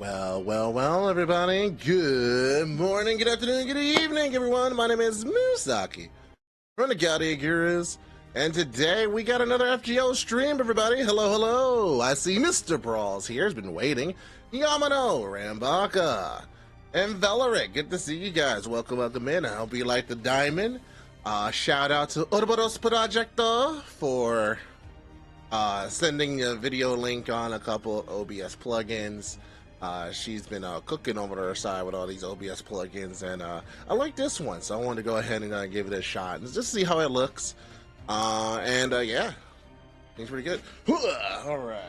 Well, everybody. Good morning, good afternoon, good evening, everyone. My name is Musaki from the Chaldea Gurus, and today we got another FGO stream, everybody. Hello. I see Mr. Brawls here. Has been waiting. Yamano, Rambaka, and Valeric. Good to see you guys. Welcome in. I hope you like the diamond. Shout out to Ouroboros Projecto for sending a video link on a couple OBS plugins. She's been cooking over her side with all these OBS plugins, and I like this one, so I wanted to go ahead and give it a shot and just see how it looks. Yeah, seems pretty good. All right.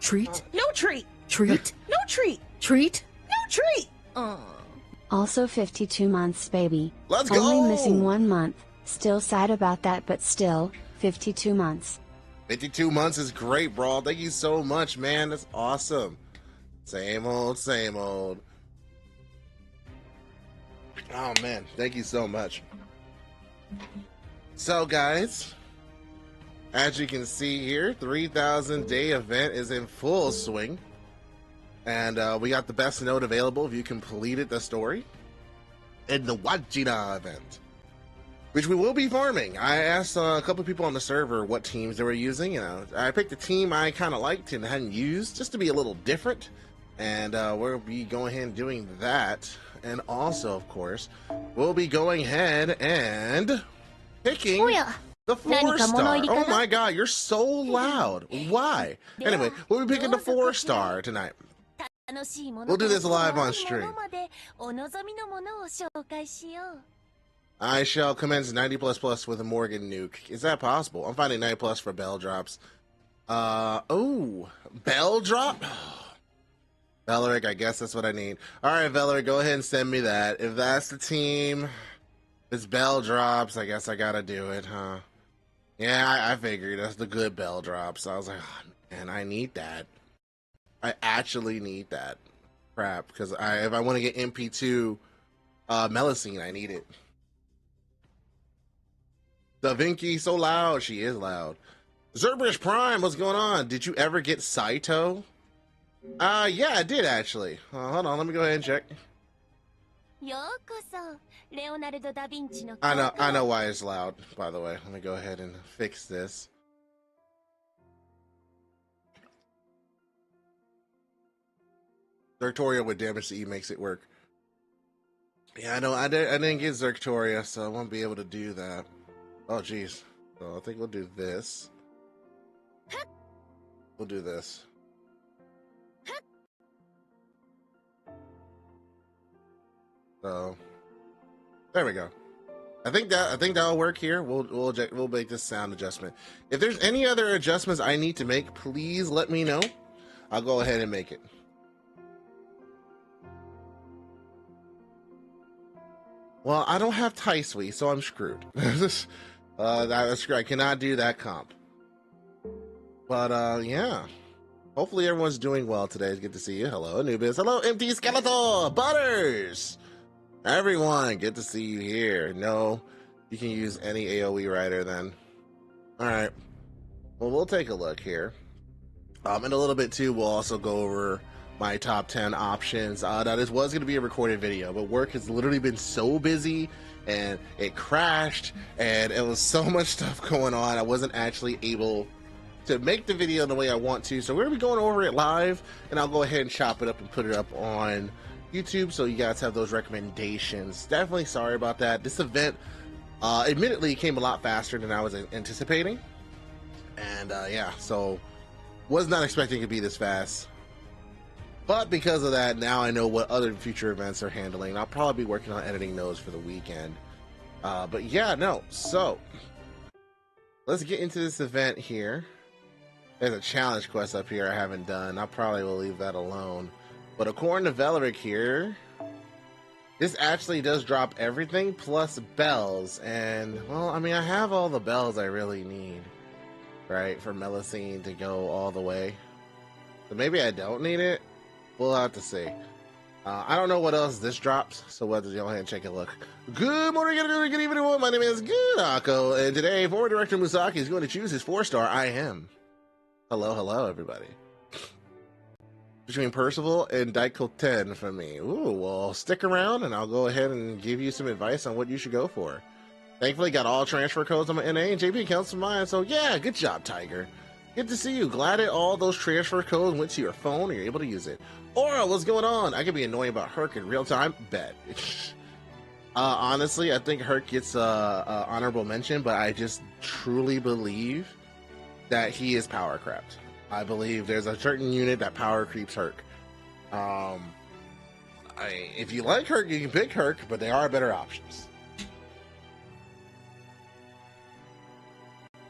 Treat? No treat. Treat? No treat. Treat? No treat. Also 52 months, baby. Let's go! Only missing 1 month. Still sad about that, but still, 52 months. 52 months is great, bro. Thank you so much, man. That's awesome. Same old. Oh, man. Thank you so much. So, guys, as you can see here, 3,000 day event is in full swing. And we got the best note available if you completed the story in the Wandjina Event, which we will be farming. I asked a couple of people on the server what teams they were using. You know, I picked a team I kind of liked and hadn't used just to be a little different. And we'll be going ahead and doing that. And also, of course, we'll be going ahead and picking the 4-star. Oh my god, you're so loud. Why? Anyway, we'll be picking the 4-star tonight. We'll do this live on stream. I shall commence 90++ with a Morgan nuke. Is that possible? I'm finding 90+ for bell drops. Oh, bell drop? Valeric, I guess that's what I need. Alright, Valeric, go ahead and send me that. If that's the team, if it's bell drops, I guess I gotta do it, huh? Yeah, I figured that's the good bell drops. I was like, oh, man, I need that. I actually need that. Crap, because if I want to get MP2 Melusine, I need it. Da Vinci, so loud. She is loud. Zerbrish Prime, what's going on? Did you ever get Saito? Yeah, I did actually. Hold on, let me go ahead and check. I know why it's loud, by the way. Let me go ahead and fix this. Zertoria with damage to E makes it work. Yeah, I know. I didn't get Zertoria, so I won't be able to do that. Oh, jeez. So I think we'll do this. We'll do this. So there we go. I think that'll work here. We'll make this sound adjustment. If there's any other adjustments I need to make, please let me know. I'll go ahead and make it. Well, I don't have Taisui, so I'm screwed. That's screwed. I cannot do that comp. But yeah. Hopefully everyone's doing well today. It's good to see you. Hello, Anubis. Hello, Empty Skeletal. Butters. Everyone, good to see you here. No, you can use any AoE writer then. All right. Well, we'll take a look here. In a little bit too, we'll also go over my top 10 options. Now, this was going to be a recorded video, but work has literally been so busy and it crashed and it was so much stuff going on. I wasn't actually able to make the video the way I want to. So we're going to be going over it live, and I'll go ahead and chop it up and put it up on YouTube so you guys have those recommendations. Definitely sorry about that. This event, admittedly, came a lot faster than I was anticipating. And yeah, so was not expecting it to be this fast. But because of that, now I know what other future events are handling. I'll probably be working on editing those for the weekend. But yeah, no. So let's get into this event here. There's a challenge quest up here I haven't done. I probably will leave that alone. But according to Valeric here, this actually does drop everything plus bells. And, well, I mean, I have all the bells I really need, right, for Melusine to go all the way. So maybe I don't need it. We'll have to see. I don't know what else this drops, so we'll have to go ahead and take a look. Good morning, good evening, everyone. My name is Gudako, and today, former director Musaki is going to choose his 4-star I am. Hello, everybody. between Percival and Daikoten for me. Ooh, well, stick around and I'll go ahead and give you some advice on what you should go for. Thankfully, got all transfer codes on my NA and JP accounts of mine, so yeah, good job, Tiger. Good to see you. Glad that all those transfer codes went to your phone and you're able to use it. Aura, what's going on? I can be annoying about Herc in real time. Bet. Honestly, I think Herc gets honorable mention, but I just truly believe that he is power crept. I believe there's a certain unit that power creeps Herc. If you like Herc, you can pick Herc, but there are better options.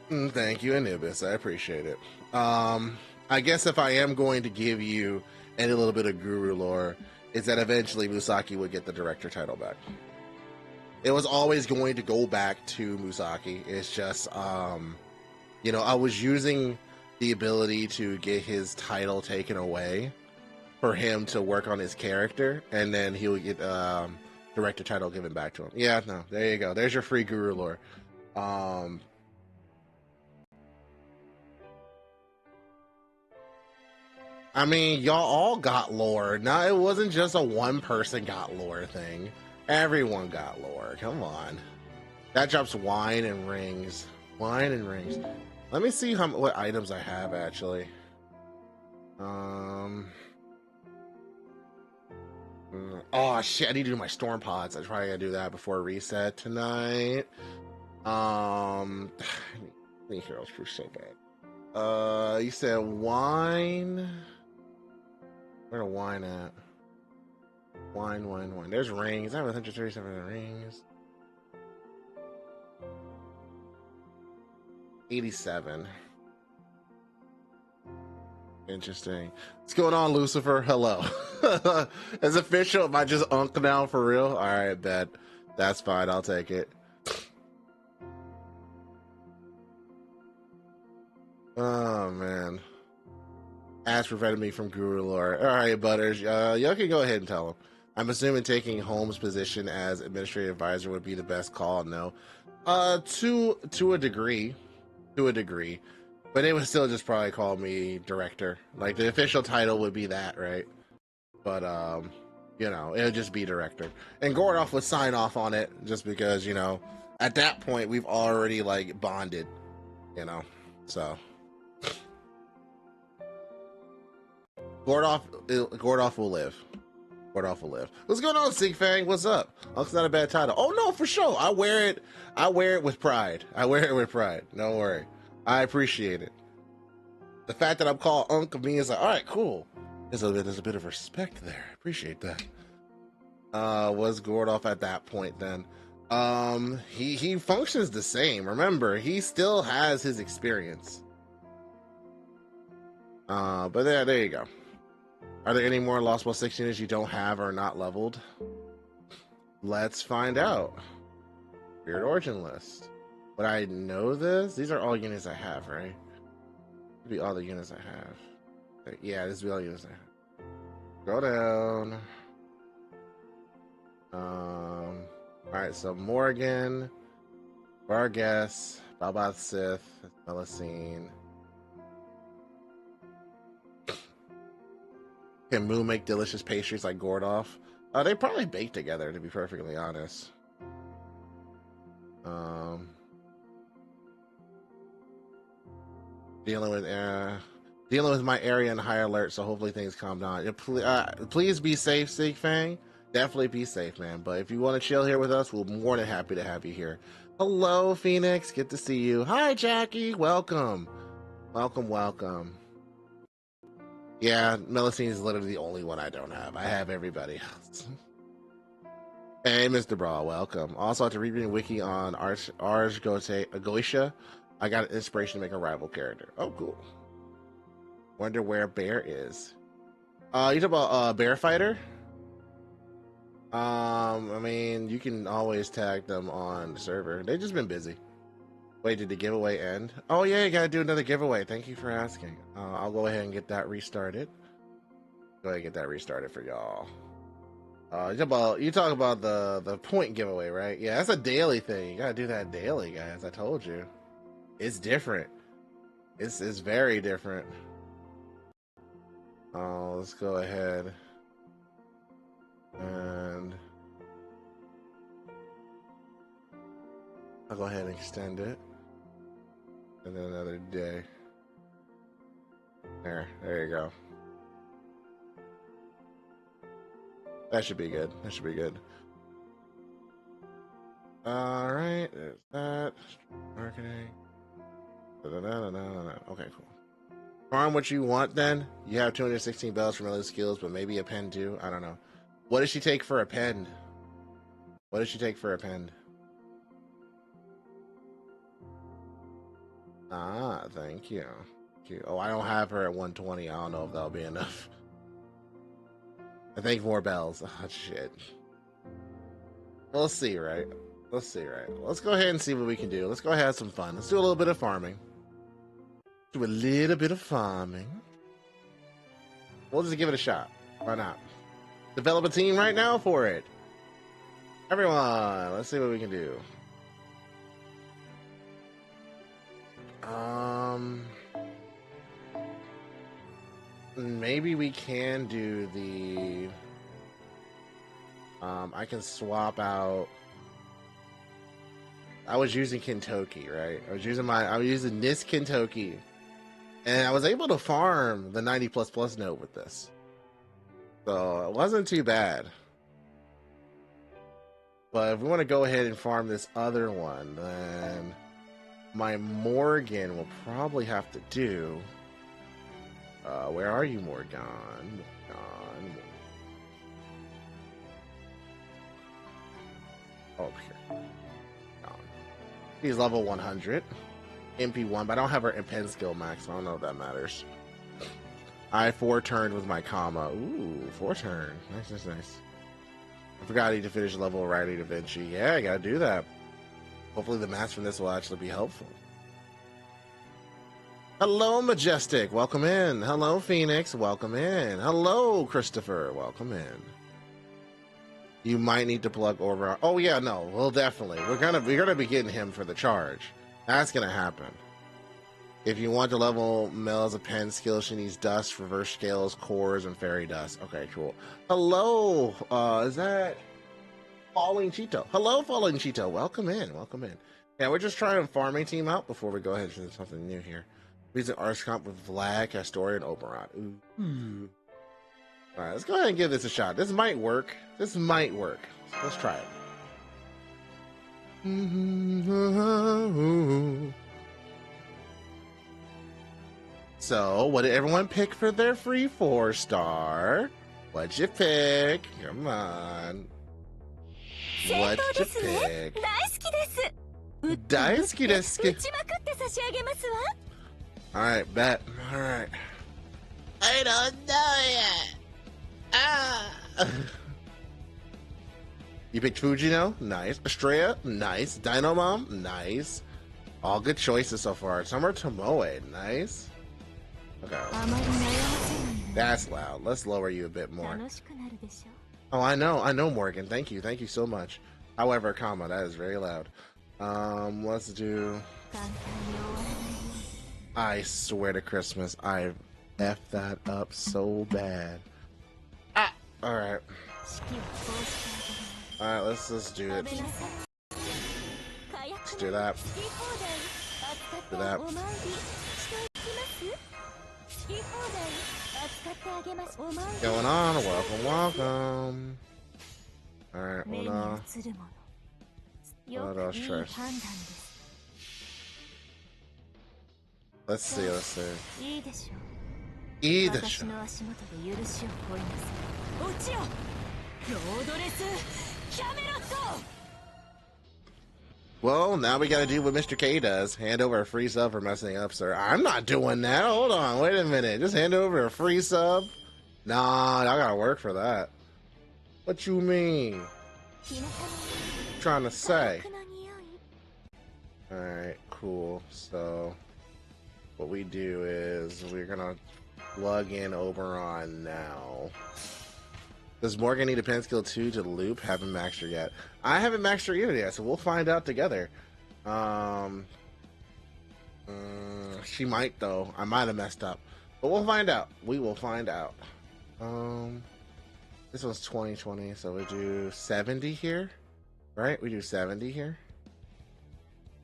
Thank you, Anubis. I appreciate it. I guess if I am going to give you any little bit of guru lore, is that eventually Musaki would get the director title back. It was always going to go back to Musaki. It's just, you know, I was using the ability to get his title taken away for him to work on his character, and then he would get director title given back to him. Yeah, no, there you go. There's your free guru lore. I mean, y'all all got lore. Now, it wasn't just a one person got lore thing. Everyone got lore. Come on. That drops wine and rings. Wine and rings. Let me see what items I have, actually. Oh, shit. I need to do my storm pods. I probably gotta do that before reset tonight. I need Heroes Crew so bad. You said wine... Where the wine at? Wine. There's rings. I have 137 rings. 87. Interesting. What's going on, Lucifer? Hello. It's official. Am I just unk now for real? Alright, bet. That's fine. I'll take it. Oh, man. Ash prevented me from Guru Lore. All right, Butters. Y'all can go ahead and tell him. I'm assuming taking Holmes' position as administrative advisor would be the best call. No, to a degree, but they would still just probably call me director. Like the official title would be that, right? But you know, it would just be director, and Gordoff would sign off on it just because, you know, at that point we've already like bonded, you know, so. Gordoff will live. Gordoff will live. What's going on, Sigfang? What's up? Unk's not a bad title. Oh no, for sure. I wear it with pride. Don't worry. I appreciate it. The fact that I'm called Unk means like, all right, cool. There's a bit of respect there. Appreciate that. Was Gordoff at that point then? He functions the same. Remember, he still has his experience. But there you go. Are there any more Lost World 6 units you don't have or not leveled? Let's find out. Weird origin list. Would I know this? These are all units I have, right? Could be all the units I have. Yeah, this will be all units I have. Go down. Alright, so Morgan, Vargas, Bowbath Sith, Melusine. Can Moo make delicious pastries like Gordoff? They probably bake together, to be perfectly honest. Dealing with my area in high alert, so hopefully things calm down. Please be safe, Sigfang. Definitely be safe, man. But if you want to chill here with us, we're more than happy to have you here. Hello, Phoenix. Good to see you. Hi, Jackie. Welcome. Welcome. Yeah, Melusine is literally the only one I don't have. I have everybody else. Hey, Mr. Brawl, welcome. Also, after reading a wiki on Arj Goisha, I got an inspiration to make a rival character. Oh, cool. Wonder where Bear is. You talk about Bear Fighter? I mean, you can always tag them on the server. They've just been busy. Wait, did the giveaway end? Oh yeah, you gotta do another giveaway. Thank you for asking. I'll go ahead and get that restarted. Go ahead and get that restarted for y'all. You talk about the point giveaway, right? Yeah, that's a daily thing. You gotta do that daily, guys. I told you. It's different. It's very different. Let's go ahead and I'll go ahead and extend it. And then another day. There you go. That should be good. That should be good. All right, there's that. Marketing. Okay, cool. Farm what you want then. You have 216 bells from other skills, but maybe a pen too. I don't know. What does she take for a pen? What does she take for a pen? Ah, thank you. Oh, I don't have her at 120. I don't know if that'll be enough. I think more bells. Oh, shit. We'll see, right? Let's see, right? Let's go ahead and see what we can do. Let's go have some fun. Let's do a little bit of farming. Do a little bit of farming. We'll just give it a shot. Why not? Develop a team right now for it. Everyone, let's see what we can do. Maybe we can do the I can swap out. I was using Kintoki, right? I was using this Kintoki, and I was able to farm the 90++ note with this, so it wasn't too bad. But if we want to go ahead and farm this other one, then my Morgan will probably have to do. Where are you, Morgan? Oh, here. He's level 100. MP1, but I don't have her pen skill max, so I don't know if that matters. I 4-turned with my comma. Ooh, 4-turn. Nice. I forgot I need to finish level Riley Da Vinci. Yeah, I gotta do that. Hopefully the maths from this will actually be helpful. Hello, Majestic. Welcome in. Hello, Phoenix. Welcome in. Hello, Christopher. Welcome in. You might need to plug over. Oh yeah, no, well definitely. We're gonna be getting him for the charge. That's gonna happen. If you want to level Mel's a pen skill, she needs dust, reverse scales, cores, and fairy dust. Okay, cool. Hello, is that Falling Cheeto? Hello, Falling Cheeto. Welcome in. Yeah, we're just trying a farming team out before we go ahead and do something new here. We're Arts Comp with Vlad, Castoria, and Oberon. Ooh. All right, let's go ahead and give this a shot. This might work. Let's try it. So, what did everyone pick for their free 4-star? What'd you pick? Come on. What'd you pick? Daisuki desu. Alright, bet. Alright. I don't know yet. You picked Fujino? Nice. Estrella? Nice. Dino Mom? Nice. All good choices so far. Summer Tomoe? Nice. Okay. That's loud. Let's lower you a bit more. Oh, I know, Morgan. Thank you so much. However, comma, that is very loud. Let's do... I swear to Christmas, I effed that up so bad. Alright. Alright, let's just do it. Let's do that. Do that. Going on? Welcome. Alright, what else try? Let's see.いいでしょ. Well, now we gotta do what Mr. K does. Hand over a free sub for messing up, sir. I'm not doing that. Hold on, wait a minute. Just hand over a free sub? Nah, I gotta work for that. What you mean? Trying to say. Alright, cool. So, what we do is we're gonna plug in Oberon now. Does Morgan need a pen skill 2 to loop? Haven't maxed her yet. I haven't maxed her either yet, so we'll find out together. She might though. I might have messed up. But we'll find out. We will find out. This one's 2020, so we do 70 here, right? We do 70 here.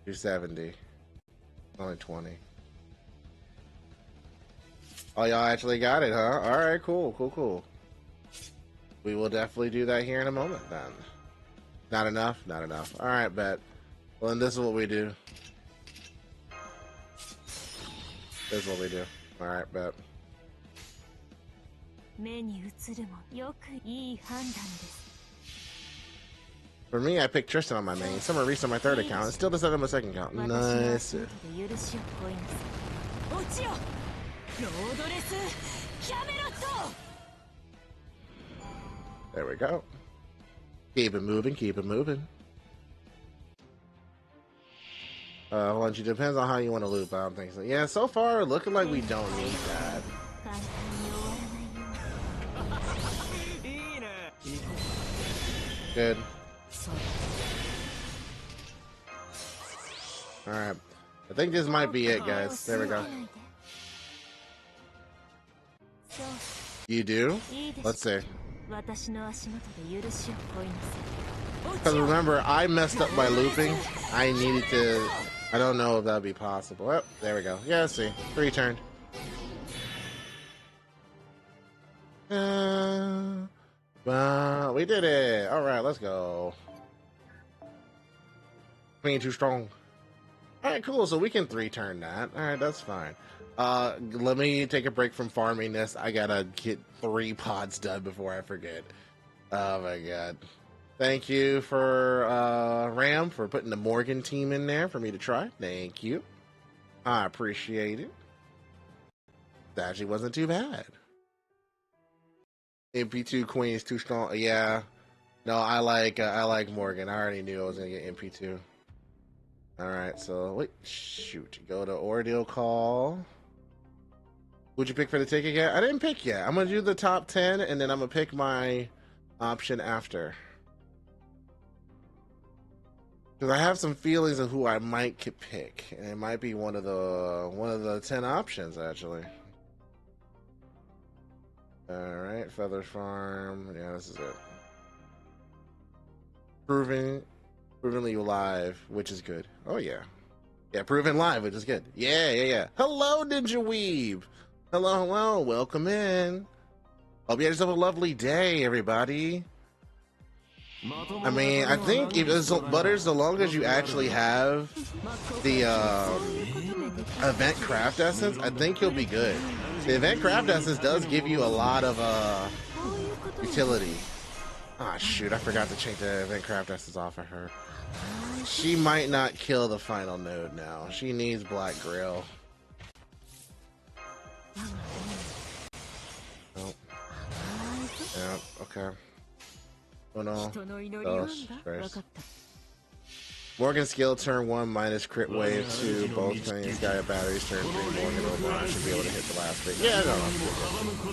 Do 70. Only 20. Oh, y'all actually got it, huh? All right, cool, cool, cool. We will definitely do that here in a moment, then. Not enough? Not enough. All right, bet. Well, then this is what we do. This is what we do. All right, bet. For me, I picked Tristan on my main. Summer Reese on my third account. And still decided on my second account. Nice. There we go. Keep it moving, keep it moving. Hold on, it depends on how you want to loop. I don't think so. Yeah, so far, looking like we don't need that. Good. Alright. I think this might be it, guys. There we go. You do? Let's see. Because remember, I messed up by looping. I needed to... I don't know if that would be possible. Oh, there we go. Yeah, let's see. Free turn. We did it. Alright, let's go. Queen too strong. Alright, cool. So we can 3-turn that. Alright, that's fine. Let me take a break from farming this. I gotta get 3 pods done before I forget. Oh my god. Thank you for Ram for putting the Morgan team in there for me to try. Thank you. I appreciate it. That actually wasn't too bad. MP2 Queen is too strong. Yeah. No, I like Morgan. I already knew I was gonna get MP2. Alright, so wait, shoot. Go to Ordeal Call. Who'd you pick for the ticket yet? I didn't pick yet. I'm gonna do the top 10 and then I'm gonna pick my option after. Because I have some feelings of who I might pick, and it might be one of the 10 options actually. All right, Feather Farm. Yeah, this is it. Provenly live, which is good. Oh yeah, yeah, proven live, which is good. Yeah. Hello, Ninja Weeb. Hello. Welcome in. Hope you had yourself a lovely day, everybody. I mean, I think if it's Butters, so long as you actually have the event craft essence, I think you'll be good. The event craft essence does give you a lot of utility. Ah, shoot, I forgot to change the event craft essence off of her. She might not kill the final node now. She needs Black Grail. Nope. Yeah, okay. Oh no. Oh, Christ. Morgan skill turn 1 minus crit wave 2. Both playing Gaia batteries turn 3. Morgan overrun should be able to hit the last bit. Yeah, no.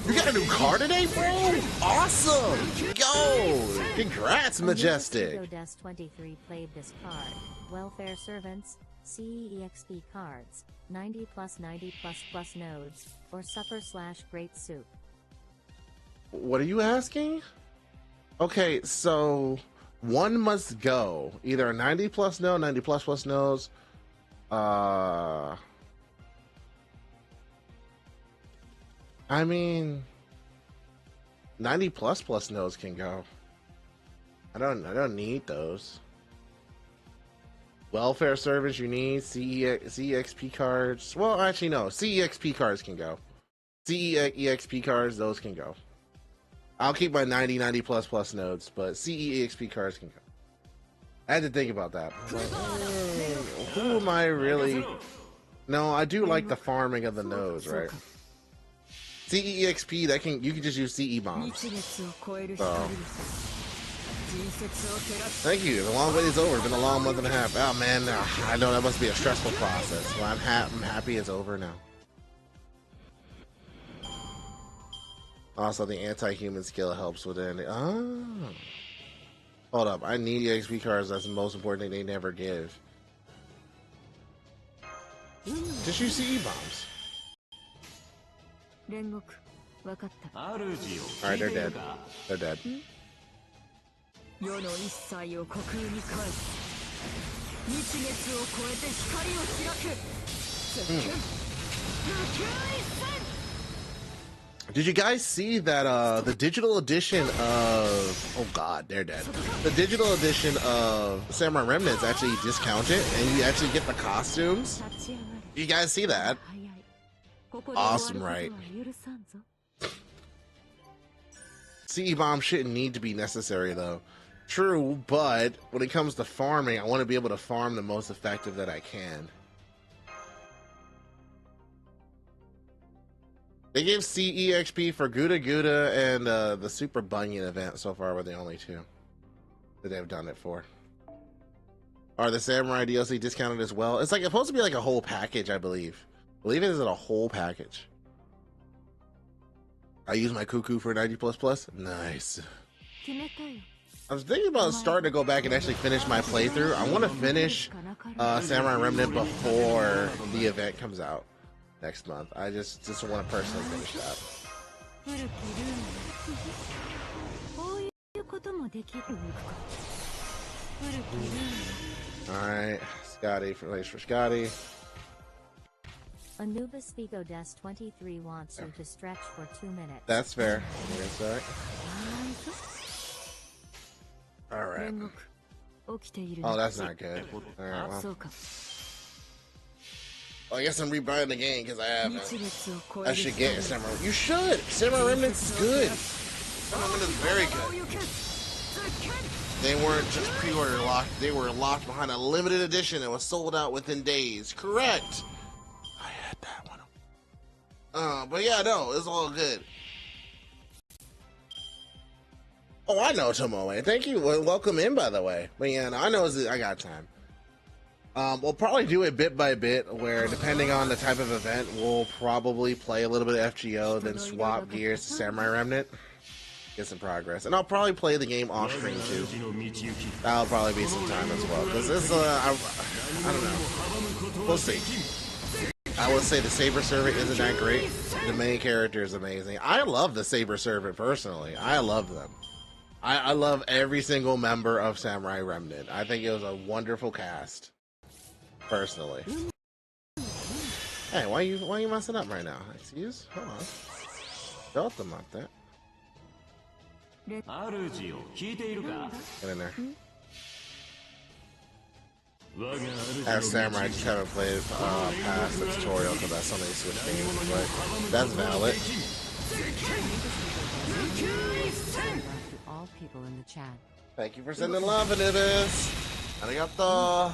You got a new card today, bro? Awesome! Yo! Congrats, Majestic! 23 played this card. Welfare Servants, CEXP cards, 90 plus 90 plus nodes, or Supper/Great Soup. What are you asking? Okay, so one must go. Either a 90 plus node, 90 plus nodes. I mean 90 plus nodes can go. I don't need those. Welfare service you need, CEXP cards. Well, actually no, CEXP cards can go. CEXP cards, those can go. I'll keep my 90 plus nodes, but CEXP cards can go. I had to think about that. Like, who am I really? No, I do like the farming of the nodes, right? CEXP, you can just use CE bombs. So. Thank you. The long wait is over. It's been a long month and a half. Oh man, I know that must be a stressful process. Well, I'm happy it's over now. Also, the anti-human skill helps with it. Oh. Hold up. I need EXP cards. That's the most important thing they never give. Just use CE bombs. Alright, they're dead. They're dead. Did you guys see that the digital edition of oh god, they're dead. The digital edition of Samurai Remnant is actually discounted and you actually get the costumes? You guys see that? Awesome, right? CE bomb shouldn't need to be necessary though. True, but when it comes to farming, I want to be able to farm the most effective that I can. They gave CE XP for Gouda Gouda and the Super Bunyan event so far were the only two that they've done it for. Are the Samurai DLC discounted as well? It's like it's supposed to be like a whole package, I believe. I believe it is a whole package. I use my cuckoo for 90++. Nice. I was thinking about starting to go back and actually finish my playthrough. I want to finish Samurai Remnant before the event comes out next month. I just want to personally finish that. Alright, Scotty for place for Scotty. Anubis Vigo Des 23 wants you to stretch for 2 minutes. That's fair. Give me a sec. Alright. Oh, that's not good. Alright, well. I guess I'm rebuying the game because I haven't. I should get Samurai. You should! Samurai Remnant's good! Samurai Remnant's very good. They weren't just pre-order locked, they were locked behind a limited edition that was sold out within days. Correct! I had that one. But yeah, no, it's all good. Oh, I know, Tomoe. Thank you. Well, welcome in, by the way. But yeah, no, I know I got time. We'll probably do it bit by bit, where depending on the type of event, we'll probably play a little bit of FGO, then swap gears to Samurai Remnant, get some progress, and I'll probably play the game off stream too. That'll probably be some time as well, because this, I don't know. We'll see. I would say the Saber Servant isn't that great. The main character is amazing. I love the Saber Servant personally. I love them. I love every single member of Samurai Remnant. I think it was a wonderful cast. Personally. Hey, why you messing up right now? Excuse? Hold on. Don't them like that. Get in there. As Samurai, just haven't played past the tutorial because that's something switch games, but that's valid. All people in the chat. Thank you for sending love, Anubis. Arigato.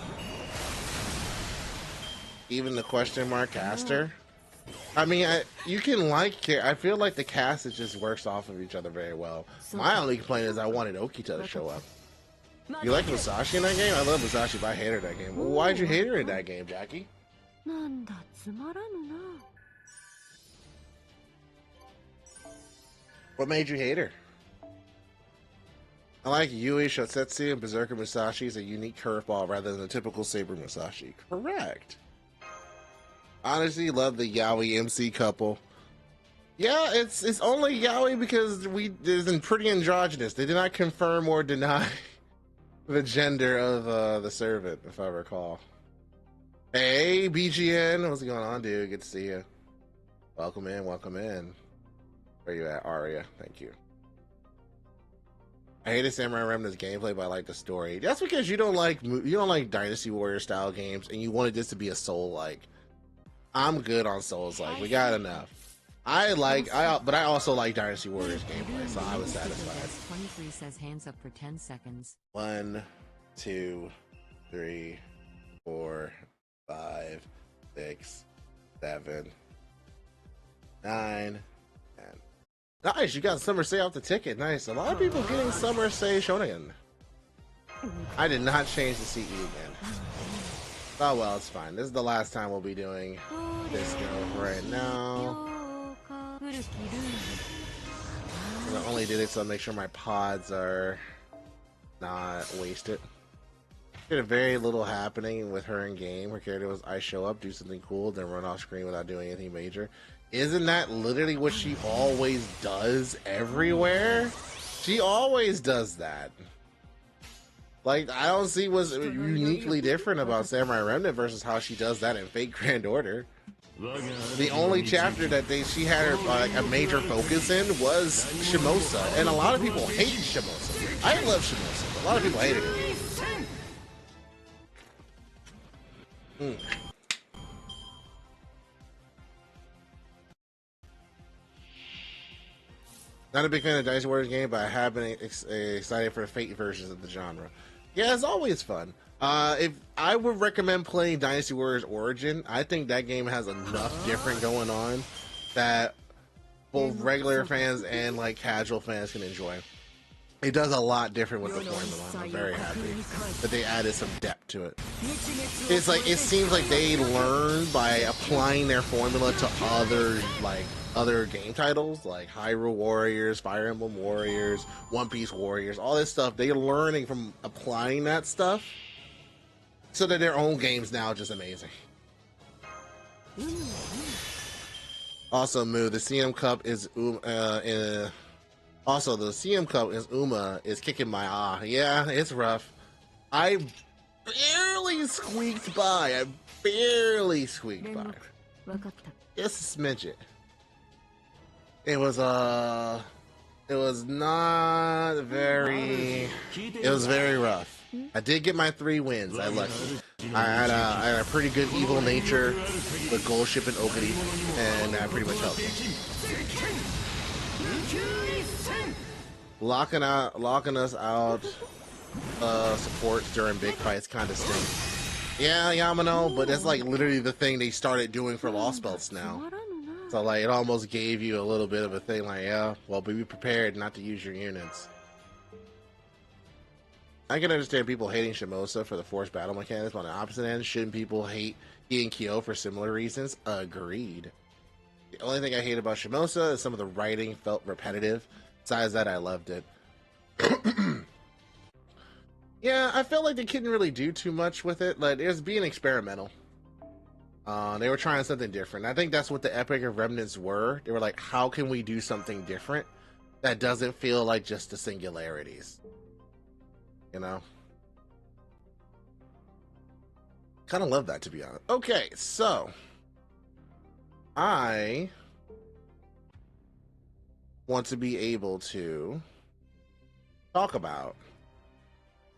Even the question mark caster. I mean, you can like. I feel like the cast just works off of each other very well. My only complaint is I wanted Okita to show up. You like Musashi in that game? I love Musashi, but I hate her in that game. Well, why'd you hate her in that game, Jackie? What made you hate her? I like Yui Shosetsu and Berserker Musashi is a unique curveball rather than the typical Saber Musashi. Correct. Honestly, love the Yaoi MC couple. Yeah, it's only Yaoi because it's pretty androgynous. They did not confirm or deny the gender of the servant, if I recall. Hey, BGN, what's going on, dude? Good to see you. Welcome in, welcome in. Where you at, Aria? Thank you. I hated Samurai Remnant's gameplay, but I like the story. That's because you don't like Dynasty Warrior style games, and you wanted this to be a Soul-like. I'm good on Souls-like. We got enough. But I also like Dynasty Warriors gameplay, so I was satisfied. 23 says hands up for 10 seconds. 1, 2, 3, 4, 5, 6, 7, 9, 10. Nice, you got Summer Say off the ticket. Nice. A lot of people getting Summer Say Shonen. I did not change the CE again. Oh well, it's fine. This is the last time we'll be doing this go right now. I only did it so I make sure my pods are not wasted. Did very little happening with her in game. Her character was I show up, do something cool, then run off screen without doing anything major. isn't that literally what she always does everywhere? She always does that. Like, I don't see what's uniquely different about Samurai Remnant versus how she does that in Fate Grand Order. The only chapter that she had her like a major focus in was Shimosa, and a lot of people hate Shimosa. I love Shimosa, but a lot of people hated it. Not a big fan of the Dynasty Warriors game, but I have been excited for the Fate versions of the genre. Yeah, it's always fun. If I would recommend playing Dynasty Warriors Origin, I think that game has enough different going on that both regular fans and like casual fans can enjoy. It does a lot different with the formula. I'm very happy that they added some depth to it. It's like it seems like they learned by applying their formula to other game titles like Hyrule Warriors, Fire Emblem Warriors, One Piece Warriors, all this stuff. They're learning from applying that stuff so that their own game's now just amazing. Also, Moo, the CM Cup is also the CM Cup is Uma is kicking my ah. Yeah, it's rough. I barely squeaked by. Just a smidget. It was very rough. I did get my 3 wins. I lucky. I had a pretty good evil nature with Gold Ship and Okadi, and that pretty much helped me. Locking us out supports during big fights kind of stink. Yeah, Yamano, but that's like literally the thing they started doing for Lost Belts now. So like it almost gave you a little bit of a thing like, yeah, well, be prepared not to use your units. I can understand people hating Shimosa for the forced battle mechanics, but on the opposite end, shouldn't people hate Ian Kyo for similar reasons? Agreed. The only thing I hate about Shimosa is some of the writing felt repetitive. Besides that, I loved it. Yeah, I felt like they couldn't really do too much with it. Like, it was being experimental. They were trying something different. I think that's what the Epic of Remnants were. They were like, how can we do something different that doesn't feel like just the singularities? You know? Kind of love that, to be honest. Okay, so I want to be able to talk about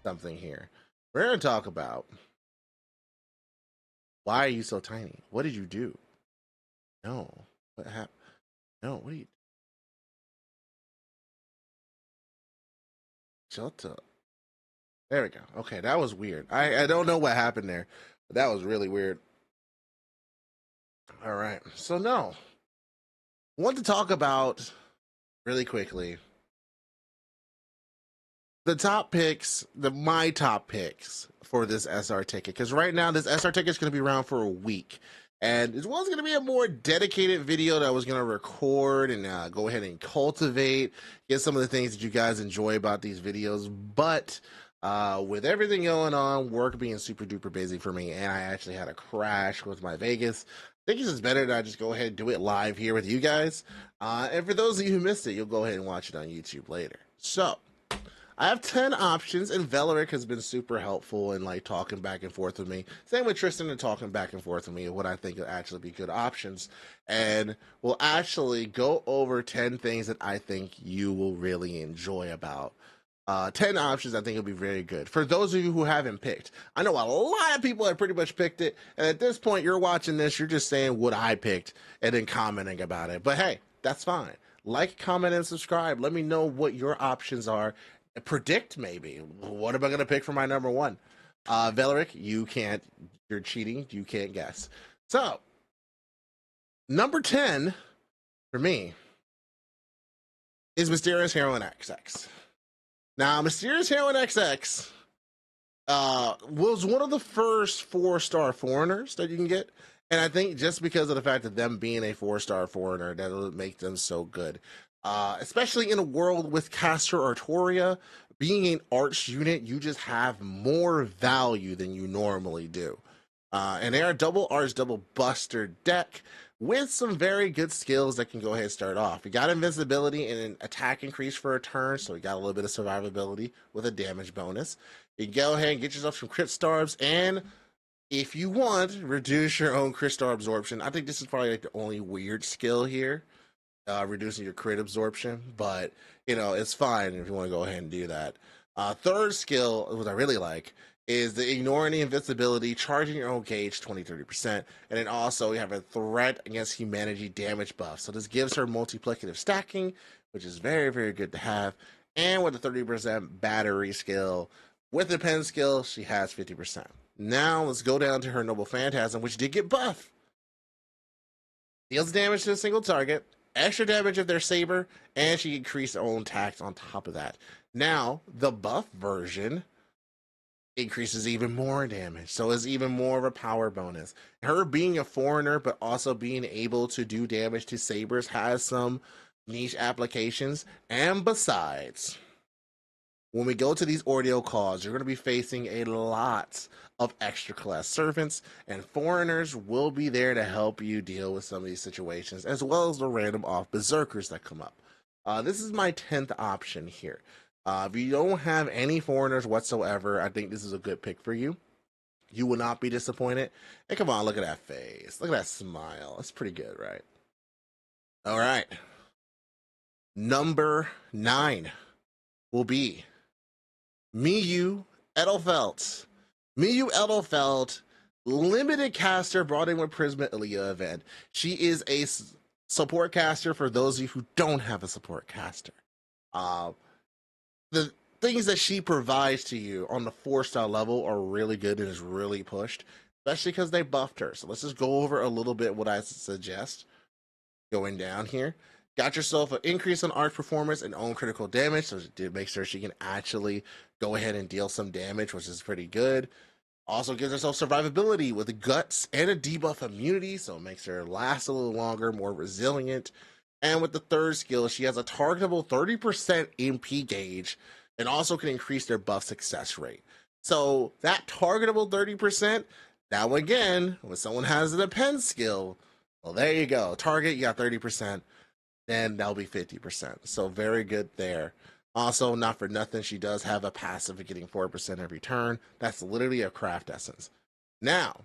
something here. We're going to talk about why are you so tiny? What did you do? No. What happened? No, what are you? Shut up. There we go. Okay, that was weird. I don't know what happened there, but that was really weird. All right. So no. I want to talk about really quickly the top picks, my top picks for this SR ticket. Because right now, this SR ticket is going to be around for a week. And it was going to be a more dedicated video that I was going to record and go ahead and cultivate, get some of the things that you guys enjoy about these videos. But with everything going on, work being super duper busy for me, and I actually had a crash with my Vegas, I think it's just better that I just go ahead and do it live here with you guys. And for those of you who missed it, you'll go ahead and watch it on YouTube later. So I have 10 options, and Veleric has been super helpful in like talking back and forth with me. Same with Tristan and talking back and forth with me of what I think will actually be good options. And we'll actually go over 10 things that I think you will really enjoy about 10 options. I think it'll be very good. For those of you who haven't picked, I know a lot of people have pretty much picked it. And at this point, you're watching this, you're just saying what I picked and then commenting about it. But hey, that's fine. Like, comment, and subscribe. Let me know what your options are. Predict maybe. What am I going to pick for my number one? Veleric, you're cheating. You can't guess. So, number 10 for me is Mysterious Heroine XX. Now, Mysterious Heroine XX was one of the first 4-star foreigners that you can get. And I think just because of the fact of them being a 4-star foreigner, that'll make them so good. Especially in a world with Castor Artoria, being an arch unit, you just have more value than you normally do. And they are double Arts, double Buster deck with some very good skills that can go ahead and start off. We got invincibility and an attack increase for a turn, so we got a little bit of survivability with a damage bonus. You can go ahead and get yourself some crit starbs, and if you want, reduce your own crit star absorption. I think this is probably like the only weird skill here, reducing your crit absorption, but you know, it's fine if you want to go ahead and do that. Third skill, what I really like, is the ignoring the invincibility, charging your own gauge 20-30%, and then also you have a threat against humanity damage buff. So this gives her multiplicative stacking, which is very, very good to have. And with the 30% battery skill, with the pen skill, she has 50%. Now let's go down to her Noble Phantasm, which did get buff. Deals damage to a single target, extra damage if they're saber, and she increased her own tax on top of that. Now, the buff version increases even more damage, so it's even more of a power bonus. Her being a foreigner, but also being able to do damage to sabers has some niche applications. And besides, when we go to these ordeal calls, you're going to be facing a lot of extra class servants, and foreigners will be there to help you deal with some of these situations, as well as the random off berserkers that come up. This is my 10th option here. If you don't have any foreigners whatsoever, I think this is a good pick for you. You will not be disappointed. And come on, look at that face. Look at that smile. It's pretty good, right? All right. Number 9 will be Miyu Edelfelt. Miyu Edelfelt, limited caster brought in with Prisma Ilia event. She is a support caster for those of you who don't have a support caster. The things that she provides to you on the 4-star level are really good and is really pushed, especially because they buffed her. So let's just go over a little bit what I suggest going down here. Got yourself an increase on arch performance and own critical damage, so to make sure she can actually go ahead and deal some damage, which is pretty good. Also gives herself survivability with the guts and a debuff immunity, so it makes her last a little longer, more resilient. And with the third skill, she has a targetable 30% MP gauge and also can increase their buff success rate. So that targetable 30%, now again, when someone has an pen skill, well, there you go. Target, you got 30%, then that'll be 50%. So very good there. Also, not for nothing, she does have a passive of getting 4% every turn. That's literally a craft essence. Now,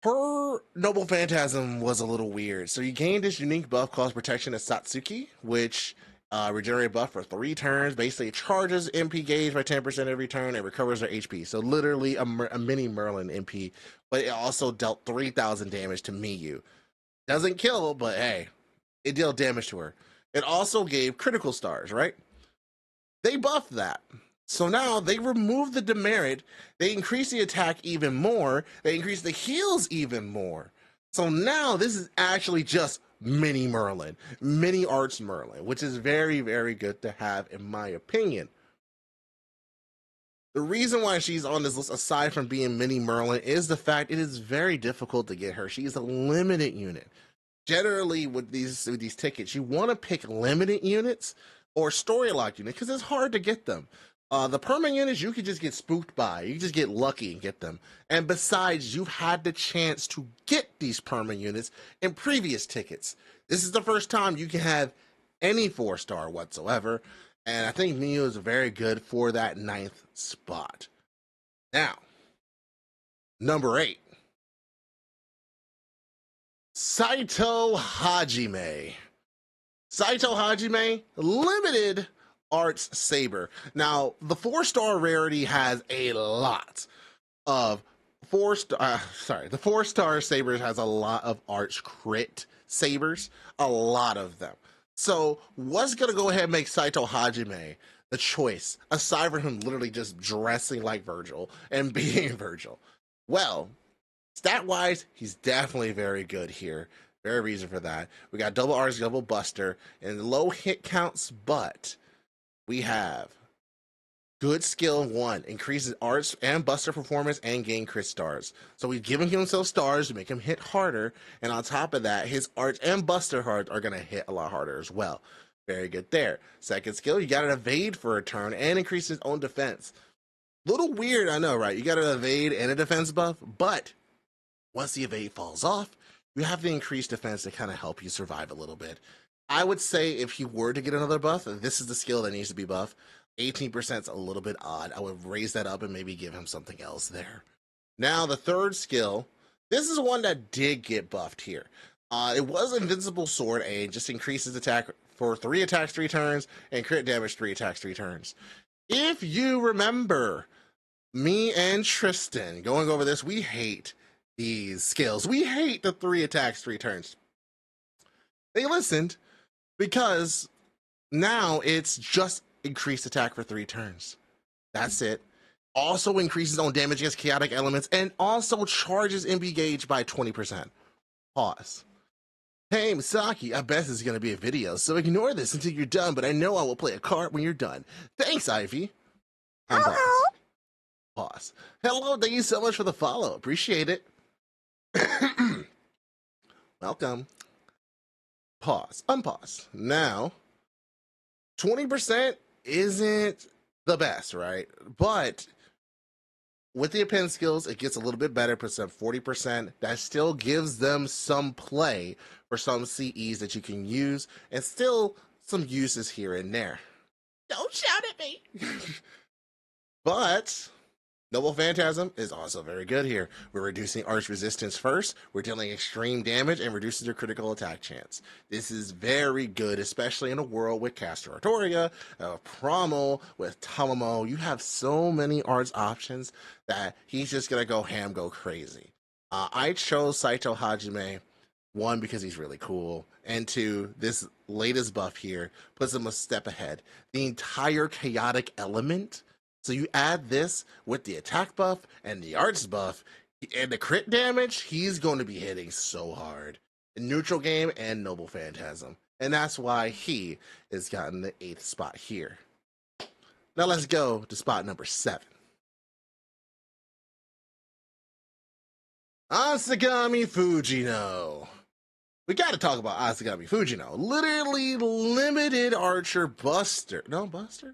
her Noble Phantasm was a little weird. So you gained this unique buff called Protection of Satsuki, which regenerate buff for 3 turns. Basically, charges MP gauge by 10% every turn and recovers their HP. So literally a mini Merlin MP, but it also dealt 3,000 damage to Miyu. Doesn't kill, but hey, it dealt damage to her. It also gave critical stars, right? They buffed that. So now they remove the demerit, they increase the attack even more, they increase the heals even more. So now this is actually just mini Merlin, mini Arts Merlin, which is very, very good to have in my opinion. The reason why she's on this list, aside from being mini Merlin, is the fact it is very difficult to get her. She's a limited unit. Generally with these tickets, you want to pick limited units or story locked units because it's hard to get them. The permanent units, you could just get spooked by. You can just get lucky and get them. And besides, you've had the chance to get these permanent units in previous tickets. This is the first time you can have any 4-star whatsoever. And I think Miyu is very good for that 9th spot. Now, number 8. Saito Hajime. Saito Hajime, limited Arts Saber. Now, the 4-star rarity has a lot of the 4-star sabers has a lot of Arts crit sabers, a lot of them. So what's going to go ahead and make Saito Hajime the choice, aside from him literally just dressing like Virgil and being Virgil? Well, stat-wise, he's definitely very good here. Very reason for that. We got double R's, double Buster, and low hit counts, but we have good skill 1, increases Arts and Buster performance and gain crit stars. So we've given himself stars to make him hit harder, and on top of that, his Arts and Buster hearts are going to hit a lot harder as well. Very good there. Second skill, you got an evade for a turn and increase his own defense. Little weird, I know, right? You got an evade and a defense buff, but once the evade falls off, you have the increased defense to kind of help you survive a little bit. I would say if he were to get another buff, this is the skill that needs to be buffed. 18% is a little bit odd. I would raise that up and maybe give him something else there. Now, the third skill, this is one that did get buffed here. It was Invincible Sword and just increases attack for 3 attacks 3 turns and crit damage 3 attacks 3 turns. If you remember, me and Tristan going over this, we hate these skills. We hate the 3 attacks 3 turns. They listened because now it's just increased attack for 3 turns. That's it. Also increases on damage against chaotic elements and also charges MB gauge by 20%. Pause. Hey, Misaki, I bet this is going to be a video, so ignore this until you're done, but I know I will play a card when you're done. Thanks, Ivy. Pause. Hello, thank you so much for the follow. Appreciate it. Welcome. Pause. Unpause. Now, 20% isn't the best, right? But with the append skills, it gets a little bit better, percent 40%. That still gives them some play for some CEs that you can use, and still some uses here and there. Don't shout at me. But Noble Phantasm is also very good here. We're reducing arch resistance first, we're dealing extreme damage, and reduces your critical attack chance. This is very good, especially in a world with Castor Artoria, Promo, with Tamamo. You have so many arts options that he's just going to go ham, go crazy. I chose Saito Hajime, 1, because he's really cool, and 2, this latest buff here puts him a step ahead. The entire chaotic element, so you add this with the attack buff and the arts buff and the crit damage, he's going to be hitting so hard in neutral game and Noble Phantasm. And that's why he has gotten the 8th spot here. Now let's go to spot number 7. Asagami Fujino. We got to talk about Asagami Fujino. Literally limited archer buster. No, buster.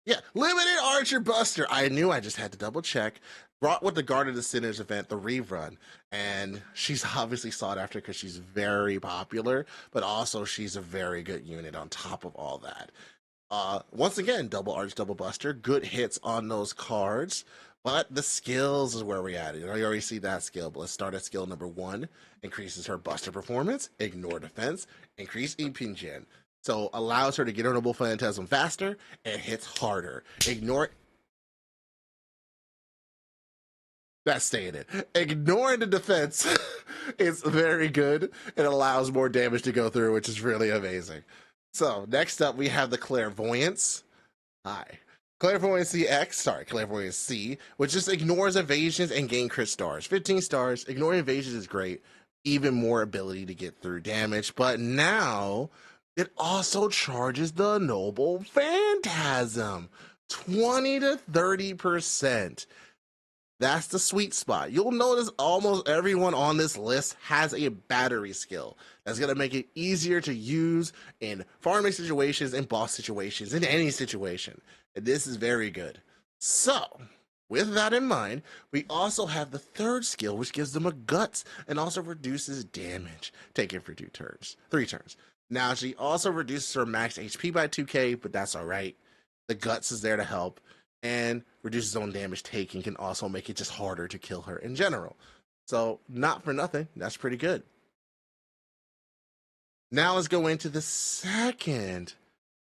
Yeah, limited archer buster. I knew, I just had to double check. Brought with the Guard of the Sinners event, the rerun. And she's obviously sought after because she's very popular, but also she's a very good unit on top of all that. Once again, double arch, double buster. Good hits on those cards. But the skills is where we at. You already see that skill, but let's start at skill number 1. Increases her buster performance, ignore defense, increase Impingen. So allows her to get her Noble Phantasm faster and hits harder. Ignore. That's stated. Ignoring the defense is very good. It allows more damage to go through, which is really amazing. So next up, we have the Clairvoyance. Clairvoyance C, which just ignores evasions and gain crit stars. 15 stars. Ignoring evasions is great. Even more ability to get through damage. But now it also charges the Noble Phantasm. 20 to 30%. That's the sweet spot. You'll notice almost everyone on this list has a battery skill that's going to make it easier to use in farming situations, in boss situations, in any situation. And this is very good. So, with that in mind, we also have the third skill, which gives them a guts and also reduces damage taken for 3 turns. Now, she also reduces her max HP by 2k, but that's all right. The guts is there to help, and reduces own damage taken can also make it just harder to kill her in general. So, not for nothing, that's pretty good. Now let's go into the second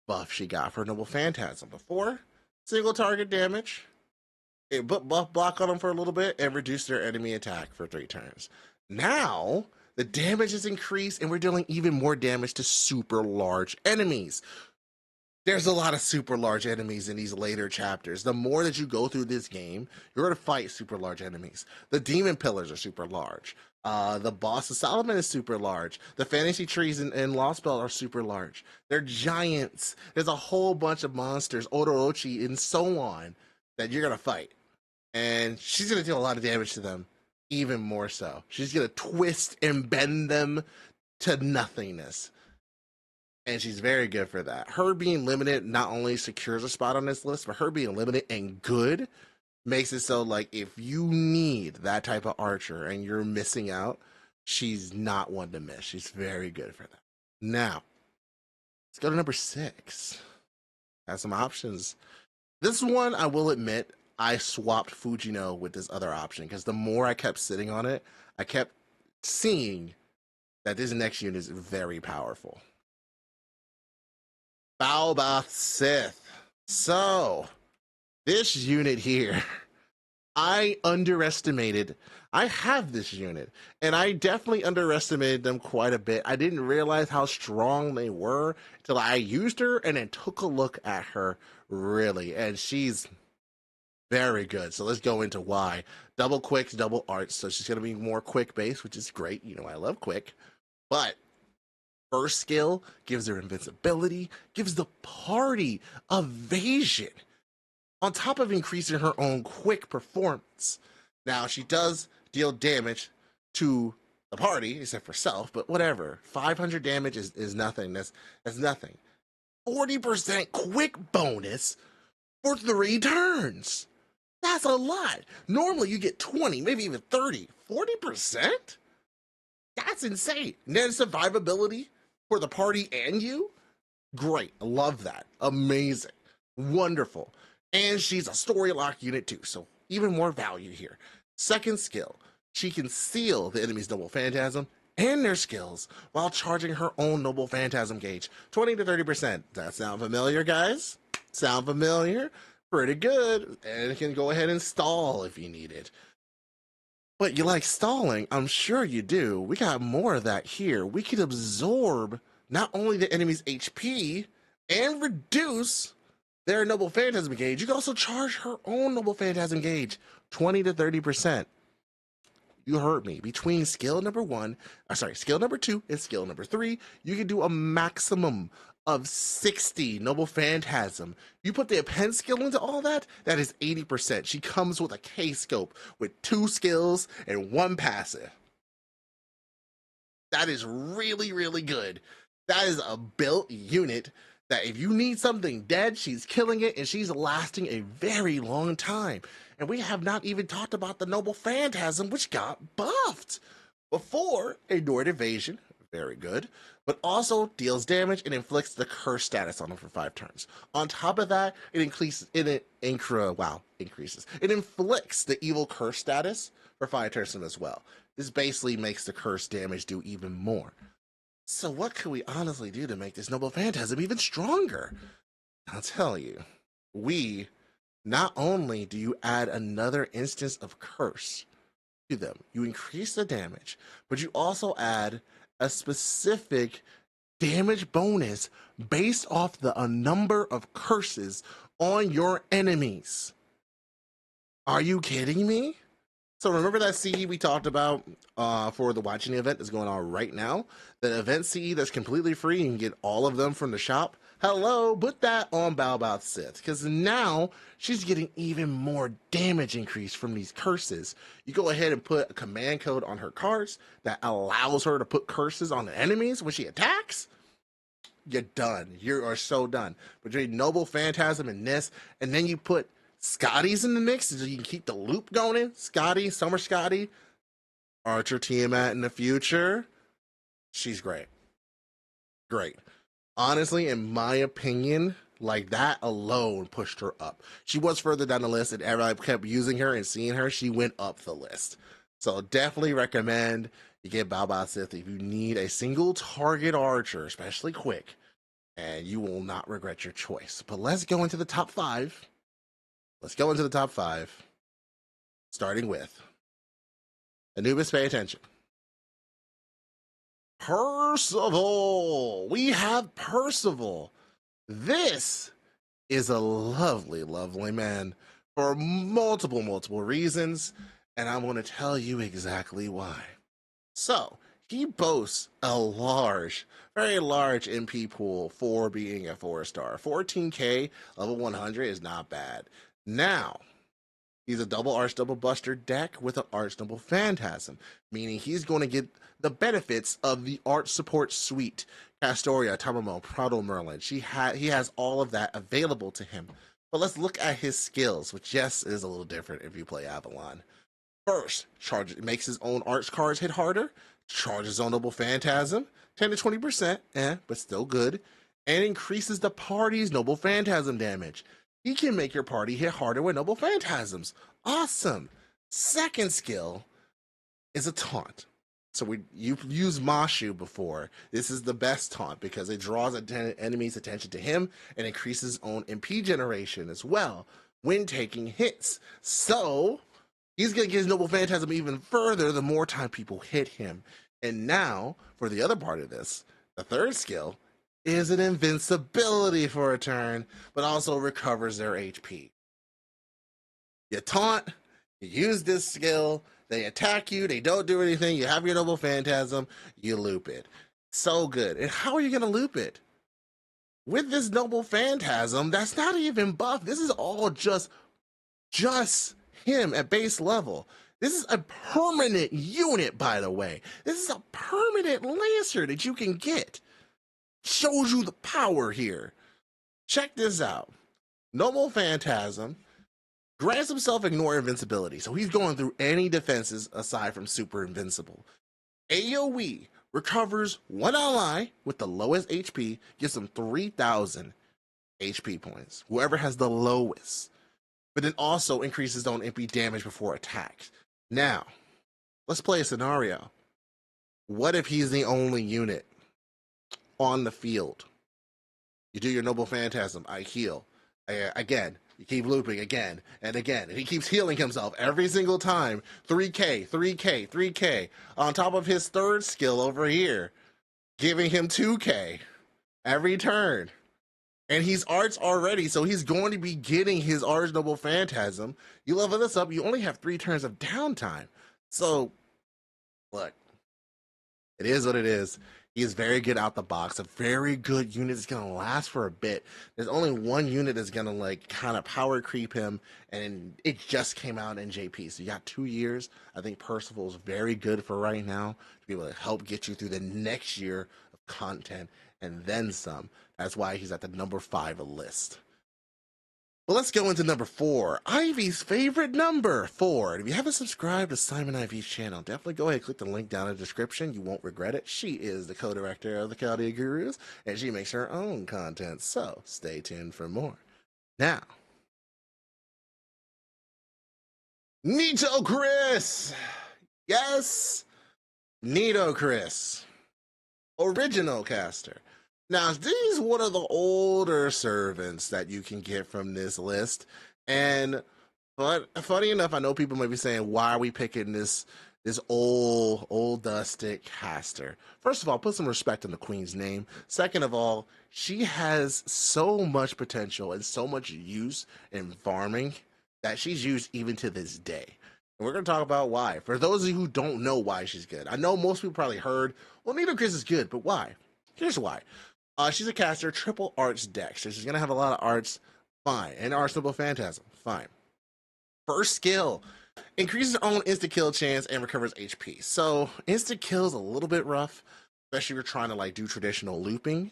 buff she got for Noble Phantasm. Before, single target damage, it put buff block on them for a little bit, and reduce their enemy attack for 3 turns. Now, the damage is increased, and we're dealing even more damage to super large enemies. There's a lot of super large enemies in these later chapters. The more that you go through this game, you're going to fight super large enemies. The demon pillars are super large. The boss of Solomon is super large. The fantasy trees in Lost Belt are super large. They're giants. There's a whole bunch of monsters, Odorochi, and so on, that you're going to fight. And she's going to deal a lot of damage to them, even more so. She's going to twist and bend them to nothingness. and she's very good for that. Her being limited not only secures a spot on this list, but her being limited and good makes it so like if you need that type of archer and you're missing out, she's not one to miss. She's very good for that. Now, let's go to number 6. Have some options. This one, I will admit, I swapped Fujino with this other option because the more I kept sitting on it, I kept seeing that this next unit is very powerful. Bowbath Sith. So, this unit here, I underestimated. I have this unit, and I definitely underestimated them quite a bit. I didn't realize how strong they were until I used her and then took a look at her, really, and she's very good. So let's go into why. Double quicks, double arts, so she's going to be more quick base, which is great. You know, I love quick, but first skill gives her invincibility, gives the party evasion, on top of increasing her own quick performance. Now, she does deal damage to the party, except for self, but whatever. 500 damage is nothing. That's nothing. 40% quick bonus for 3 turns. That's a lot. Normally, you get 20, maybe even 30. 40%? That's insane. And then survivability for the party and you? Great. I love that. Amazing. Wonderful. And she's a story lock unit too, so even more value here. Second skill, she can seal the enemy's Noble Phantasm and their skills while charging her own Noble Phantasm gauge. 20 to 30%. That sound familiar, guys? Sound familiar? Pretty good. And it can go ahead and stall if you need it. But you like stalling? I'm sure you do. We got more of that here. We can absorb not only the enemy's HP and reduce their Noble Phantasm gauge. You can also charge her own Noble Phantasm gauge, 20 to 30%. You heard me. Between skill number 2 and skill number 3, you can do a maximum of 60 Noble Phantasm. You put the append skill into all that, that is 80%. She comes with a K-scope with 2 skills and 1 passive. That is really, really good. That is a built unit that if you need something dead, she's killing it, and she's lasting a very long time. And we have not even talked about the Noble Phantasm, which got buffed. Before, ignored evasion, very good, but also deals damage and inflicts the curse status on them for 5 turns. On top of that, it inflicts the evil curse status for 5 turns as well. This basically makes the curse damage do even more. So what could we honestly do to make this Noble Phantasm even stronger? I'll tell you. Not only do you add another instance of curse to them, you increase the damage, but you also add a specific damage bonus based off the number of curses on your enemies. Are you kidding me? So remember that CE we talked about for the Wandjina event that's going on right now? The event CE that's completely free, you can get all of them from the shop. Hello, put that on Bowbath Sith, because now she's getting even more damage increase from these curses. You go ahead and put a command code on her cards that allows her to put curses on the enemies when she attacks. You're done. You are so done. Between Noble Phantasm and this, and then you put Scotty's in the mix so you can keep the loop going. Scotty, Summer Scotty, Archer Tiamat in the future. She's great. Great. Honestly, in my opinion, like that alone pushed her up. She was further down the list, and everybody kept using her and seeing her. She went up the list. So definitely recommend you get Bowbath Sith if you need a single target archer, especially quick, and you will not regret your choice. But let's go into the top 5. Starting with Anubis, pay attention. Percival! We have Percival. This is a lovely, lovely man for multiple reasons, and I'm going to tell you exactly why. So, he boasts a very large MP pool for being a 4-star. 14k, level 100 is not bad. Now, He's a double Arch Double Buster deck with an Arch Double Phantasm, meaning he's going to get the benefits of the Arch Support Suite. Castoria, Tamamo, Proto Merlin. He has all of that available to him. But let's look at his skills, which yes is a little different if you play Avalon. First, makes his own Arch cards hit harder, charges on Noble Phantasm, 10 to 20%, but still good, and increases the party's Noble Phantasm damage. He can make your party hit harder with Noble Phantasms. Awesome. Second skill is a taunt. So you've used Mashu before. This is the best taunt because it draws enemy's attention to him and increases his own MP generation as well when taking hits. So he's going to get his Noble Phantasm even further the more time people hit him. And now, for the other part of this, the third skill is an invincibility for a turn, but also recovers their HP. You taunt, you use this skill, they attack you, they don't do anything, you have your Noble Phantasm, you loop it. So good. And how are you going to loop it? With this Noble Phantasm, that's not even buff. This is all just him at base level. This is a permanent unit, by the way. This is a permanent Lancer that you can get. Shows you the power here. Check this out. Noble Phantasm grants himself ignore invincibility, so he's going through any defenses aside from super invincible. AoE recovers one ally with the lowest HP, gives him 3,000 HP points. Whoever has the lowest. But then also increases on MP damage before attacks. Now, let's play a scenario. What if he's the only unit on the field? You do your Noble Phantasm, I heal. Again, you keep looping again and again. And he keeps healing himself every single time. 3K, 3K, 3K. On top of his third skill over here, giving him 2K every turn. And he's Arch already, so he's going to be getting his Arch Noble Phantasm. You level this up, you only have 3 turns of downtime. So, look, it is what it is. He is very good out the box. A very good unit that's going to last for a bit. There's only one unit that's going to, like, kind of power creep him, and it just came out in JP. So you got 2 years. I think Percival is very good for right now to be able to help get you through the next year of content and then some. That's why he's at the number 5 list. Well, let's go into number 4. Ivy's favorite number 4. And if you haven't subscribed to SaiminIV's channel, definitely go ahead and click the link down in the description. You won't regret it. She is the co-director of the Chaldea Gurus, and she makes her own content. So stay tuned for more. Now, Nito Chris. Yes, Nito Chris. Original caster. Now, he's one of the older servants that you can get from this list. But funny enough, I know people might be saying, why are we picking this old dusty caster? First of all, put some respect on the queen's name. Second of all, she has so much potential and so much use in farming that she's used even to this day. And we're going to talk about why. For those of you who don't know why she's good, I know most people probably heard, well, Nito Chris is good, but why? Here's why. She's a caster, triple Arch deck, so she's going to have a lot of Arts, fine. And Arch Noble Phantasm, fine. First skill, increases her own insta-kill chance and recovers HP. So, insta-kill is a little bit rough, especially if you're trying to, like, do traditional looping.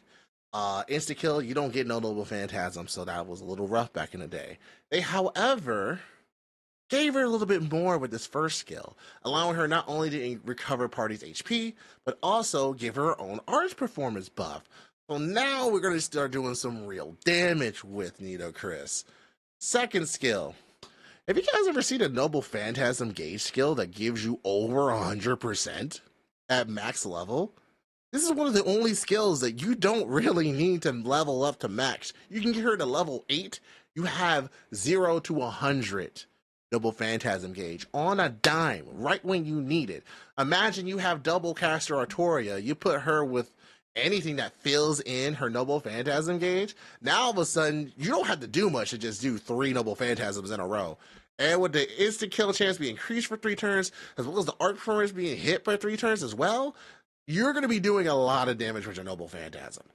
Insta-kill, you don't get no Noble Phantasm, so that was a little rough back in the day. They, however, gave her a little bit more with this first skill, allowing her not only to recover party's HP, but also give her her own Arch performance buff. So now we're going to start doing some real damage with Nito Chris. Second skill. Have you guys ever seen a Noble Phantasm gauge skill that gives you over 100% at max level? This is one of the only skills that you don't really need to level up to max. You can get her to level 8. You have 0 to 100 Noble Phantasm gauge on a dime right when you need it. Imagine you have double caster Artoria. You put her with anything that fills in her Noble Phantasm gauge, now all of a sudden, you don't have to do much to just do 3 Noble Phantasms in a row. And with the instant kill chance being increased for 3 turns, as well as the Arc performance being hit for 3 turns as well, you're going to be doing a lot of damage with your Noble Phantasm.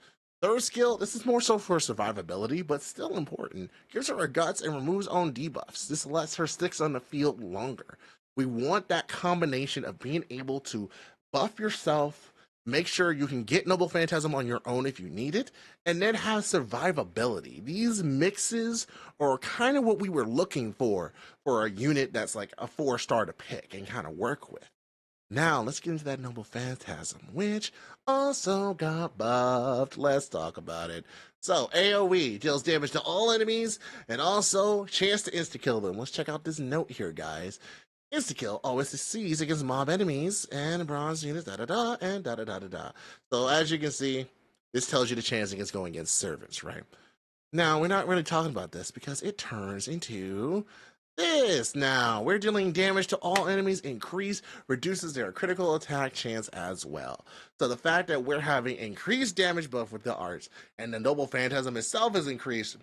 Third skill, this is more so for survivability, but still important. Gives her guts and removes own debuffs. This lets her sticks on the field longer. We want that combination of being able to buff yourself, make sure you can get Noble Phantasm on your own if you need it, and then have survivability. These mixes are kind of what we were looking for a unit that's like a 4-star to pick and kind of work with. Now, let's get into that Noble Phantasm, which also got buffed. Let's talk about it. So, AoE deals damage to all enemies and also chance to insta-kill them. Let's check out this note here, guys. Insta-kill always succeeds against mob enemies and bronze units, da-da-da, and da-da-da-da-da. So, as you can see, this tells you the chance against going against servants, right? Now, we're not really talking about this because it turns into this. Now, we're dealing damage to all enemies increase, reduces their critical attack chance as well. So the fact that we're having increased damage buff with the arts and the Noble Phantasm itself is increased,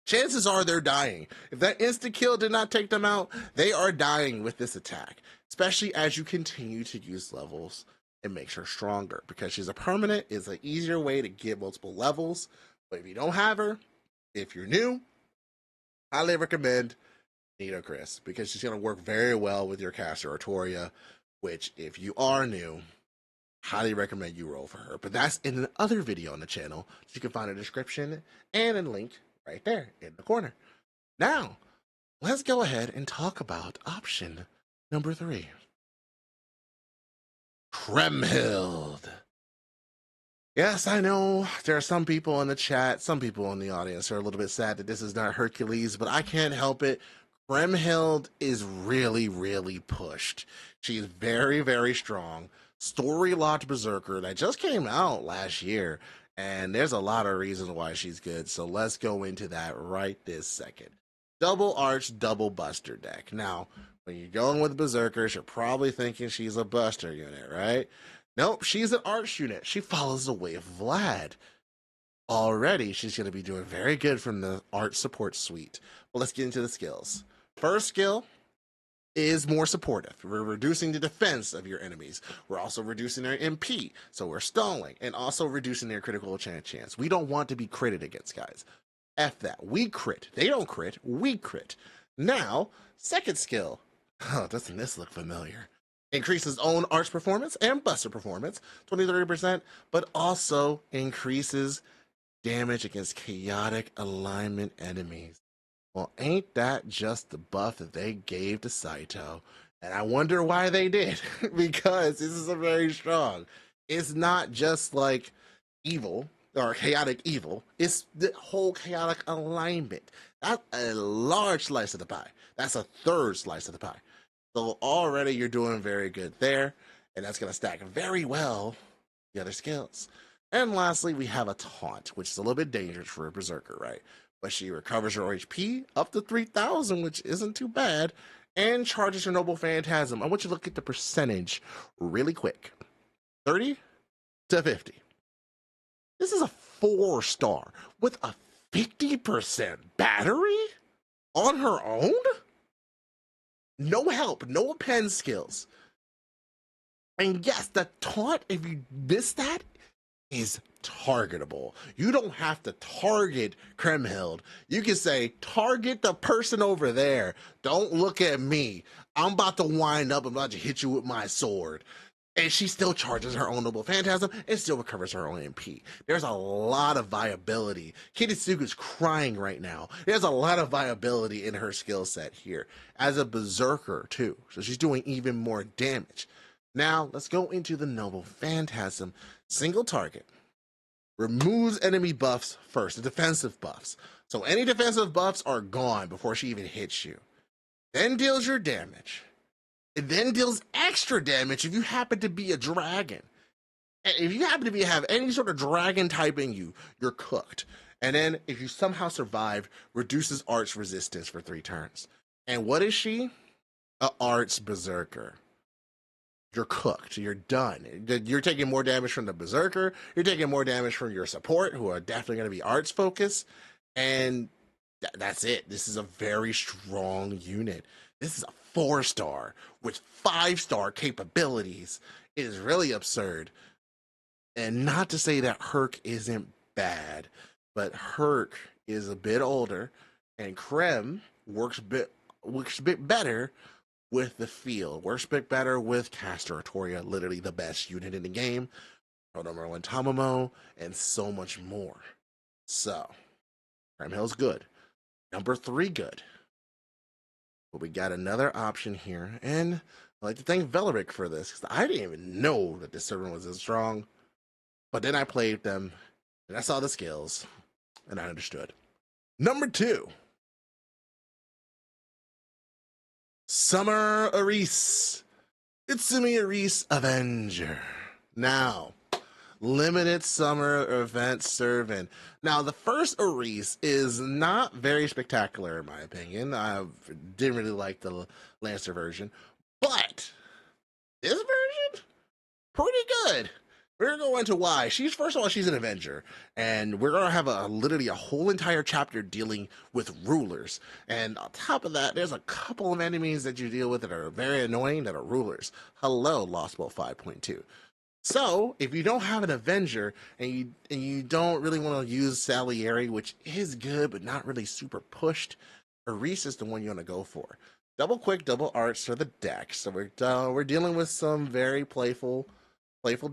chances are they're dying. If that insta-kill did not take them out, they are dying with this attack, especially as you continue to use levels. It makes her stronger because she's a permanent. It's an easier way to get multiple levels. But if you don't have her, if you're new, highly recommend Nito Chris, because she's going to work very well with your caster Artoria, which, if you are new, highly recommend you roll for her. But that's in another video on the channel. So you can find a description and a link right there in the corner. Now, let's go ahead and talk about option number 3. Kremhild. Yes, I know there are some people in the chat, some people in the audience are a little bit sad that this is not Hercules, but I can't help it. Kremhild is really, really pushed. She's very, very strong. Story-locked Berserker that just came out last year, and there's a lot of reasons why she's good, so let's go into that right this second. Double Arch, double Buster deck. Now, when you're going with Berserkers, you're probably thinking she's a Buster unit, right? Nope, she's an Arch unit. She follows the way of Vlad. Already, she's going to be doing very good from the Arch support suite. Well, let's get into the skills. First skill is more supportive. We're reducing the defense of your enemies. We're also reducing their MP, so we're stalling, and also reducing their critical chance. We don't want to be critted against, guys. F that. We crit. They don't crit. We crit. Now, second skill. Oh, doesn't this look familiar? Increases own Arch performance and Buster performance, 20-30%, but also increases damage against chaotic alignment enemies. Well, ain't that just the buff that they gave to Saito? And I wonder why they did, because this is a very strong. It's not just like evil or chaotic evil. It's the whole chaotic alignment. That's a large slice of the pie. That's a third slice of the pie. So already you're doing very good there, and that's going to stack very well the other skills. And lastly, we have a taunt, which is a little bit dangerous for a Berserker, right? But she recovers her HP up to 3,000, which isn't too bad, and charges her Noble Phantasm. I want you to look at the percentage really quick. 30 to 50. This is a 4-star with a 50% battery on her own? No help, no append skills. And yes, the taunt, if you miss that, is targetable. You don't have to target Kremhild. You can say, target the person over there. Don't look at me. I'm about to wind up. I'm about to hit you with my sword. And she still charges her own Noble Phantasm and still recovers her own MP. There's a lot of viability. Kitsuga's crying right now. There's a lot of viability in her skill set here. As a Berserker, too. So she's doing even more damage. Now, let's go into the Noble Phantasm. Single target. Removes enemy buffs first, the defensive buffs. So any defensive buffs are gone before she even hits you. Then deals your damage. It then deals extra damage if you happen to be a dragon. If you happen to have any sort of dragon type in you, you're cooked. And then if you somehow survive, reduces Arch resistance for 3 turns. And what is she? A Arch Berserker. You're cooked. You're done. You're taking more damage from the Berserker. You're taking more damage from your support, who are definitely going to be Arch focused. And that's it. This is a very strong unit. This is a 4-star with 5-star capabilities. It is really absurd. And not to say that Herc isn't bad. But Herc is a bit older, and Krem works a bit better with the field. Works a bit better with Castor Artoria, literally the best unit in the game. Proto-Merlin Tamamo, and so much more. So, Krem Hill's good. Number 3 good. But we got another option here, and I'd like to thank Veleric for this, because I didn't even know that this servant was as strong. But then I played them, and I saw the skills, and I understood. Number 2. Summer Aris. Itsumi Aris Avenger. Now, limited summer event servant. Now, the first Aris is not very spectacular, in my opinion. I didn't really like the Lancer version, but this version, pretty good. We're gonna go into why. First of all, she's an Avenger, and we're gonna have literally a whole entire chapter dealing with rulers. And on top of that, there's a couple of enemies that you deal with that are very annoying that are rulers. Hello, Lost Bolt 5.2. So, if you don't have an Avenger and you don't really want to use Salieri, which is good but not really super pushed, Aris is the one you want to go for. Double quick, double arts for the deck. So we're dealing with some very playful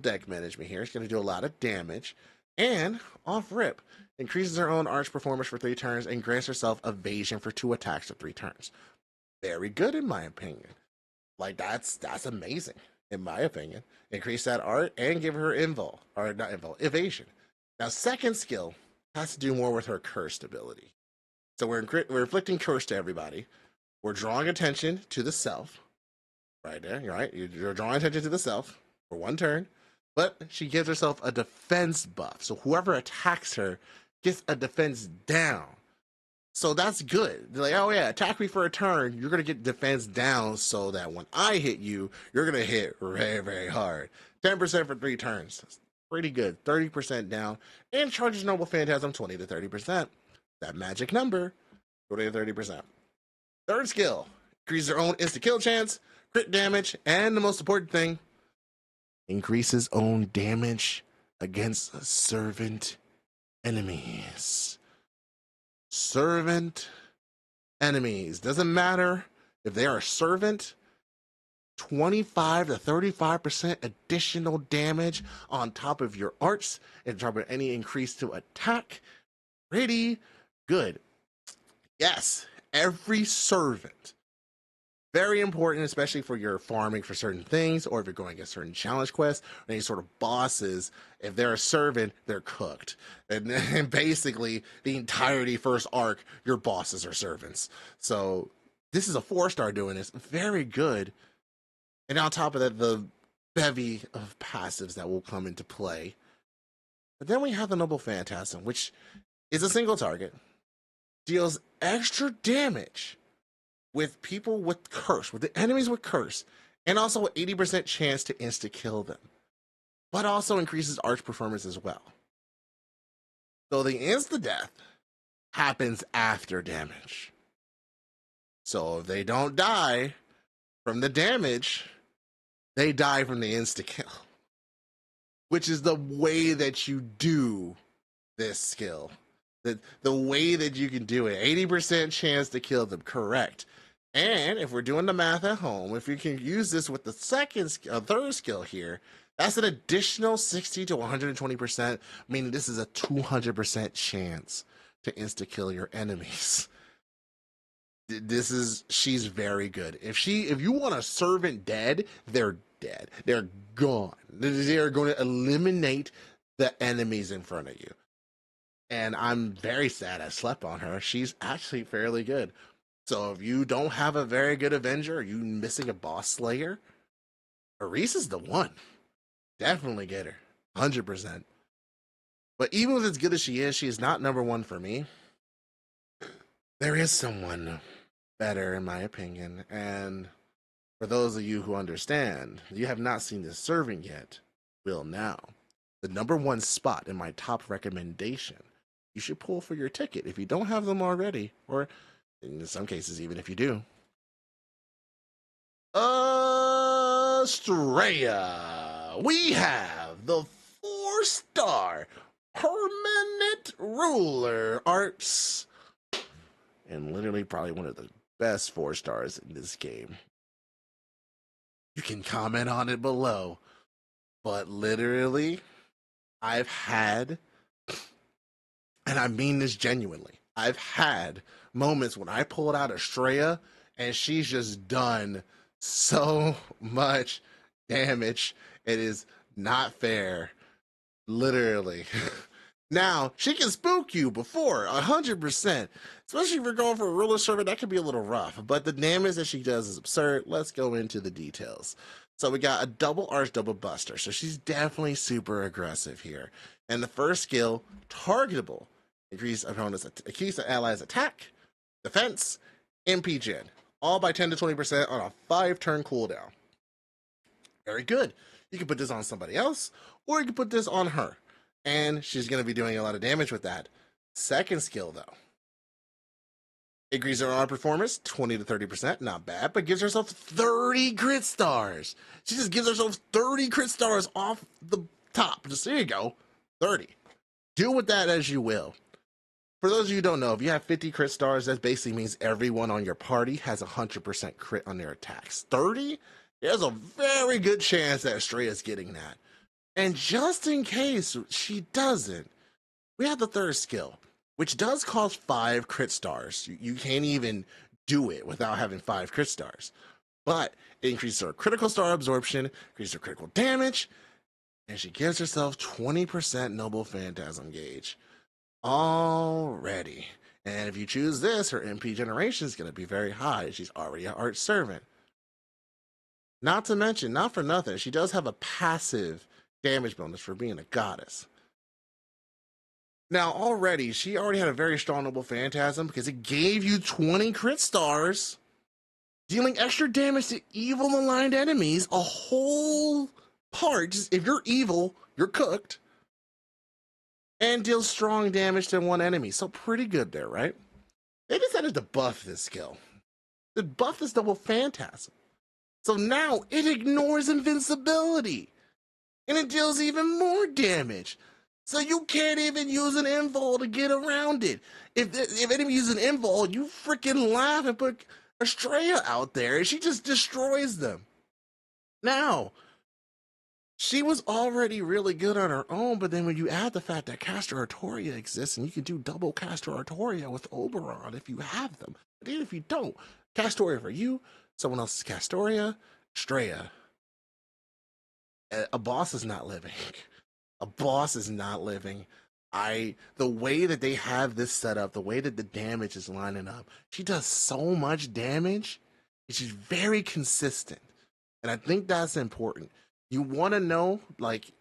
deck management here. It's going to do a lot of damage, and off rip increases her own arch performance for 3 turns and grants herself evasion for 2 attacks of 3 turns. Very good in my opinion. Like that's amazing. In my opinion, increase that art and give her evasion. Now, second skill has to do more with her cursed ability. So we're inflicting curse to everybody. We're drawing attention to the self, right there. Right, you're drawing attention to the self for 1 turn, but she gives herself a defense buff. So whoever attacks her gets a defense down. So that's good. They're like, oh yeah, attack me for a turn. You're going to get defense down so that when I hit you, you're going to hit very, very hard. 10% for 3 turns. That's pretty good. 30% down. And charges Noble Phantasm 20 to 30%. That magic number, 20 to 30%. Third skill, increases her own insta-kill chance, crit damage, and the most important thing, increases own damage against servant enemies. Servant enemies. Doesn't matter if they are a servant, 25 to 35% additional damage on top of your arts and top of any increase to attack. Pretty good. Yes, every servant. Very important, especially for your farming for certain things, or if you're going against certain challenge quests, or any sort of bosses. If they're a servant, they're cooked. And basically, the entirety first arc, your bosses are servants. So this is a 4-star doing this. Very good. And on top of that, the bevy of passives that will come into play. But then we have the Noble Phantasm, which is a single target. Deals extra damage with people with curse, with the enemies with curse, and also an 80% chance to insta-kill them, but also increases arch performance as well. So the insta-death happens after damage. So if they don't die from the damage, they die from the insta-kill, which is the way that you do this skill. The way that you can do it, 80% chance to kill them, correct. And if we're doing the math at home, if you can use this with the third skill here, that's an additional 60 to 120%, meaning this is a 200% chance to insta-kill your enemies. She's very good. If you want a servant dead, they're dead. They're gone. They are going to eliminate the enemies in front of you. And I'm very sad I slept on her. She's actually fairly good. So if you don't have a very good Avenger, are you missing a boss slayer? Aris is the one. Definitely get her. 100%. But even with as good as she is not number 1 for me. There is someone better, in my opinion. And for those of you who understand, you have not seen this serving yet, will now. The number 1 spot in my top recommendation, you should pull for your ticket if you don't have them already, or in some cases, even if you do. Australia. We have the 4-star permanent ruler arts. And literally probably one of the best 4 stars in this game. You can comment on it below. But literally, I've had, and I mean this genuinely, I've had moments when I pulled out Estrella and she's just done so much damage. It is not fair. Literally. Now, she can spook you before, 100%. Especially if you're going for a ruler servant, that can be a little rough. But the damage that she does is absurd. Let's go into the details. So we got a double arch, double buster. So she's definitely super aggressive here. And the first skill, targetable. Increase opponent's allies attack, defense, MP gen. All by 10 to 20% on a 5-turn cooldown. Very good. You can put this on somebody else, or you can put this on her. And she's going to be doing a lot of damage with that. Second skill, though. Increases her armor performance, 20 to 30%. Not bad, but gives herself 30 crit stars. She just gives herself 30 crit stars off the top. Just there you go. 30. Do with that as you will. For those of you who don't know, if you have 50 crit stars, that basically means everyone on your party has 100% crit on their attacks. 30? There's a very good chance that Estrella's getting that. And just in case she doesn't, we have the third skill, which does cost 5 crit stars. You can't even do it without having 5 crit stars. But it increases her critical star absorption, increases her critical damage, and she gives herself 20% Noble Phantasm gauge. Already. And if you choose this, her MP generation is going to be very high. She's already an Arch Servant. Not to mention, not for nothing, she does have a passive damage bonus for being a goddess. Now, she already had a very strong Noble Phantasm because it gave you 20 crit stars, dealing extra damage to evil aligned enemies, a whole part. Just, if you're evil, you're cooked, and deals strong damage to one enemy. So pretty good there, right? They decided to buff this skill. They buff this Noble Phantasm. So now it ignores invincibility. And it deals even more damage. So you can't even use an invul to get around it. If enemy uses an invul, you freaking laugh and put Estrella out there and she just destroys them. Now, she was already really good on her own, but then when you add the fact that Castor Artoria exists and you can do double Castor Artoria with Oberon if you have them. But even if you don't, Castoria for you, someone else's Castoria, Estrella. A boss is not living. A boss is not living. The way that they have this set up, the way that the damage is lining up, she does so much damage. She's very consistent. And I think that's important. You want to know, like,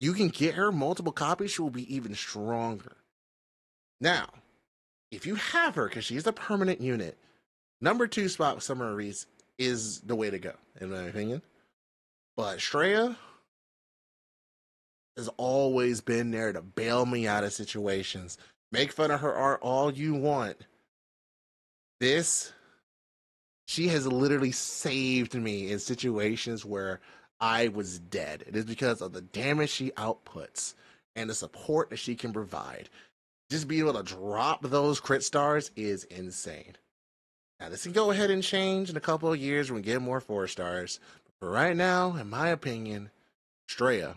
you can get her multiple copies, she will be even stronger. Now, if you have her, because she's a permanent unit, number 2 spot with Summer Reese is the way to go, in my opinion. But Shreya has always been there to bail me out of situations. Make fun of her art all you want. She has literally saved me in situations where I was dead. It is because of the damage she outputs and the support that she can provide. Just being able to drop those crit stars is insane. Now, this can go ahead and change in a couple of years when we get more 4 stars. But right now, in my opinion, Shreya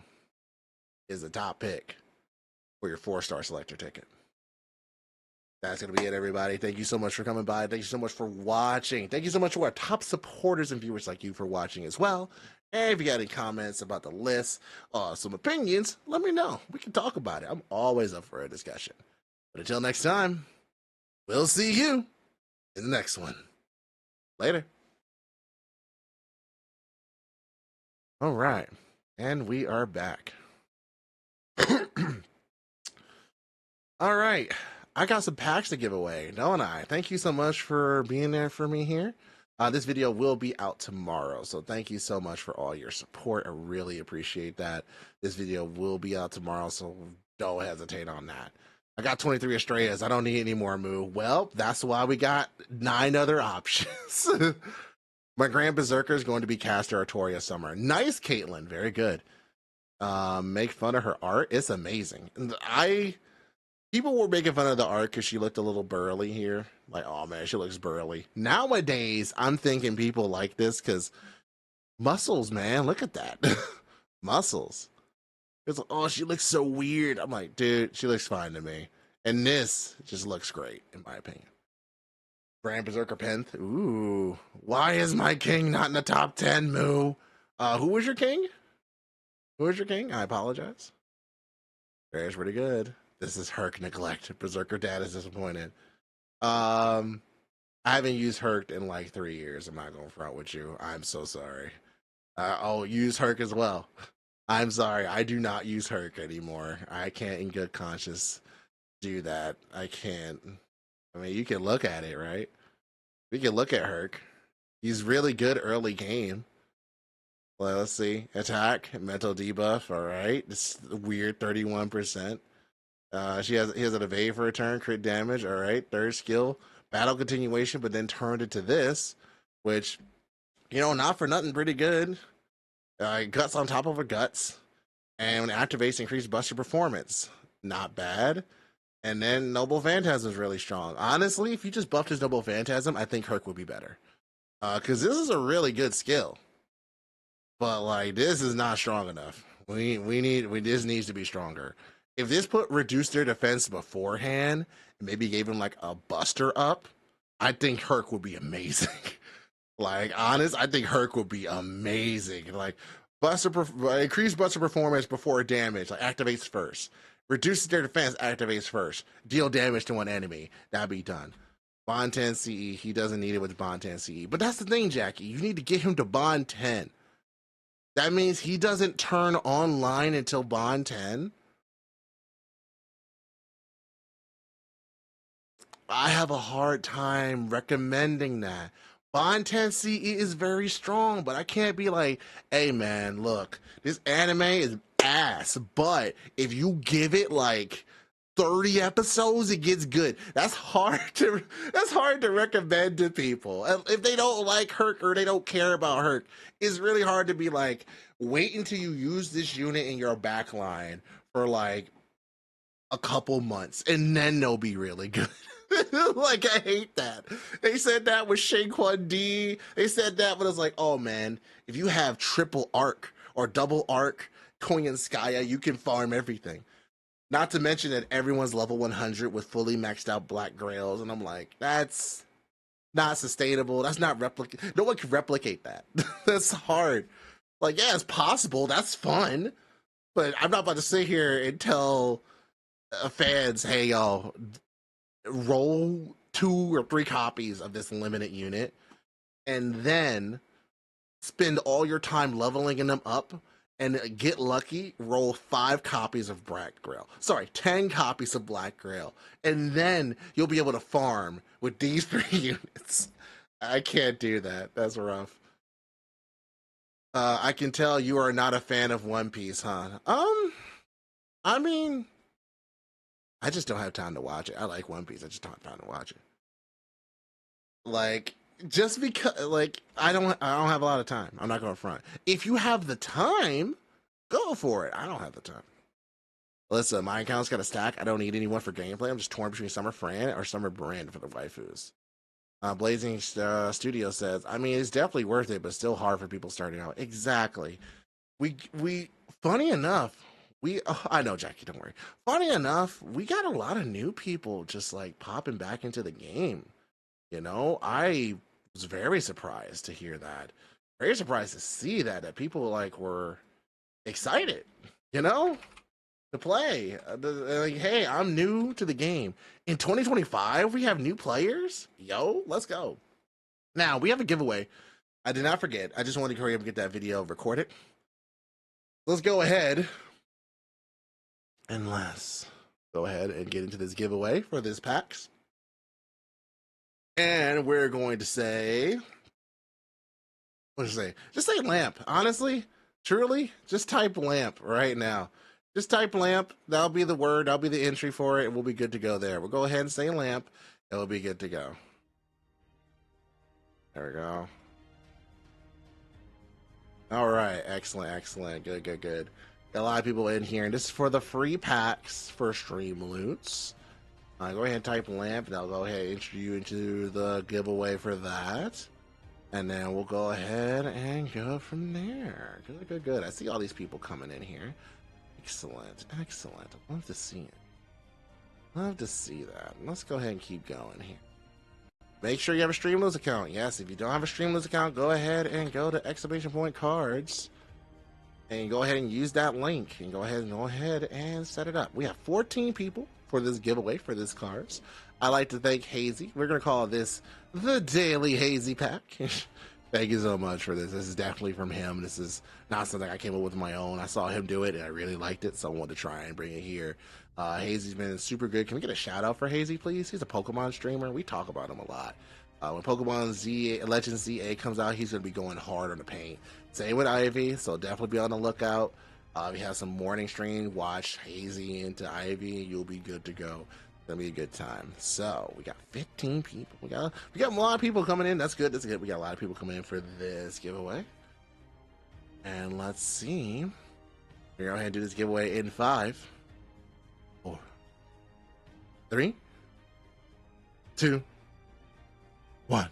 is the top pick for your 4-star selector ticket. That's going to be it, everybody. Thank you so much for coming by. Thank you so much for watching. Thank you so much to our top supporters and viewers like you for watching as well. And if you got any comments about the list, some opinions, let me know. We can talk about it. I'm always up for a discussion. But until next time, we'll see you in the next one. Later. All right. And we are back. All right. I got some packs to give away, don't I? Thank you so much for being there for me here. This video will be out tomorrow, so thank you so much for all your support. I really appreciate that. This video will be out tomorrow, so don't hesitate on that. I got 23 Estrellas. I don't need any more move. Well, that's why we got 9 other options. My Grand Berserker is going to be Castor Artoria Summer. Nice, Caitlin. Very good. make fun of her art. It's amazing. People were making fun of the art because she looked a little burly here. Like, oh man, she looks burly. Nowadays, I'm thinking people like this because muscles, man. Look at that. Muscles. It's like, oh, she looks so weird. I'm like, dude, she looks fine to me. And this just looks great, in my opinion. Grand Berserker Penth. Ooh. Why is my king not in the top 10, Moo? Who was your king? Who was your king? I apologize. There's pretty good. This is Herc neglect. Berserker Dad is disappointed. I haven't used Herc in like 3 years. I'm not going to front with you. I'm so sorry. I'll use Herc as well. I'm sorry. I do not use Herc anymore. I can't in good conscience do that. I can't. I mean, you can look at it, right? We can look at Herc. He's really good early game. Well, let's see. Attack, mental debuff. All right. This weird 31%. He has an evade for a turn, crit damage. All right. Third skill, battle continuation, but then turned into this, which, not for nothing, pretty good. Guts on top of a guts. And when it activates, increase buster performance. Not bad. And then Noble Phantasm is really strong. Honestly, if you just buffed his Noble Phantasm, I think Herc would be better. Because this is a really good skill. But like, this is not strong enough. This needs to be stronger. If this put reduced their defense beforehand, and maybe gave him like a buster up, I think Herc would be amazing. Like, honest, I think Herc would be amazing. Like, increase buster performance before damage, like activates first. Reduces their defense, activates first. Deal damage to one enemy. That'd be done. Bond 10 CE, he doesn't need it with Bond 10 CE. But that's the thing, Jackie. You need to get him to Bond 10. That means he doesn't turn online until Bond 10. I have a hard time recommending that. Bond 10 CE is very strong, but I can't be like, hey man, look, this anime is ass, but if you give it like 30 episodes, it gets good. That's hard to recommend to people. If they don't like Herc or they don't care about Herc, it's really hard to be like, wait until you use this unit in your backline for like a couple months and then they'll be really good. Like, I hate that. They said that with Shanquan D. They said that, but it's like, oh man, if you have triple arc or double arc, Koyan Skya, you can farm everything. Not to mention that everyone's level 100 with fully maxed out Black Grails, and I'm like, that's not sustainable. That's not replicate. No one can replicate that. That's hard. Like, yeah, it's possible. That's fun, but I'm not about to sit here and tell fans, hey, y'all, roll 2 or 3 copies of this limited unit, and then spend all your time leveling them up. And get lucky, roll 5 copies of Black Grail. Sorry, 10 copies of Black Grail. And then you'll be able to farm with these 3 units. I can't do that. That's rough. I can tell you are not a fan of One Piece, huh? I mean, I just don't have time to watch it. I like One Piece. I just don't have time to watch it. Like, just because, like, I don't have a lot of time. I'm not going to front. If you have the time, go for it. I don't have the time. Listen, my account's got a stack. I don't need anyone for gameplay. I'm just torn between Summer Fran or Summer Brand for the waifus. Blazing Studio says, I mean, it's definitely worth it, but still hard for people starting out. Exactly. We funny enough, I know, Jackie, don't worry. Funny enough, we got a lot of new people just like popping back into the game. I was very surprised to hear that. Very surprised to see that people like were excited, to play. Like, hey, I'm new to the game. In 2025, we have new players. Yo, let's go. Now, we have a giveaway. I did not forget. I just wanted to hurry up and get that video recorded. Let's go ahead and get into this giveaway for this packs. And we're going to say, what should I say? Just say lamp. Honestly, truly, just type lamp right now. Just type lamp. That'll be the word. That'll be the entry for it. And we'll be good to go there. We'll go ahead and say lamp. And we'll be good to go. There we go. All right. Excellent. Excellent. Good. Got a lot of people in here, and this is for the free packs for stream loots. Go ahead and type lamp, and I'll go ahead and enter you into the giveaway for that. And then we'll go ahead and go from there. Good, good, good. I see all these people coming in here. Excellent, excellent. Love to see it. Love to see that. Let's go ahead and keep going here. Make sure you have a Streamloots account. Yes, if you don't have a Streamloots account, go ahead and go to exclamation point cards. And go ahead and use that link. And go ahead and set it up. We have 14 people for this giveaway for this cards. I'd like to thank Hazy. We're going to call this the Daily Hazy Pack. Thank you so much for this. This is definitely from him. This is not something I came up with my own. I saw him do it, and I really liked it, so I wanted to try and bring it here. Hazy's been super good. Can we get a shout-out for Hazy, please? He's a Pokemon streamer. We talk about him a lot. When Pokemon Legends ZA comes out, he's going to be going hard on the paint. Same with Ivy, so definitely be on the lookout. We have some morning stream. Watch Hazy into Ivy. You'll be good to go. It's gonna be a good time. So we got 15 people. We got a lot of people coming in. That's good. That's good. We got a lot of people coming in for this giveaway. And let's see. We're gonna go ahead and do this giveaway in 5, 4, 3, 2, 1.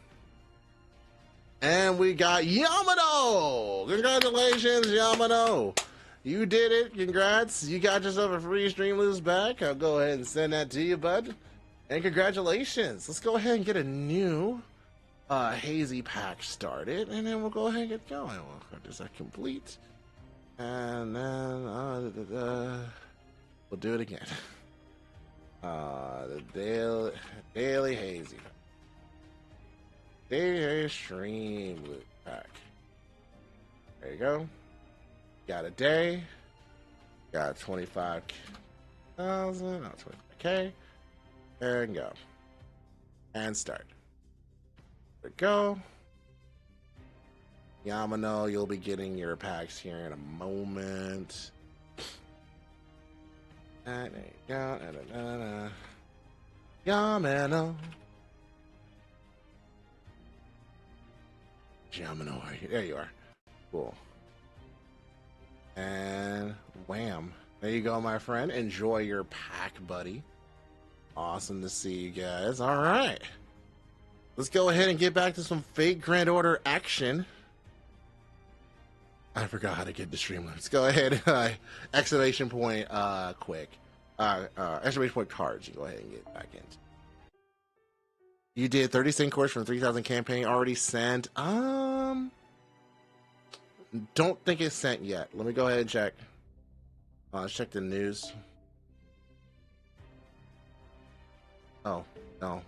And we got Yamano! Congratulations, Yamano! You did it. Congrats. You got yourself a free Streamloots back. I'll go ahead and send that to you, bud. And congratulations. Let's go ahead and get a new Hazy pack started, and then we'll go ahead and get going. Is that complete? And then we'll do it again. The daily Hazy pack. Daily Streamloots pack. There you go. Got a day. Got 25,000. No, 25K. And go. And start. There we go. Yamano, you'll be getting your packs here in a moment. And there you go. Yamano. Yamano, there you are. Cool. And wham. There you go, my friend. Enjoy your pack, buddy. Awesome to see you guys. All right. Let's go ahead and get back to some fake Grand Order action. I forgot how to get the Streamloots. Let's go ahead. Exclamation point quick. Exclamation point cards. You go ahead and get back in. You did 30 cent course from 3,000 campaign already sent. Don't think it's sent yet. Let me go ahead and check. Let's check the news. Oh, no.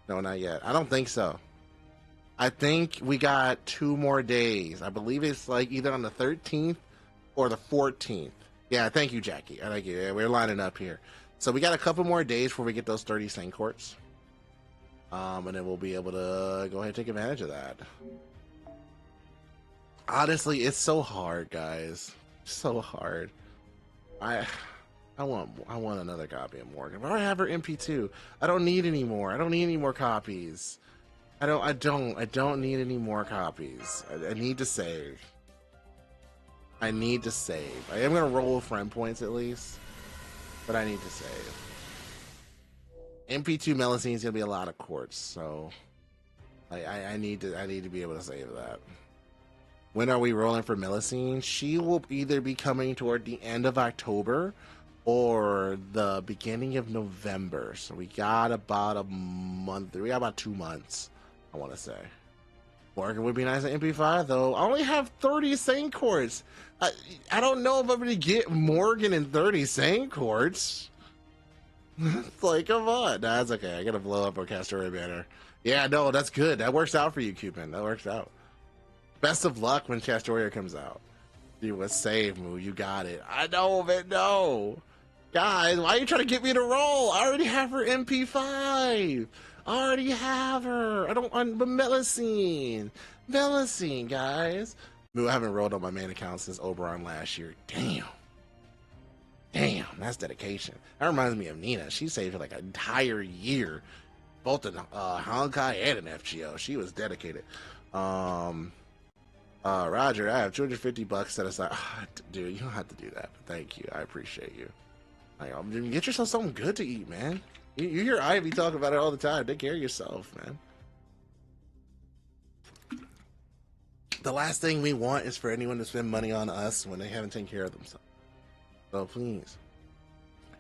No, not yet. I don't think so. I think we got 2 more days. I believe it's like either on the 13th or the 14th. Yeah, thank you, Jackie. Thank you. Yeah, we're lining up here. So we got a couple more days before we get those 30 cent courts. And then we'll be able to go ahead and take advantage of that. Honestly, it's so hard, guys. So hard. I want another copy of Morgan. But I have her MP2. I don't need any more. I don't need any more copies. I don't need any more copies. I need to save. I need to save. I am gonna roll friend points at least, but I need to save. MP2 Melusine is gonna be a lot of quartz, so I need to be able to save that. When are we rolling for Melusine? She will either be coming toward the end of October or the beginning of November. So we got about a month. We got about 2 months, I want to say. Morgan would be nice at MP5, though. I only have 30 Saint Quartz. I don't know if I'm going to get Morgan in 30 Saint Quartz. It's like, come on. Nah, that's okay. I got to blow up a Castoria banner. Yeah, no, that's good. That works out for you, Cupid. That works out. Best of luck when Castoria comes out. Do a save move. You got it. I know, but no. Guys, why are you trying to get me to roll? I already have her MP5. I already have her. I don't want the Melusine. Melusine, guys. I haven't rolled on my main account since Oberon last year. Damn. Damn, that's dedication. That reminds me of Nina. She saved for like an entire year. Both in Honkai and in FGO. She was dedicated. Roger, I have 250 bucks set aside. Dude, you don't have to do that, but thank you. I appreciate you. Get yourself something good to eat, man. You hear Ivy talk about it all the time. Take care of yourself, man. The last thing we want is for anyone to spend money on us when they haven't taken care of themselves. So please.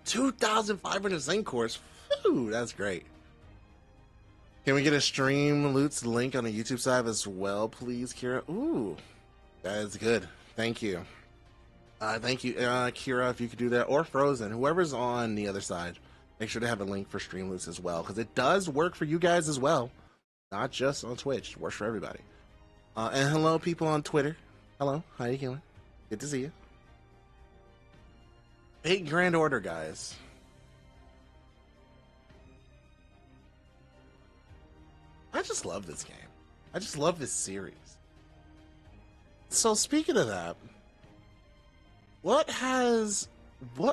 2,500 Zen cores. Whew, that's great. Can we get a stream loots link on the YouTube side as well, please, Kira? Ooh, that is good. Thank you. Thank you, Kira, if you could do that, or Frozen, whoever's on the other side. Make sure to have a link for stream loots as well, because it does work for you guys as well, not just on Twitch. It works for everybody. And hello, people on Twitter. Hello, how you doing? Good to see you. 8 Grand Order, guys. I just love this game. I just love this series. So speaking of that, what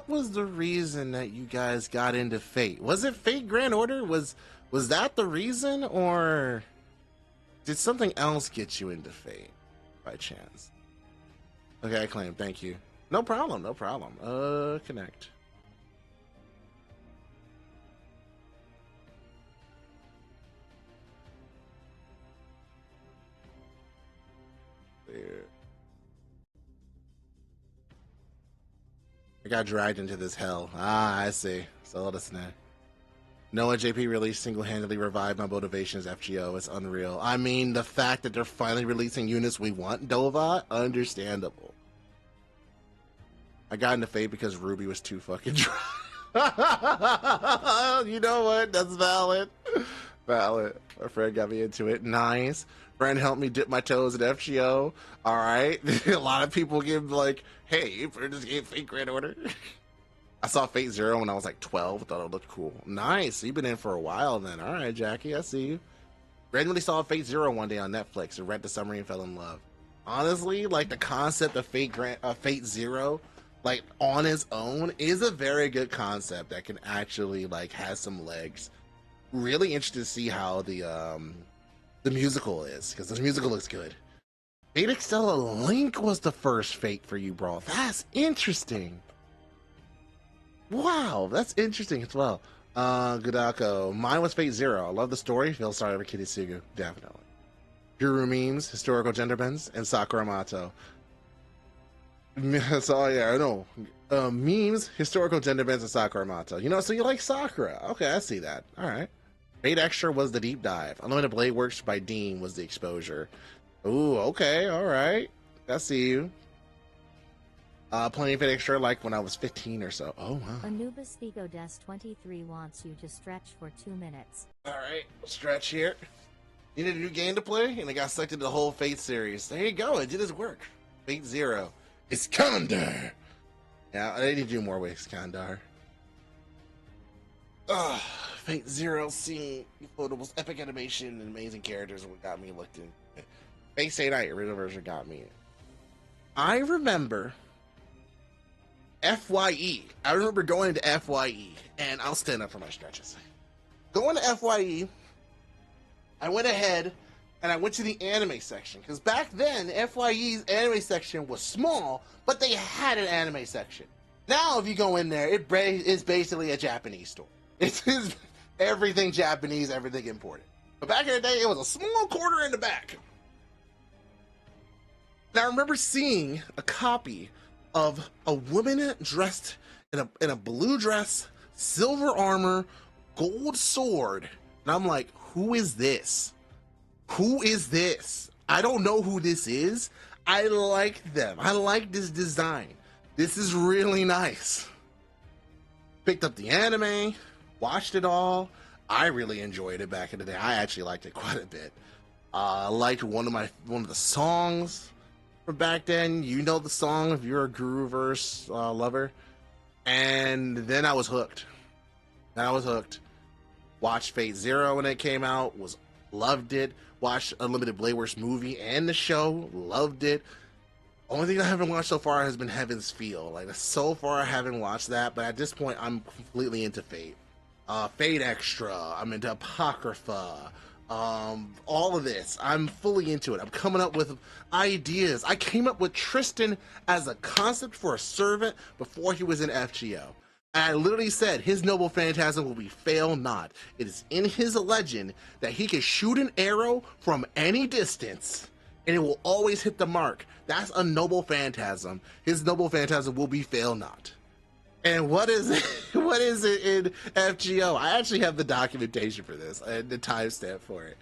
was the reason that you guys got into Fate? Was it Fate Grand Order? Was that the reason, or did something else get you into Fate by chance? Okay, I claim. Thank you. No problem. No problem. Connect. There. I got dragged into this hell. Ah, I see. So let us know. Noah JP released single-handedly revived my motivation as FGO. It's unreal. I mean, the fact that they're finally releasing units we want, Dova, understandable. I got into Fate because Ruby was too fucking dry. You know what? That's valid. Valid. My friend got me into it. Nice. Friend helped me dip my toes in FGO. All right. A lot of people give like, hey, for this game, Fate Grand Order. I saw Fate Zero when I was like 12. Thought it looked cool. Nice. So you've been in for a while then. All right, Jackie. I see you. Randomly saw Fate Zero one day on Netflix and read the summary and fell in love. Honestly, like the concept of Fate Zero, like on its own, is a very good concept that can actually like has some legs. Really interested to see how the musical is, because the musical looks good. Fate Extella Link was the first Fate for you, bro. That's interesting. Wow, that's interesting as well. Gudako. Mine was Fate Zero. I love the story. Feel sorry for Kitisugu. Definitely. Guru memes, historical gender bends, and Sakura Mato. So yeah, I know. Memes, historical gender bends, and Sakura Mato. You know, so you like Sakura. Okay, I see that. Alright. Fate Extra was the deep dive. Unlimited Blade Works by Dean was the exposure. Ooh, okay, alright. I see you. Playing Fate Extra like when I was 15 or so. Oh, wow. Anubis Vigo Des 23 wants you to stretch for 2 minutes. Alright, stretch here. You need a new game to play? And I got sucked into the whole Fate series. There you go, it did its work. Fate Zero. Iskandar! Yeah, I need to do more with Iskandar. Fate Zero, seeing the most epic animation and amazing characters what got me looked in. Fate Stay Night, original version got me in. I remember FYE. I remember going to FYE, and I'll stand up for my stretches. Going to FYE, I went ahead and I went to the anime section, because back then FYE's anime section was small, but they had an anime section. Now if you go in there, it's basically a Japanese store. It's everything Japanese, everything imported. But back in the day, it was a small corner in the back. Now I remember seeing a copy of a woman dressed in a blue dress, silver armor, gold sword, and I'm like, who is this? Who is this? I don't know who this is. I like them. I like this design. This is really nice. Picked up the anime, watched it all. I really enjoyed it back in the day. I actually liked it quite a bit. Liked one of the songs from back then. You know the song if you're a Guruverse lover. And then I was hooked. Watched Fate Zero when it came out. Loved it. Watched Unlimited Blade Works movie and the show. Loved it. Only thing I haven't watched so far has been Heaven's Feel. Like, so far I haven't watched that, but at this point I'm completely into Fate. Fate Extra. I'm into Apocrypha. all of this. I'm fully into it. I'm coming up with ideas. I came up with Tristan as a concept for a servant before he was in FGO. And I literally said his noble phantasm will be fail not. It is in his legend that he can shoot an arrow from any distance and it will always hit the mark. That's a noble phantasm. His noble phantasm will be fail not. And what is it? What is it in FGO? I actually have the documentation for this and the timestamp for it.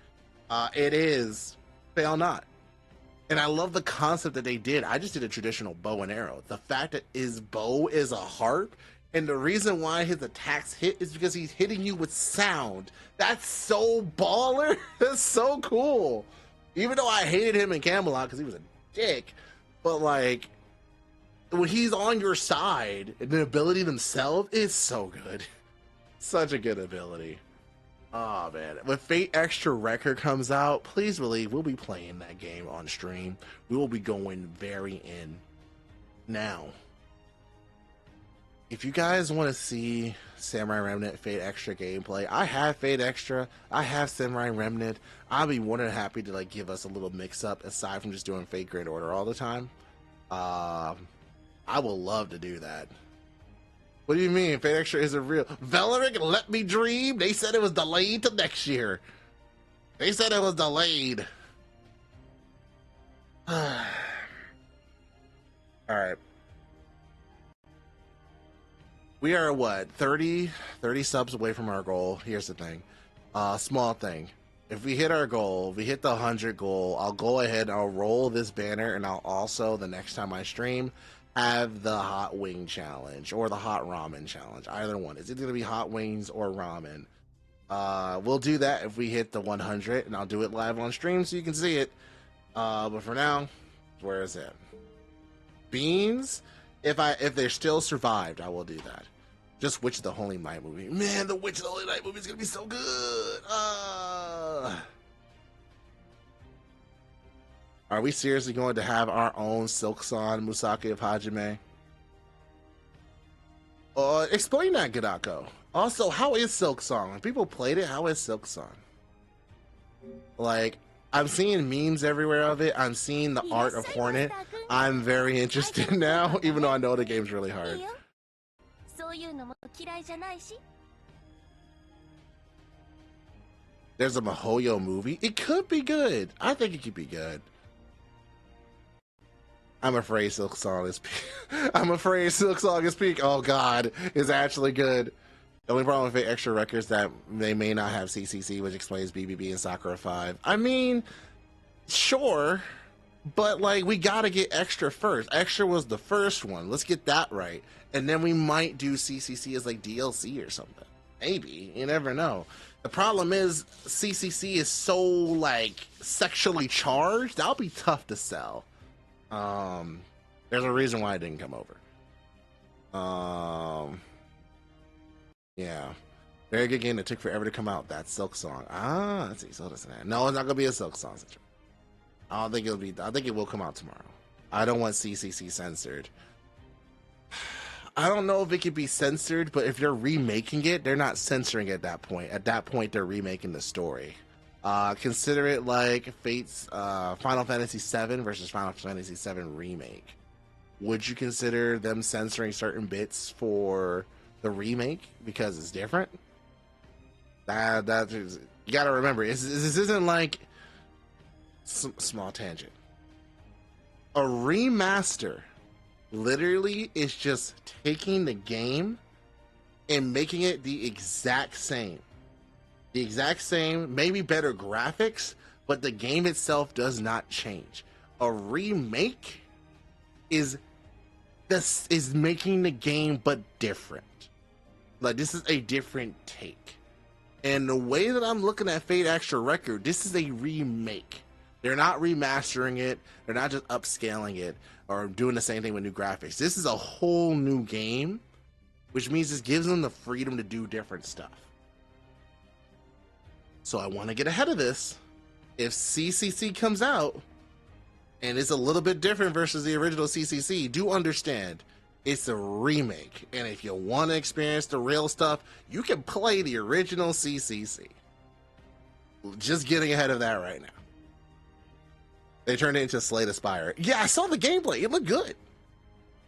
It is fail not. And I love the concept that they did. I just did a traditional bow and arrow. The fact that his bow is a harp, and the reason why his attacks hit is because he's hitting you with sound. That's so baller. That's so cool. Even though I hated him in Camelot because he was a dick, but like, when he's on your side, and the ability themselves is so good. Such a good ability. Oh man, when Fate Extra Record comes out, please believe we'll be playing that game on stream. We will be going very in. Now, if you guys want to see Samurai Remnant Fate Extra gameplay, I have Fate Extra, I have Samurai Remnant. I'll be more than happy to like give us a little mix up aside from just doing Fate Grand Order all the time. I will love to do that. What do you mean? Fate Extra isn't real? Valeric, let me dream. They said it was delayed to next year. They said it was delayed. All right. We are what, 30 subs away from our goal. Here's the thing. Small thing. If we hit our goal, we hit the 100 goal, I'll go ahead and I'll roll this banner, and I'll also, the next time I stream, have the hot wing challenge or the hot ramen challenge. Either one. It's either going to be hot wings or ramen. We'll do that if we hit the 100, and I'll do it live on stream so you can see it. But for now, where is it? Beans? If they're still survived, I will do that. Just Witch of the Holy Night movie. Man, the Witch of the Holy Night movie is going to be so good. Are we seriously going to have our own Silk Song Musake of Hajime? Explain that, Gadako. Also, how is Silk Song? When people played it, how is Silk Song? Like, I'm seeing memes everywhere of it. I'm seeing the art of Hornet. I'm very interested now, even though I know the game's really hard. There's a MiHoYo movie. It could be good. I think it could be good. I'm afraid Silk Song is peak. I'm afraid Silk Song is peak. Oh god, it's actually good. The only problem with Extra Records is that they may not have CCC, which explains BBB and Sakura 5. I mean, sure, but like, we gotta get Extra first. Extra was the first one. Let's get that right, and then we might do CCC as like DLC or something. Maybe, you never know. The problem is CCC is so like sexually charged. That'll be tough to sell. There's a reason why I didn't come over. Yeah, very good game that took forever to come out. That Silk Song. Let's see. So that's that. No, it's not gonna be a Silk Song situation. I don't think it'll be. I think it will come out tomorrow. I don't want CCC censored. I don't know if it could be censored, but if you're remaking it, they're not censoring it at that point. At that point, they're remaking the story. Consider it like Fate's Final Fantasy VII versus Final Fantasy VII Remake. Would you consider them censoring certain bits for the remake because it's different? That is, you gotta remember, this isn't like small tangent. A remaster literally is just taking the game and making it the exact same. The exact same, maybe better graphics, but the game itself does not change. A remake is making the game but different. Like, this is a different take. And the way that I'm looking at Fate Extra Record, this is a remake. They're not remastering it. They're not just upscaling it or doing the same thing with new graphics. This is a whole new game, which means this gives them the freedom to do different stuff. So I want to get ahead of this. If CCC comes out and it's a little bit different versus the original CCC, do understand it's a remake. And if you want to experience the real stuff, you can play the original CCC. Just getting ahead of that right now. They turned it into Slay the Spire. Yeah, I saw the gameplay. It looked good.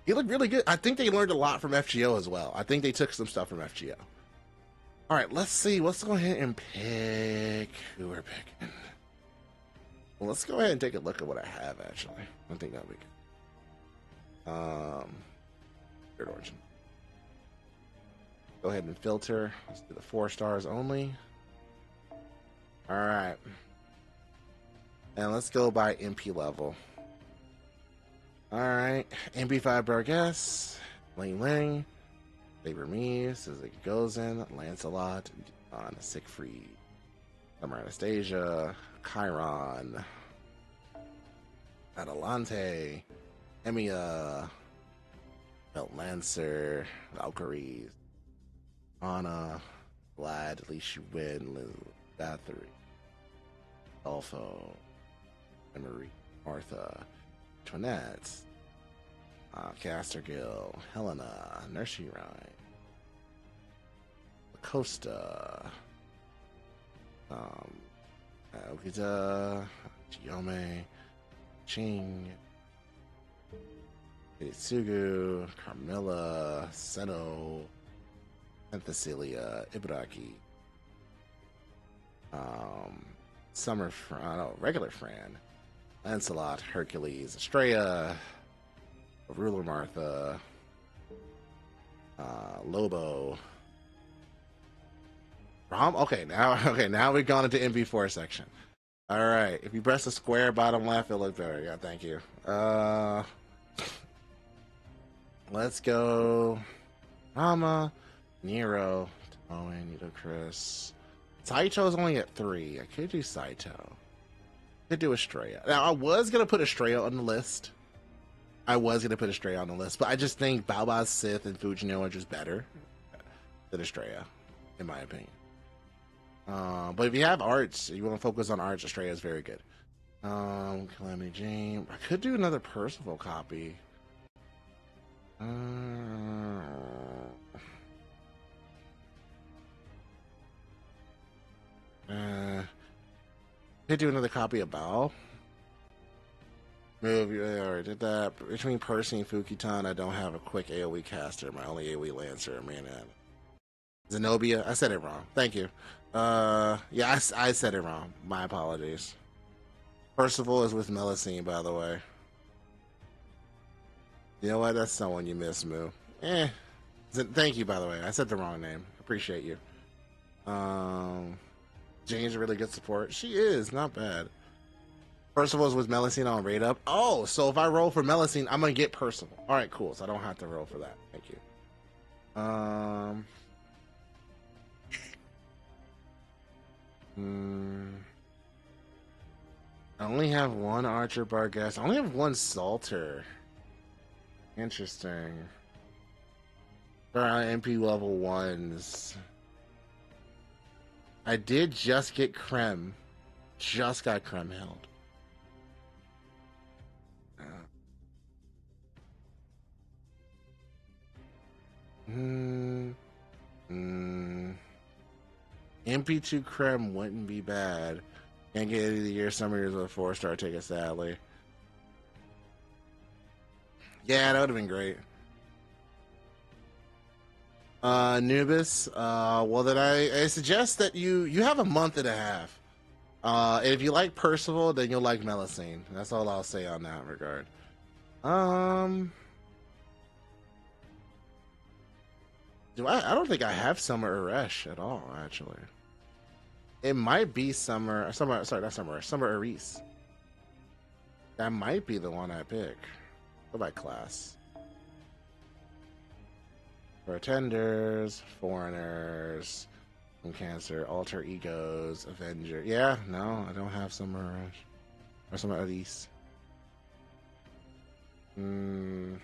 It looked really good. I think they learned a lot from FGO as well. I think they took some stuff from FGO. All right, let's see. Let's go ahead and pick who we're picking. Well, let's go ahead and take a look at what I have, actually. I think that'll be good. Third origin. Go ahead and filter. Let's do the 4 stars only. All right. And let's go by MP level. All right. MP5 Bargas, Ling Ling, Saber Me, Suzuki Gozen, Lancelot, on Siegfried, Summer Anastasia, Chiron, Adelante, Emiya, Belt Lancer, Valkyries, Anna, Vlad, Li Shuwen, Liz Bathory, Alpho, Emery, Martha, Antoinette, Castergill, Helena, Nursery Rhyme, Costa, Okita, Chiyome, Ching, Itsugu, Carmilla, Seno, Penthesilia, Ibaraki, Summer, regular Fran, Lancelot, Hercules, Estrella, Ruler Martha, Lobo, Rom. Okay, now we've gone into MV4 section. All right, if you press the square bottom left, it'll look better. Yeah, thank you. Let's go. Rama, Nero, Tomoe, Nito, Chris. Saito's only at 3. I could do Saito. Could do Estrella. Now, I was going to put Estrella on the list. But I just think Bowbath Sith and Fujino are just better than Estrella, in my opinion. But if you have arts, you want to focus on arts, Estrella is very good. Calamity Jane. I could do another Percival copy. Could do another copy of Bao. Move, I already did that. Between Percy and Fukitan, I don't have a quick AoE caster. My only AoE Lancer, man. Zenobia, I said it wrong. Thank you. Yeah, I said it wrong. My apologies. Percival is with Melusine, by the way. You know what? That's someone you miss, Moo. Thank you, by the way. I said the wrong name. Appreciate you. Jane's a really good support. She is, not bad. Percival is with Melusine on Raid Up. Oh, so if I roll for Melusine, I'm going to get Percival. Alright, cool. So I don't have to roll for that. Thank you. I only have one Archer Barghest. I only have one Salter. Interesting. There are MP level 1s. I did just get Krem. Just got Krem held. MP2 Krem wouldn't be bad. Can't get any of the year, summer years with a 4-star ticket, sadly. Yeah, that would have been great. Nubis, well, then I suggest that you have a month and a half. And if you like Percival, then you'll like Melusine. That's all I'll say on that regard. I don't think I have Summer Uresh at all, actually. It might be Summer Aris. That might be the one I pick. Go by class. Pretenders, Foreigners, Cancer, Alter Egos, Avenger. Yeah, no, I don't have Summer Rush. Or Summer Aris. Your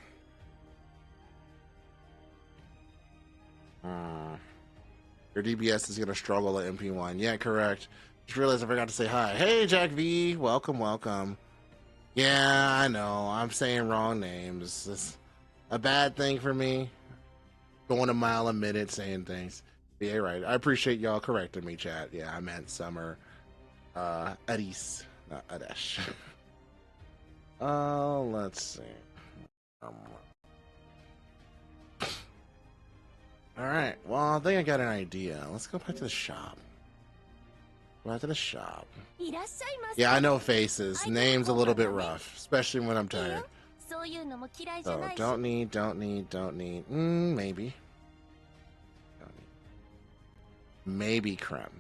DBS is going to struggle at MP1. Yeah, correct. Just realized I forgot to say hi. Hey, Jack V. Welcome, welcome. Yeah, I know. I'm saying wrong names. It's a bad thing for me. Going a mile a minute saying things. Yeah, right. I appreciate y'all correcting me, chat. Yeah, I meant Summer Aris, not Adesh. Let's see. Alright, well, I think I got an idea. Let's go back to the shop. Go back to the shop. Yeah, I know faces. Name's a little bit rough, especially when I'm tired. So, don't need. Maybe. Maybe Krem.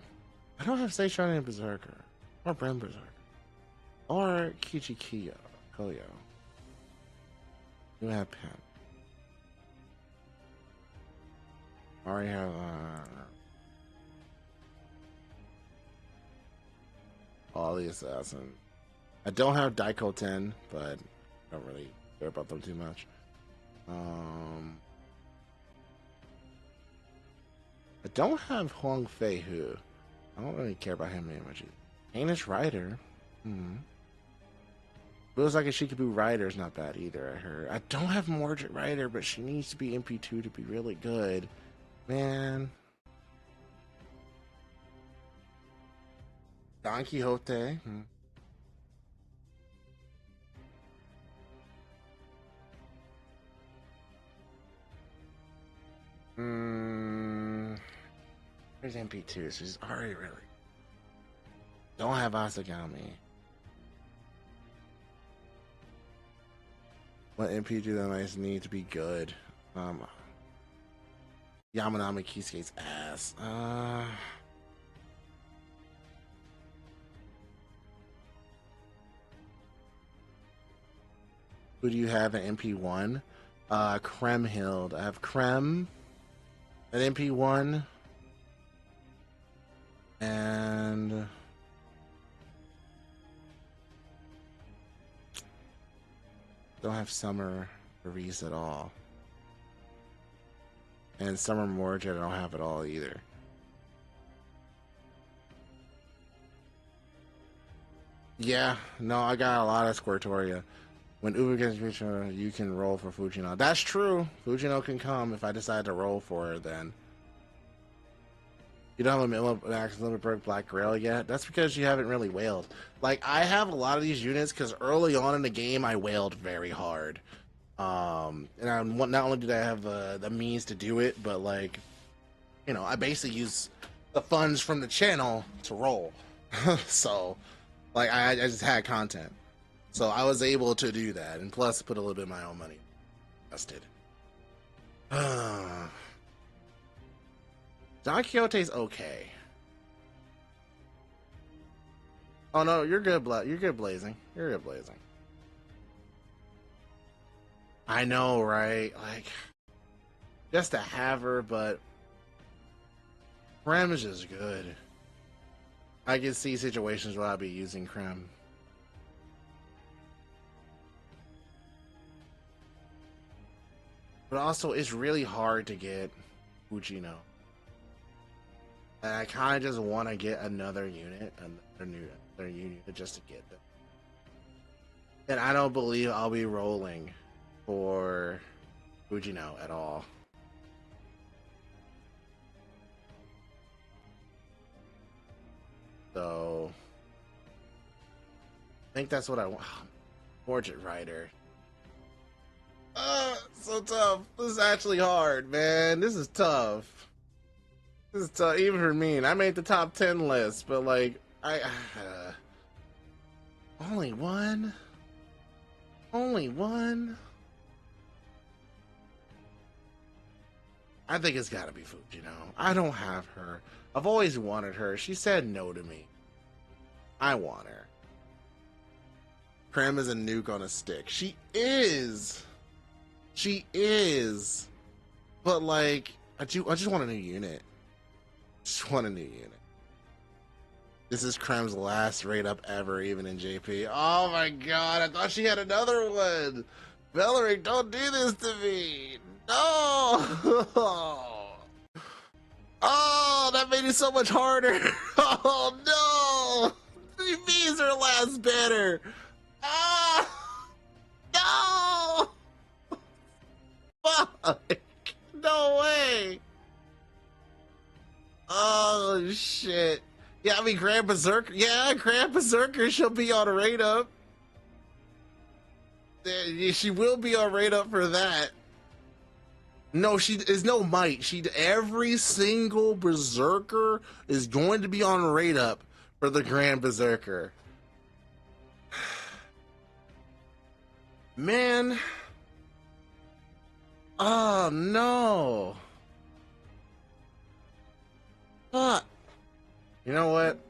I don't have Saito and Berserker. Or Bren Berserker. Or Kichikiyo. Koyo. You have Pen. Already have all the assassins. I don't have Daiko 10, but I don't really care about them too much. I don't have Huang Fei Hu. I don't really care about him very much either. Danish Rider. Feels like a Shikaboo Rider is not bad either, I heard. I don't have Mordred Rider, but she needs to be MP2 to be really good. Man. Don Quixote. Where's MP2? She's already really. Don't have Asagami. What MP do that I need to be good? Yamanami Kisuke's ass. Who do you have at MP1? Kremhild. I have Krem at MP1. And don't have Summer Reese at all. And Summer Mordred I don't have at all either. Yeah, no, I got a lot of Squirtoria. When Uber gets richer, you can roll for Fujino. That's true. Fujino can come if I decide to roll for her then. You don't have a Max Limberberg Black Grail yet? That's because you haven't really wailed. Like, I have a lot of these units because early on in the game I wailed very hard. And not only did I have the means to do it, but like, you know, I basically use the funds from the channel to roll. So, like, I just had content. So I was able to do that, and plus put a little bit of my own money invested. Don Quixote's okay. Oh no, you're good, you're good, Blazing. You're good, Blazing. I know, right? Like, just to have her, but Krem is just good. I can see situations where I'll be using Krem. But also, it's really hard to get Fujino. And I kind of just want to get another unit, another unit just to get them. And I don't believe I'll be rolling for Fujino at all. So I think that's what I want. Portrait Rider. So tough. This is actually hard, man. This is tough. This is tough, even for me. And I made the top 10 list, but like, only one? Only one? I think it's gotta be Fujino. I don't have her. I've always wanted her. She said no to me. I want her. Krem is a nuke on a stick. She is. She is. But like, I just want a new unit. Just want a new unit. This is Krem's last rate up ever, even in JP. Oh my god, I thought she had another one. Valerie, don't do this to me. No. Oh, that made it so much harder. Oh no. 3B is her last banner. Ah. No. Fuck. No way. Oh shit. Yeah, I mean, Grand Berserker. Yeah, Grand Berserker. She'll be on a rate up. She will be on rate up for that. No, she is no might. Every single Berserker is going to be on rate up for the Grand Berserker. Man. Oh no. Fuck. You know what?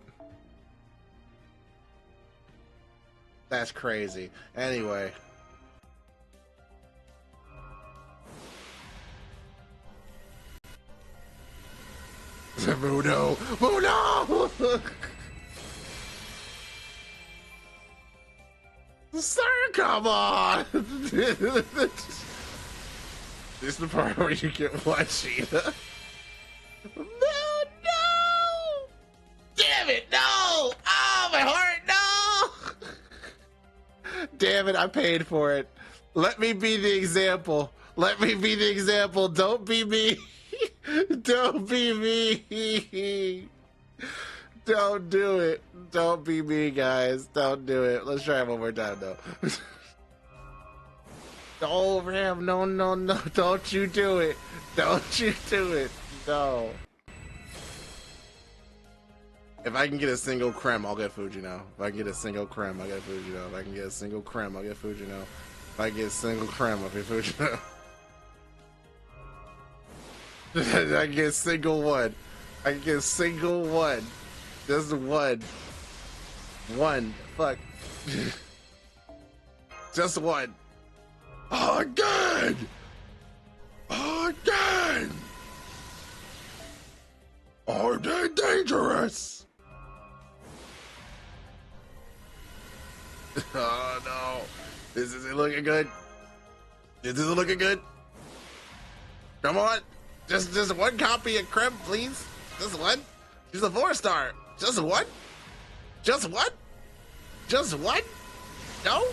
That's crazy. Anyway. Muno! Muno! Sir, come on! This is the part where you get Wandjina. No! Damn it, no! Oh, my heart, no! Damn it, I paid for it. Let me be the example. Let me be the example. Don't be me. Don't be me. Don't do it. Don't be me, guys. Don't do it. Let's try it one more time, though. Oh, Ram, no. Don't you do it. Don't you do it. No. If I can get a single creme, I'll get Fujino. If I can get a single creme, I'll get Fujino. If I can get a single creme, I'll get Fujino. If I get a single creme, I'll get Fujino. I can get a single one. I can get a single one. Just one. One. Fuck. Just one. Again! Again! Are they dangerous? Oh no. This isn't looking good. This isn't looking good. Come on. Just one copy of Creme, please. Just one. She's a 4-star. Just one. Just one. Just one. No.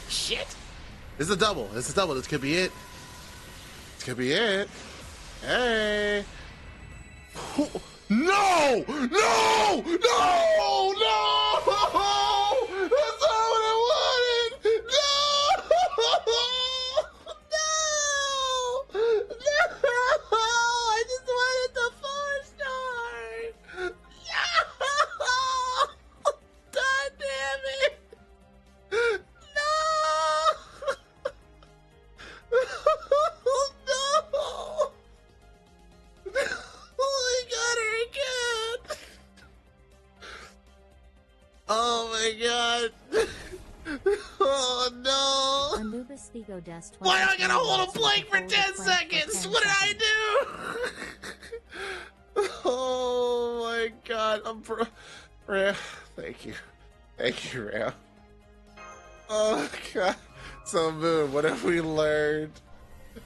Shit. This is a double. This is a double. This could be it. This could be it. Hey. No! No! No! No! That's not what I wanted! No! No! No! I just wanted the 4-star! No! God damn it! No! No! I got her again! Oh my god! Oh no! Anubis Vigo Dest. Why do I gotta hold a blank for 10 seconds? What did I do? Oh my god! Ram, thank you. Thank you, Ram. Oh god. So, Moon, what have we learned?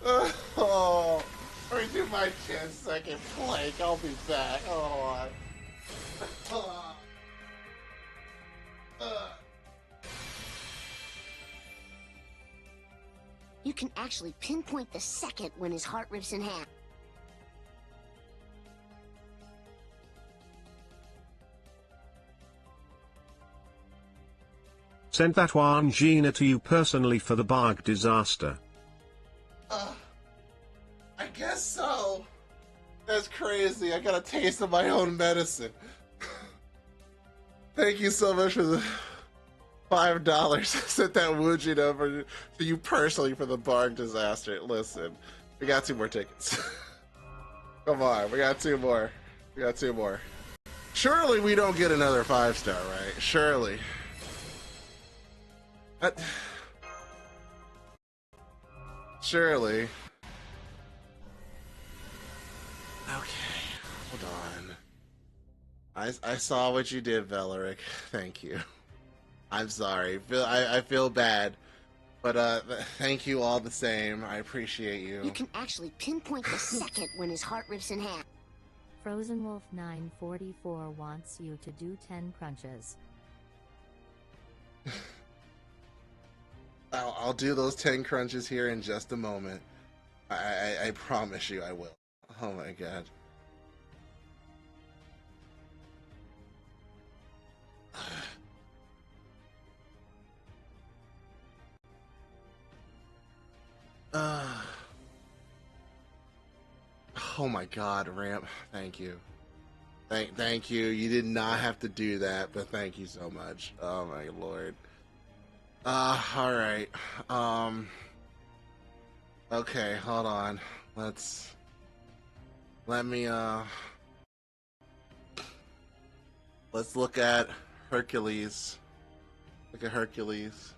Oh. Let me do my 10-second blank. I'll be back. Hold on. You can actually pinpoint the second when his heart rips in half. Sent that Wandjina to you personally for the barg disaster. I guess so. That's crazy. I got a taste of my own medicine. Thank you so much for the $5. I sent that Wujin over to you personally for the barg disaster. Listen, we got 2 more tickets. Come on, we got 2 more. We got 2 more. Surely we don't get another 5-star, right? Surely. Surely. Okay, hold on. I saw what you did, Valeric. Thank you. I'm sorry. I feel bad, but thank you all the same. I appreciate you. You can actually pinpoint the second when his heart rips in half. Frozen Wolf 944 wants you to do 10 crunches. I'll do those 10 crunches here in just a moment. I promise you I will. Oh my god. Oh my God, Ramp. Thank you. Thank you. You did not have to do that, but thank you so much. Oh my Lord. All right. Okay, hold on. Let me let's look at Hercules. Look at Hercules.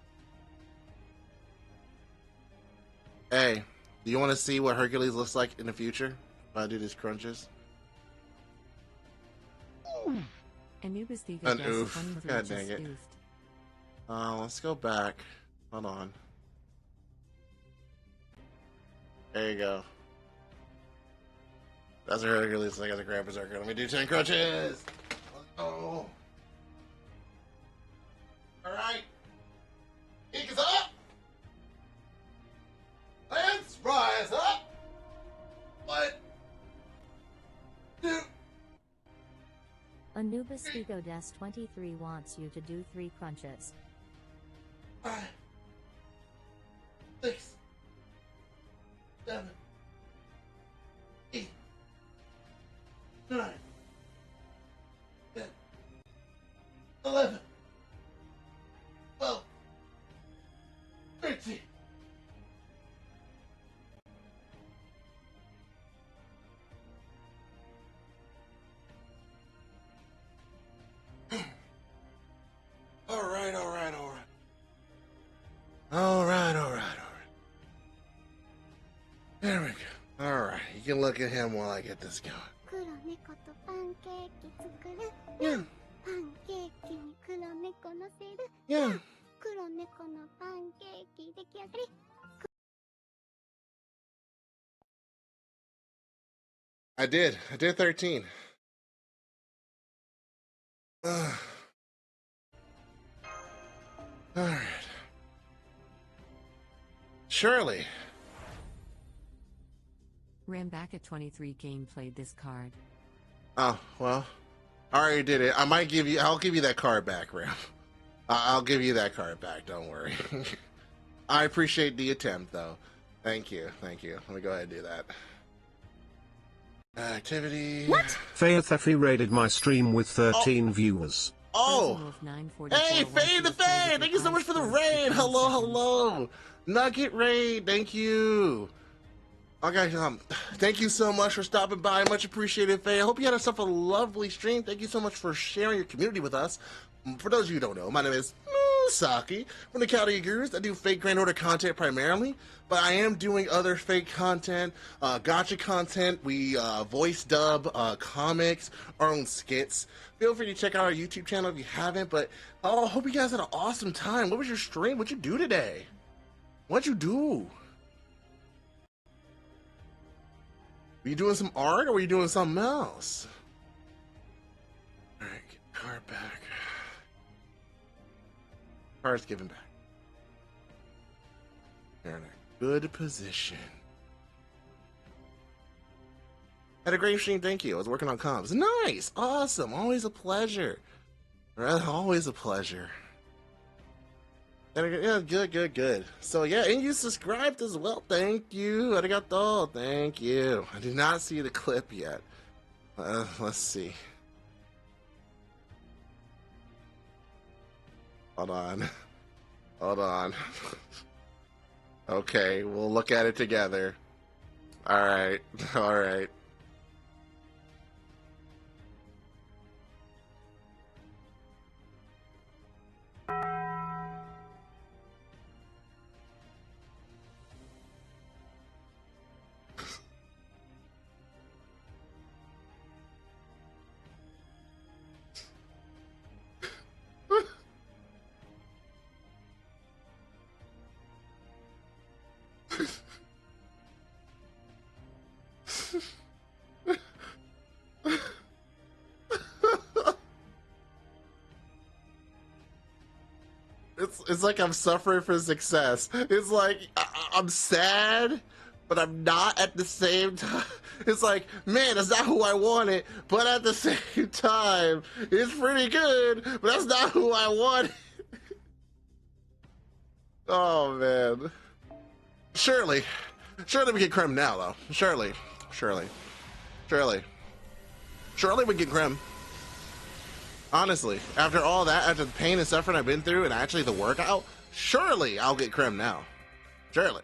Hey, do you want to see what Hercules looks like in the future if I do these crunches? Anubis Diva An Death oof. 23 God just dang it. oofed. Let's go back. Hold on. There you go. That's a Hercules. I got the Grand Berserker. Let me do 10 crunches. Oh. Alright. Ink is up. Let's rise up. 1, 2. Anubis Diva Death 23 wants you to do 3 crunches. 5, 6, 7, 8, 9, 10, 11, 12, 13. All right. There we go. All right, you can look at him while I get this going. 黒猫とパンケーキ作る Yeah, パンケーキに黒猫乗せる yeah. 黒猫のパンケーキ出来上がり I did 13. All right. Surely. Ran back at 23 game played this card. Oh, well, I already did it. I'll give you that card back, Ram. I'll give you that card back, don't worry. I appreciate the attempt, though. Thank you. Let me go ahead and do that. Activity. What? Fayethefi raided my stream with 13 viewers. Oh! Hey, Faye the Faye! Thank you so much for the raid! Hello! Nugget raid, thank you! Okay, thank you so much for stopping by. Much appreciated, Faye. I hope you had yourself a lovely stream. Thank you so much for sharing your community with us. For those of you who don't know, my name is Saki from the Chaldea Gurus. I do fake Grand Order content primarily, but I am doing other fake content, Gacha content. We voice dub comics, our own skits. Feel free to check out our YouTube channel if you haven't, but I hope you guys had an awesome time. What was your stream? What'd you do today? What'd you do? Were you doing some art or were you doing something else? Alright, get the card back. Card's given back. They're in a good position. Had a great stream, thank you. I was working on comms. Nice! Awesome! Always a pleasure. Always a pleasure. Yeah, good. So yeah, and you subscribed as well. Thank you. Arigato. Thank you. I did not see the clip yet. Let's see. Hold on. Okay, we'll look at it together. All right. It's like I'm suffering for success. It's like I'm sad, but I'm not at the same time. It's like, man, that's not who I wanted, but at the same time, it's pretty good, but that's not who I wanted. Oh, man. Surely we can crim now, though. Surely. Surely. Surely we get Grim. Honestly, after all that, after the pain and suffering I've been through and actually the workout, surely I'll get Krim now. Surely.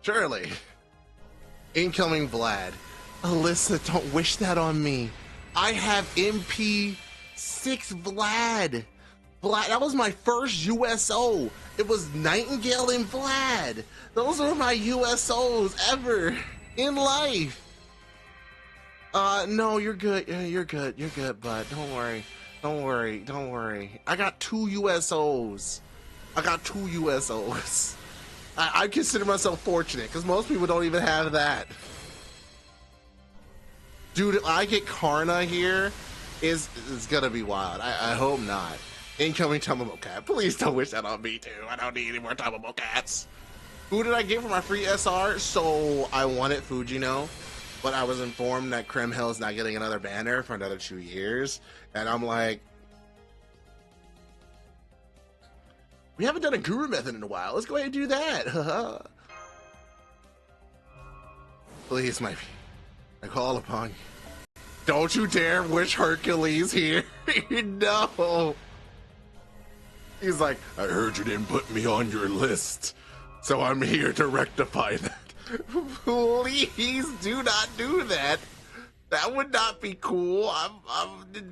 Surely. Incoming Vlad. Alyssa, don't wish that on me. I have MP6 Vlad. Vlad, that was my first USO. It was Nightingale and Vlad. Those were my USOs ever in life. No, you're good. Yeah, you're good. You're good, bud. Don't worry. Don't worry. Don't worry. I got 2 USOs. I got 2 USOs. I consider myself fortunate because most people don't even have that. Dude, if I get Karna here, is gonna be wild. I hope not. Incoming Tumblebo Cat. Please don't wish that on me too. I don't need any more Tumblebo Cats. Who did I get for my free SR? So I wanted Fujino, but I was informed that Krim Hill's not getting another banner for another 2 years. And I'm like, we haven't done a Guru Method in a while. Let's go ahead and do that. Please, my I call upon you. Don't you dare wish Hercules here. No. He's like, I heard you didn't put me on your list, so I'm here to rectify that. Please do not do that. That would not be cool.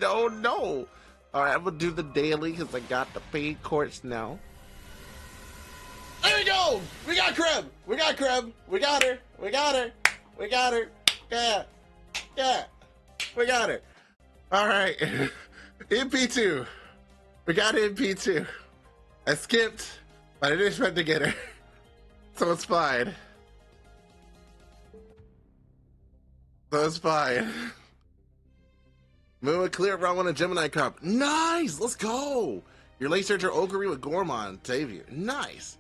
No. All right, I'm gonna do the daily because I got the paid course now. There we go. We got Krim. We got Krim. We got her. We got her. We got her. Yeah. Yeah. We got her. All right. MP2. We got MP2. I skipped, but I didn't expect to get her. So it's fine. So it's fine. Moving clear round 1 of Gemini Cup. Nice! Let's go! Your late searcher Okari with Gormon save you. Nice!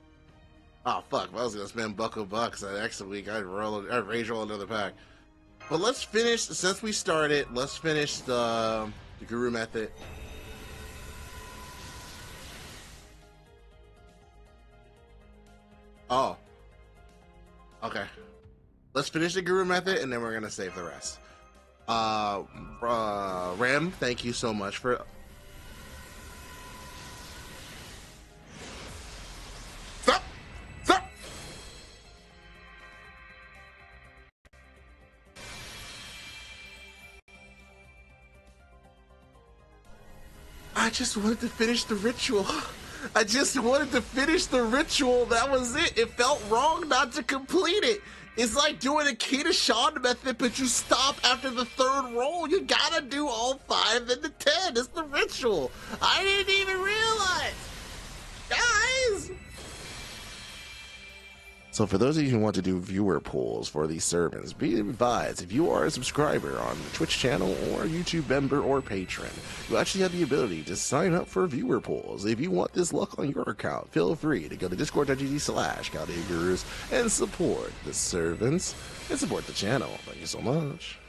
Oh fuck, if I was gonna spend $1 that extra week, I'd rage roll another pack. But let's finish, since we started, let's finish the Guru Method. Oh. Okay. Let's finish the Guru Method and then we're gonna save the rest. Rem, thank you so much for... Stop! Stop! I just wanted to finish the ritual. I just wanted to finish the ritual. That was it. It felt wrong not to complete it. It's like doing a Key to Sean method, but you stop after the 3rd roll. You gotta do all 5 and the 10. It's the ritual. I didn't even realize. Guys! So for those of you who want to do viewer polls for these servants, be advised, if you are a subscriber on the Twitch channel or YouTube member or patron, you actually have the ability to sign up for viewer polls. If you want this luck on your account, feel free to go to discord.gg/ChaldeaGurus and support the servants and support the channel. Thank you so much.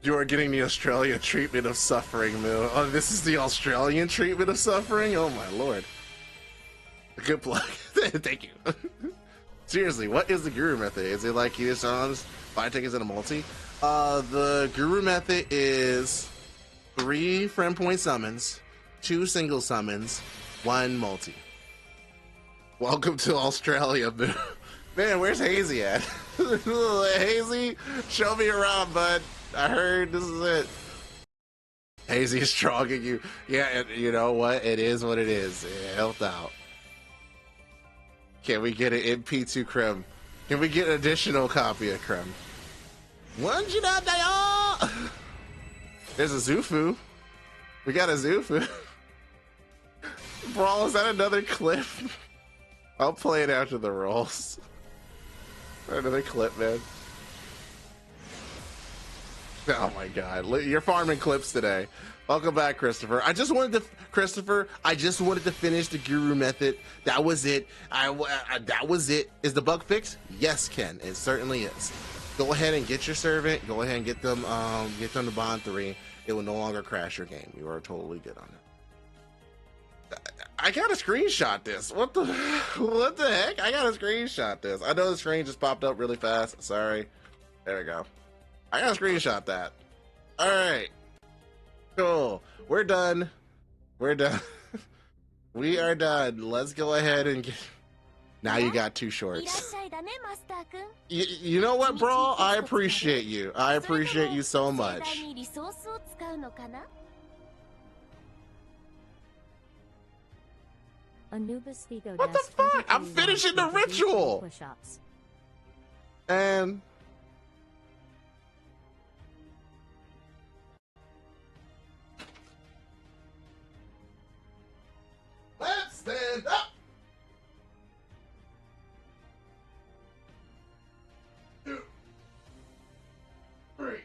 You are getting the Australian treatment of suffering, Moo. Oh, this is the Australian treatment of suffering? Oh my lord. Good plug. Thank you. Seriously, what is the Guru Method? Is it like Kidashan's 5 tickets and a multi? The Guru Method is 3 friend point summons, 2 single summons, 1 multi. Welcome to Australia, man. Where's Hazy at? Hazy, show me around, bud. I heard this is it. Hazy is strogging you. Yeah, and you know what? It is what it is. It helped out. Can we get an MP2 Krim? Can we get an additional copy of Krim? Wandjina Event! There's a Zufu. We got a Zufu. Brawl, is that another clip? I'll play it after the rolls. Another clip, man. Oh my god, you're farming clips today. Welcome back, Christopher. I just wanted to finish the Guru Method. That was it. That was it. Is the bug fixed? Yes, Ken. It certainly is. Go ahead and get your servant. Go ahead and get them to bond 3. It will no longer crash your game. You are totally good on it. I gotta screenshot this. What the heck? I gotta screenshot this. I know the screen just popped up really fast. Sorry. There we go. I gotta screenshot that. All right. Cool. We're done. We're done. We are done. Let's go ahead and get... Now you got 2 shorts. You know what, bro? I appreciate you. I appreciate you so much. Anubis Figo What the fuck? I'm finishing the ritual. And let's stand up. 2, 3.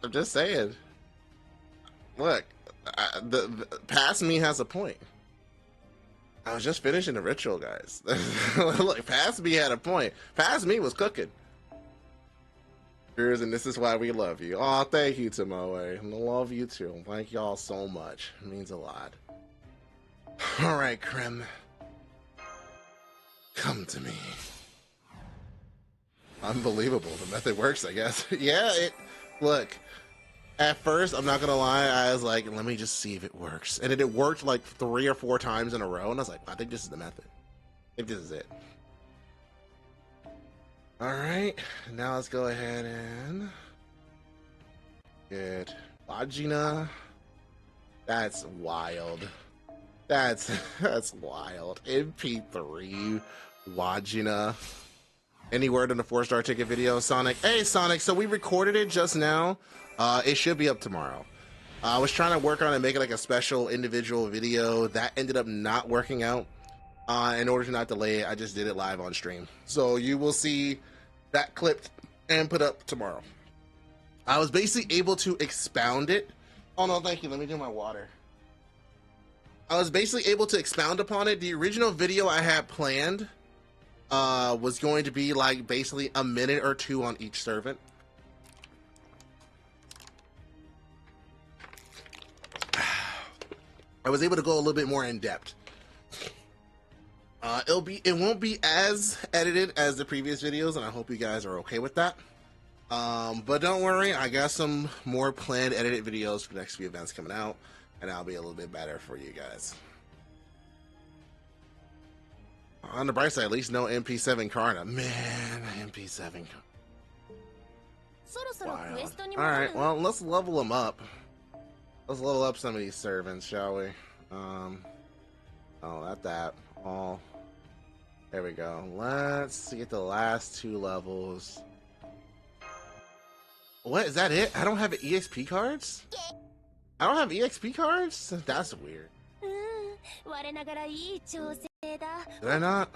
I'm just saying. Look, the past me has a point. I was just finishing the ritual, guys. Look, past me had a point. Past me was cooking. And this is why we love you. Oh, thank you, Tomoe. I love you too. Thank y'all so much. It means a lot. All right, Krem. Come to me. Unbelievable. The method works, I guess. Yeah, look, at first, I'm not gonna lie, I was like, let me just see if it works. And it worked like 3 or 4 times in a row, and I was like, I think this is the method. I think this is it. Alright, now let's go ahead and get Wandjina. That's wild. That's wild. MP3 Wandjina. Any word on the 4-star ticket video, Sonic? Hey, Sonic, so we recorded it just now. It should be up tomorrow. I was trying to work on it, make it like a special individual video. That ended up not working out. In order to not delay it, I just did it live on stream. So you will see that clipped and put up tomorrow. I was basically able to expound it. Oh, no, thank you. Let me do my water. I was basically able to expound upon it. The original video I had planned was going to be like basically a minute or 2 on each servant. I was able to go a little bit more in depth. It won't be as edited as the previous videos, and I hope you guys are okay with that. But don't worry, I got some more planned edited videos for the next few events coming out, and I'll be a little bit better for you guys. On the bright side, at least no MP7 Karna. Man, MP7. Wild. Alright, well, let's level them up. Let's level up some of these servants, shall we? Oh, not that. Oh, there we go. Let's get the last 2 levels. What, is that it? I don't have EXP cards? I don't have EXP cards? That's weird. Did I not?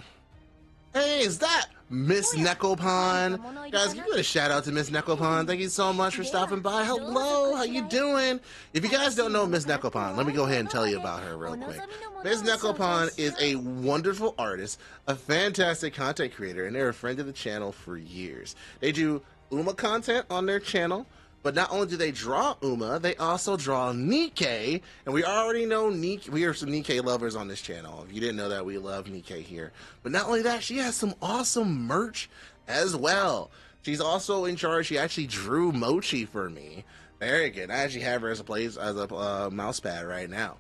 Hey, is that Miss Nekopon? Guys, give me a shout out to Miss Nekopon. Thank you so much for stopping by. Hello, how you doing? If you guys don't know Miss Nekopon, let me go ahead and tell you about her real quick. Miss Nekopon is a wonderful artist, a fantastic content creator, and they're a friend of the channel for years. They do Uma content on their channel. But not only do they draw Uma, they also draw Nikkei, and we already know we are some Nikkei lovers on this channel. If you didn't know that, we love Nikkei here. But not only that, she has some awesome merch as well. She's also in charge. She actually drew Mochi for me. Very good. I actually have her as a mouse pad right now.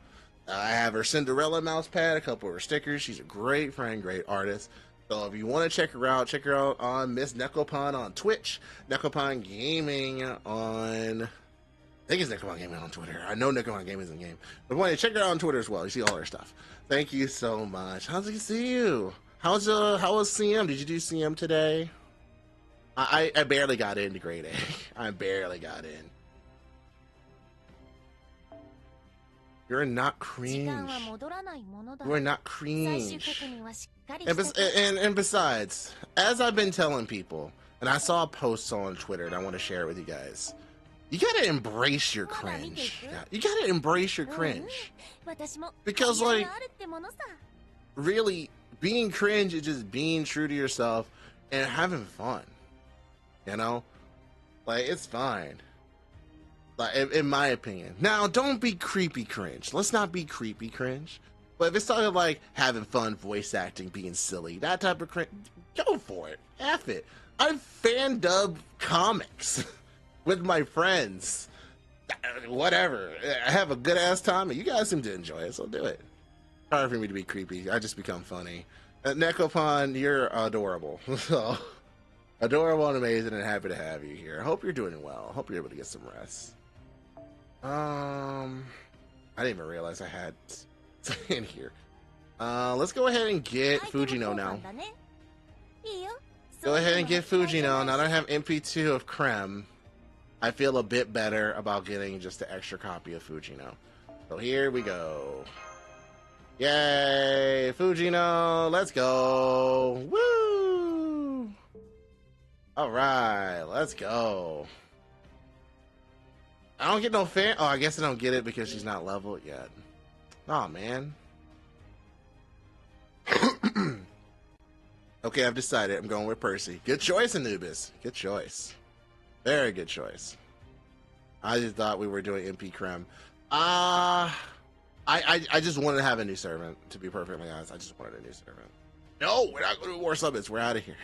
I have her Cinderella mouse pad, a couple of her stickers. She's a great friend, great artist. So if you want to check her out on Miss Nekopon on Twitch, Nekopon Gaming on... I think it's Nekopon Gaming on Twitter. I know Nekopon Gaming is in game. But anyway, check her out on Twitter as well. You see all her stuff. Thank you so much. How's it see you? How was CM? Did you do CM today? I barely got into grade A. I barely got in. You're not cringe. You are not cringe. And besides, as I've been telling people, And I saw a post on Twitter, and I want to share it with you guys. You gotta embrace your cringe. Yeah, you gotta embrace your cringe. Because, like, really, being cringe is just being true to yourself and having fun. You know? Like, it's fine. Like, in my opinion. Now, don't be creepy cringe. Let's not be creepy cringe. But if it's something like having fun, voice acting, being silly, that type of cringe, go for it. F it. I fan dub comics with my friends. Whatever. I have a good ass time, and you guys seem to enjoy it, so do it. Hard for me to be creepy. I just become funny. Nekopon, you're adorable. So, adorable and amazing, and happy to have you here. I hope you're doing well. Hope you're able to get some rest. I didn't even realize I had in here. Let's go ahead and get Fujino now. Go ahead and get Fujino. Now that I have MP2 of Creme, I feel a bit better about getting just an extra copy of Fujino. So here we go. Yay! Fujino! Let's go! Woo! Alright, let's go. I don't get no fan. Oh, I guess I don't get it because she's not leveled yet. Oh, man. Okay, I've decided. I'm going with Percy. Good choice, Anubis. Good choice. Very good choice. I just thought we were doing MP Creme. I just wanted to have a new servant, to be perfectly honest. I just wanted a new servant. No, we're not going to War Summits. We're out of here.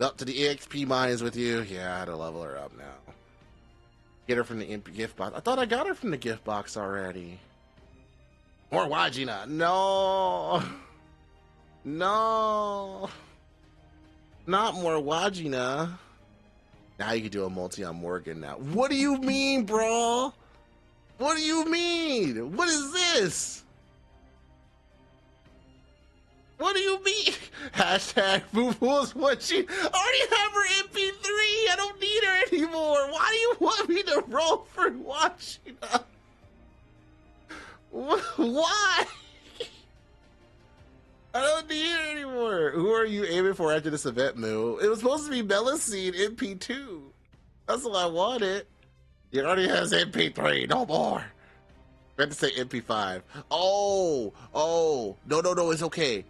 Up to the EXP mines with you. Yeah, I had to level her up now. Get her from the MP gift box. I thought I got her from the gift box already. More Wandjina. No. No. Not more Wandjina. Now you can do a multi on Morgan now. What do you mean, bro? What do you mean? What is this? What do you mean? Hashtag Boo-Boo's watching. I already have her MP3. I don't need her anymore. Why do you want me to roll for watching? Why? I don't need her anymore. Who are you aiming for after this event, Moo? It was supposed to be Melusine MP2. That's what I wanted. It already has MP3. No more. I had to say MP5. Oh, no, it's okay.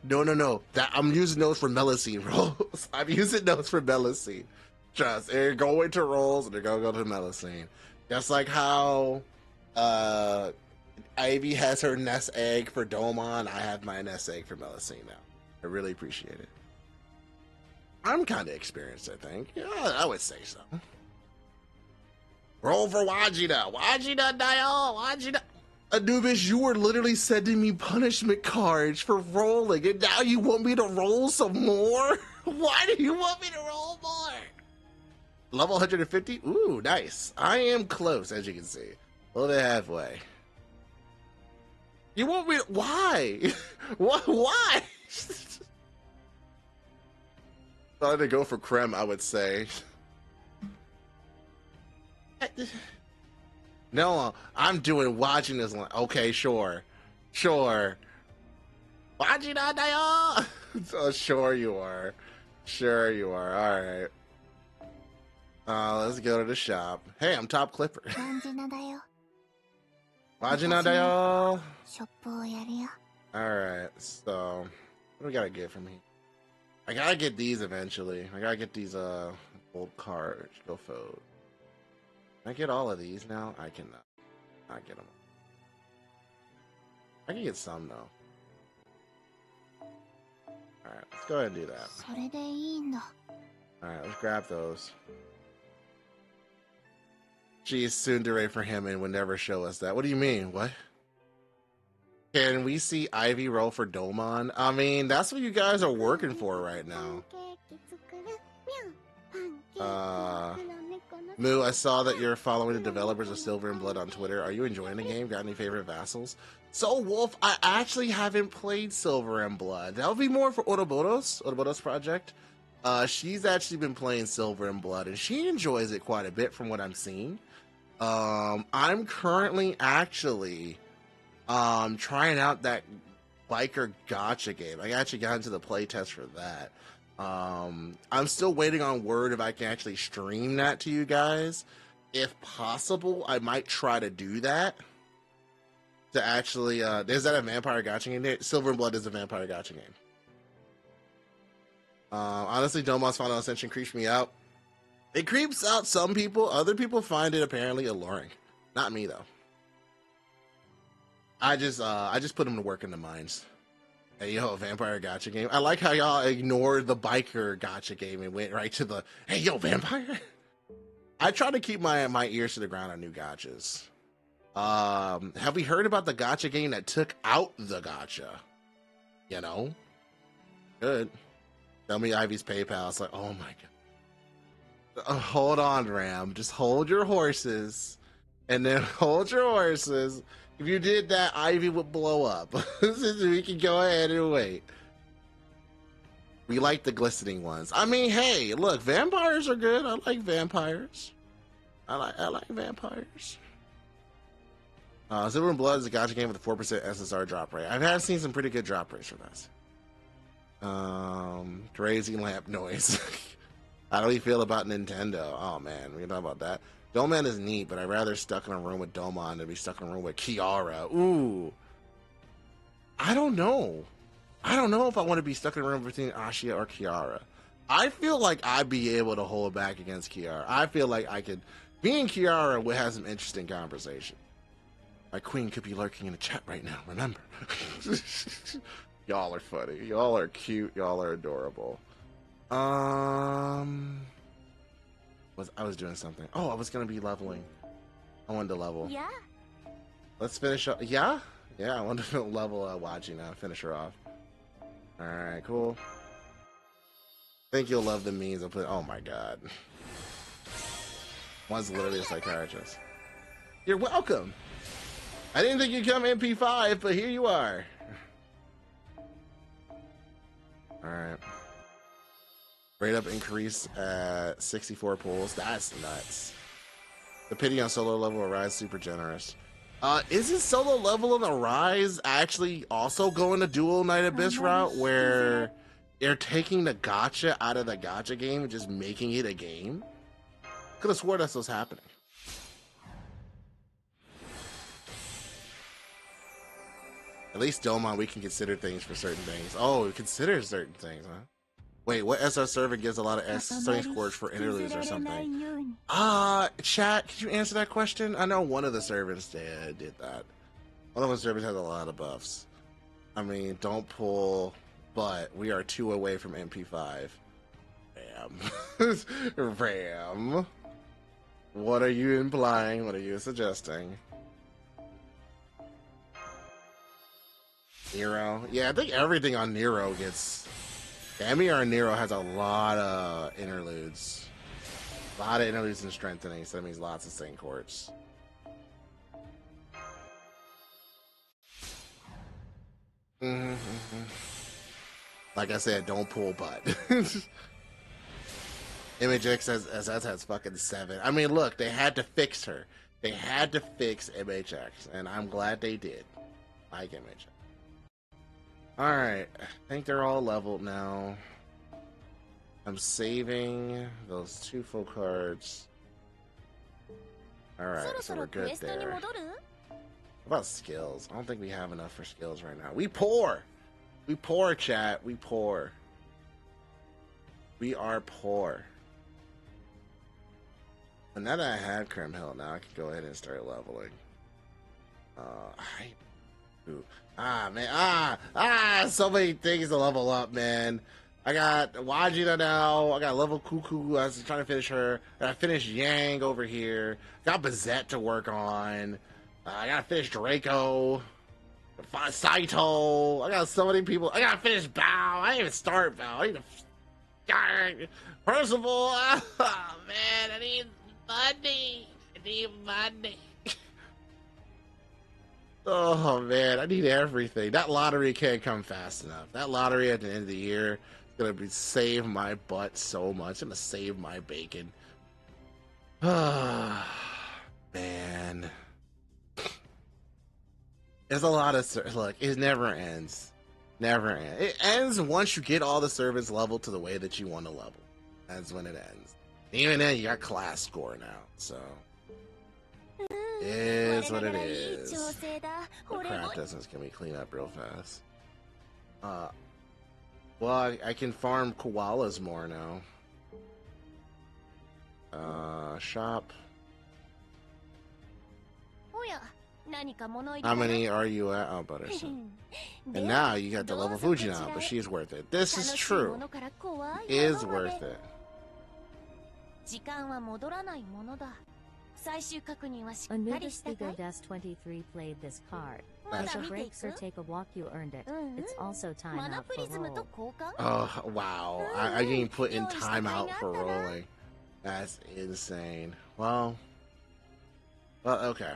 No. I'm using those for Melusine rolls. I'm using those for Melusine. Trust, they're going to rolls and they're gonna go to Melusine. Just like how Ivy has her nest egg for Domon, I have my nest egg for Melusine now. I really appreciate it. I'm kind of experienced, I think. Yeah, I would say so. Roll for Wandjina. Wandjina, Dial. Wandjina. Anubis, you were literally sending me punishment cards for rolling, and now you want me to roll some more? Why do you want me to roll more? Level 150? Ooh, nice. I am close, as you can see. A little bit halfway. You want me to... Why? Why? Thought I'd go for Creme, I would say. No, I'm doing watching this one. Okay, sure. Watching on Dayo. Oh, sure you are. All right. Let's go to the shop. Hey, I'm Top Clipper. Watching on Dayo. All right. So, what do we gotta get from here? I gotta get these eventually. I gotta get these old cards. Go fold. Can I get all of these now? I cannot. Not get them. I can get some though. Alright, let's go ahead and do that. Alright, let's grab those. She's tsundere for him and would never show us that. What do you mean? What? Can we see Ivy roll for Domon? I mean, that's what you guys are working for right now. Moo, I saw that you're following the developers of Silver and Blood on Twitter. Are you enjoying the game? Got any favorite vassals? So, Wolf, I actually haven't played Silver and Blood. That would be more for Ouroboros project. She's actually been playing Silver and Blood, and she enjoys it quite a bit from what I'm seeing. I'm currently actually trying out that biker gacha game. I actually got into the playtest for that. I'm still waiting on word if I can actually stream that to you guys. If possible, I might try to do that. To actually, is that a vampire gacha game there? Silver and Blood is a vampire gacha game. Honestly, Domon's Final Ascension creeps me out. It creeps out some people. Other people find it apparently alluring. Not me though. I just put them to work in the mines. Hey yo, vampire gacha game. I like how y'all ignored the biker gacha game and went right to the hey yo vampire. I try to keep my ears to the ground on new gachas. Have we heard about the gacha game that took out the gacha? You know, good. Tell me Ivy's PayPal. It's like, oh my god. Hold on, Ram. Just hold your horses, and then hold your horses. If you did that, Ivy would blow up. We can go ahead and wait. We like the glistening ones. I mean, hey, look, vampires are good. I like vampires. I like vampires. Silver and Blood is a gacha game with a 4% SSR drop rate. I have seen some pretty good drop rates for that. Crazy lamp noise. How do we feel about Nintendo? Oh man, we can talk about that. Doman is neat, but I'd rather stuck in a room with Domon than be stuck in a room with Kiara. Ooh. I don't know. I don't know if I want to be stuck in a room between Ashia or Kiara. I feel like I'd be able to hold back against Kiara. I feel like I could. Me and Kiara would have some interesting conversation. My queen could be lurking in the chat right now, remember. Y'all are funny. Y'all are cute. Y'all are adorable. I was doing something. Oh, I was gonna be leveling. I wanted to level. Yeah. Let's finish up. Yeah? Yeah, I wanted to level Wandjina, finish her off. Alright, cool. I think you'll love the memes I'll put. Oh my god. One's literally a psychiatrist. You're welcome. I didn't think you'd come MP5, but here you are. Alright. Rate up increase at 64 pulls. That's nuts. The pity on solo level of Rise super generous. Isn't solo level in the Rise actually also going the dual Night Abyss route where they're taking the gacha out of the gacha game and just making it a game? Could have swore that's what's happening. At least Domon, we can consider things for certain things. Oh, we consider certain things, huh? Wait, what SR server gives a lot of study scores for interludes or something? Chat, could you answer that question? I know one of the servers did that. One of the servers has a lot of buffs. I mean, don't pull, but we are 2 away from MP5. Ram. Ram. What are you implying? What are you suggesting? Nero? Yeah, I think everything on Nero gets... Amiar and Nero has a lot of interludes. A lot of interludes and strengthening, so that means lots of Saint Courts. Like I said, don't pull butt. MHX has fucking 7. I mean, look, they had to fix her. They had to fix MHX, and I'm glad they did. Like MHX. Alright, I think they're all leveled now. I'm saving those 2 full cards. Alright, so we're good there. What about skills? I don't think we have enough for skills right now. We poor! We poor, chat. We poor. We are poor. And now that I have Crim Hill, now I can go ahead and start leveling. So many things to level up, man. I got Wandjina now. I got level Cuckoo. I was trying to finish her. I gotta finish Yang over here. Got Bazette to work on. I gotta finish Draco. Find Saito. I got so many people. I gotta finish Bao. I didn't even start Bao. I need to. Percival. Oh, man, I need money. I need money. Oh man, I need everything. That lottery can't come fast enough. That lottery at the end of the year is gonna save my butt so much. It's gonna save my bacon. Ah, man. There's a lot of look. It never ends. Never ends. It ends once you get all the servants leveled to the way that you want to level. That's when it ends. Even then, you got class score now, so is what it is. What crap distance can we clean up real fast? Well, I can farm koalas more now. Shop. How many are you at? Oh, Butterson. And now you got the level Fujino, but she's worth it. This is true. Is worth it. Anubis Des 23 played this card. Take a break or take a walk, you earned it. It's also time out for roll. Oh, wow. I can put in timeout for rolling. That's insane. Well, okay.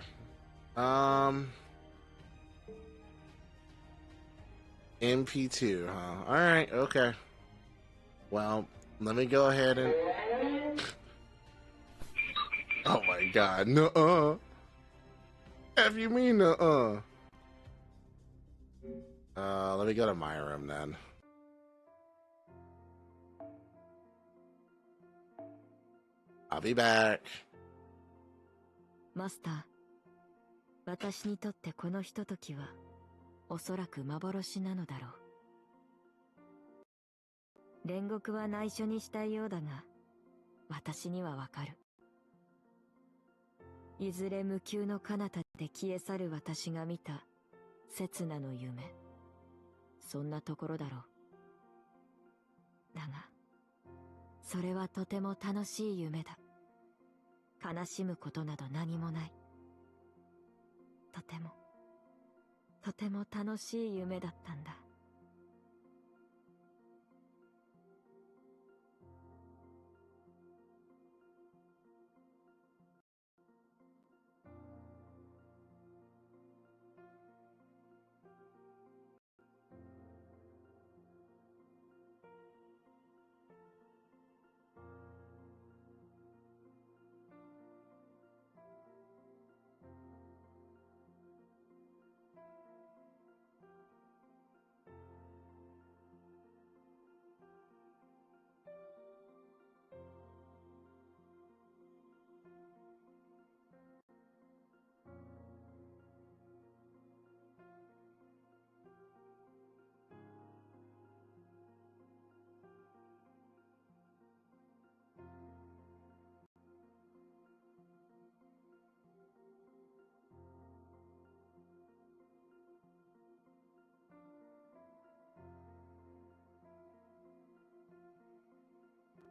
MP2, huh? Alright, okay. Well, let me go ahead and... Oh my god, nuh-uh. F you mean nuh-uh? Let me go to my room then. I'll be back. Master, 私にとってこのひとときはおそらく幻なのだろう。煉獄は内緒にしたいようだが、私にはわかる。いずれ無窮の彼方で消え去る私が見た刹那の夢。そんなところだろう。だが、それはとても楽しい夢だ。悲しむことなど何もない。とても楽しい夢だったんだ。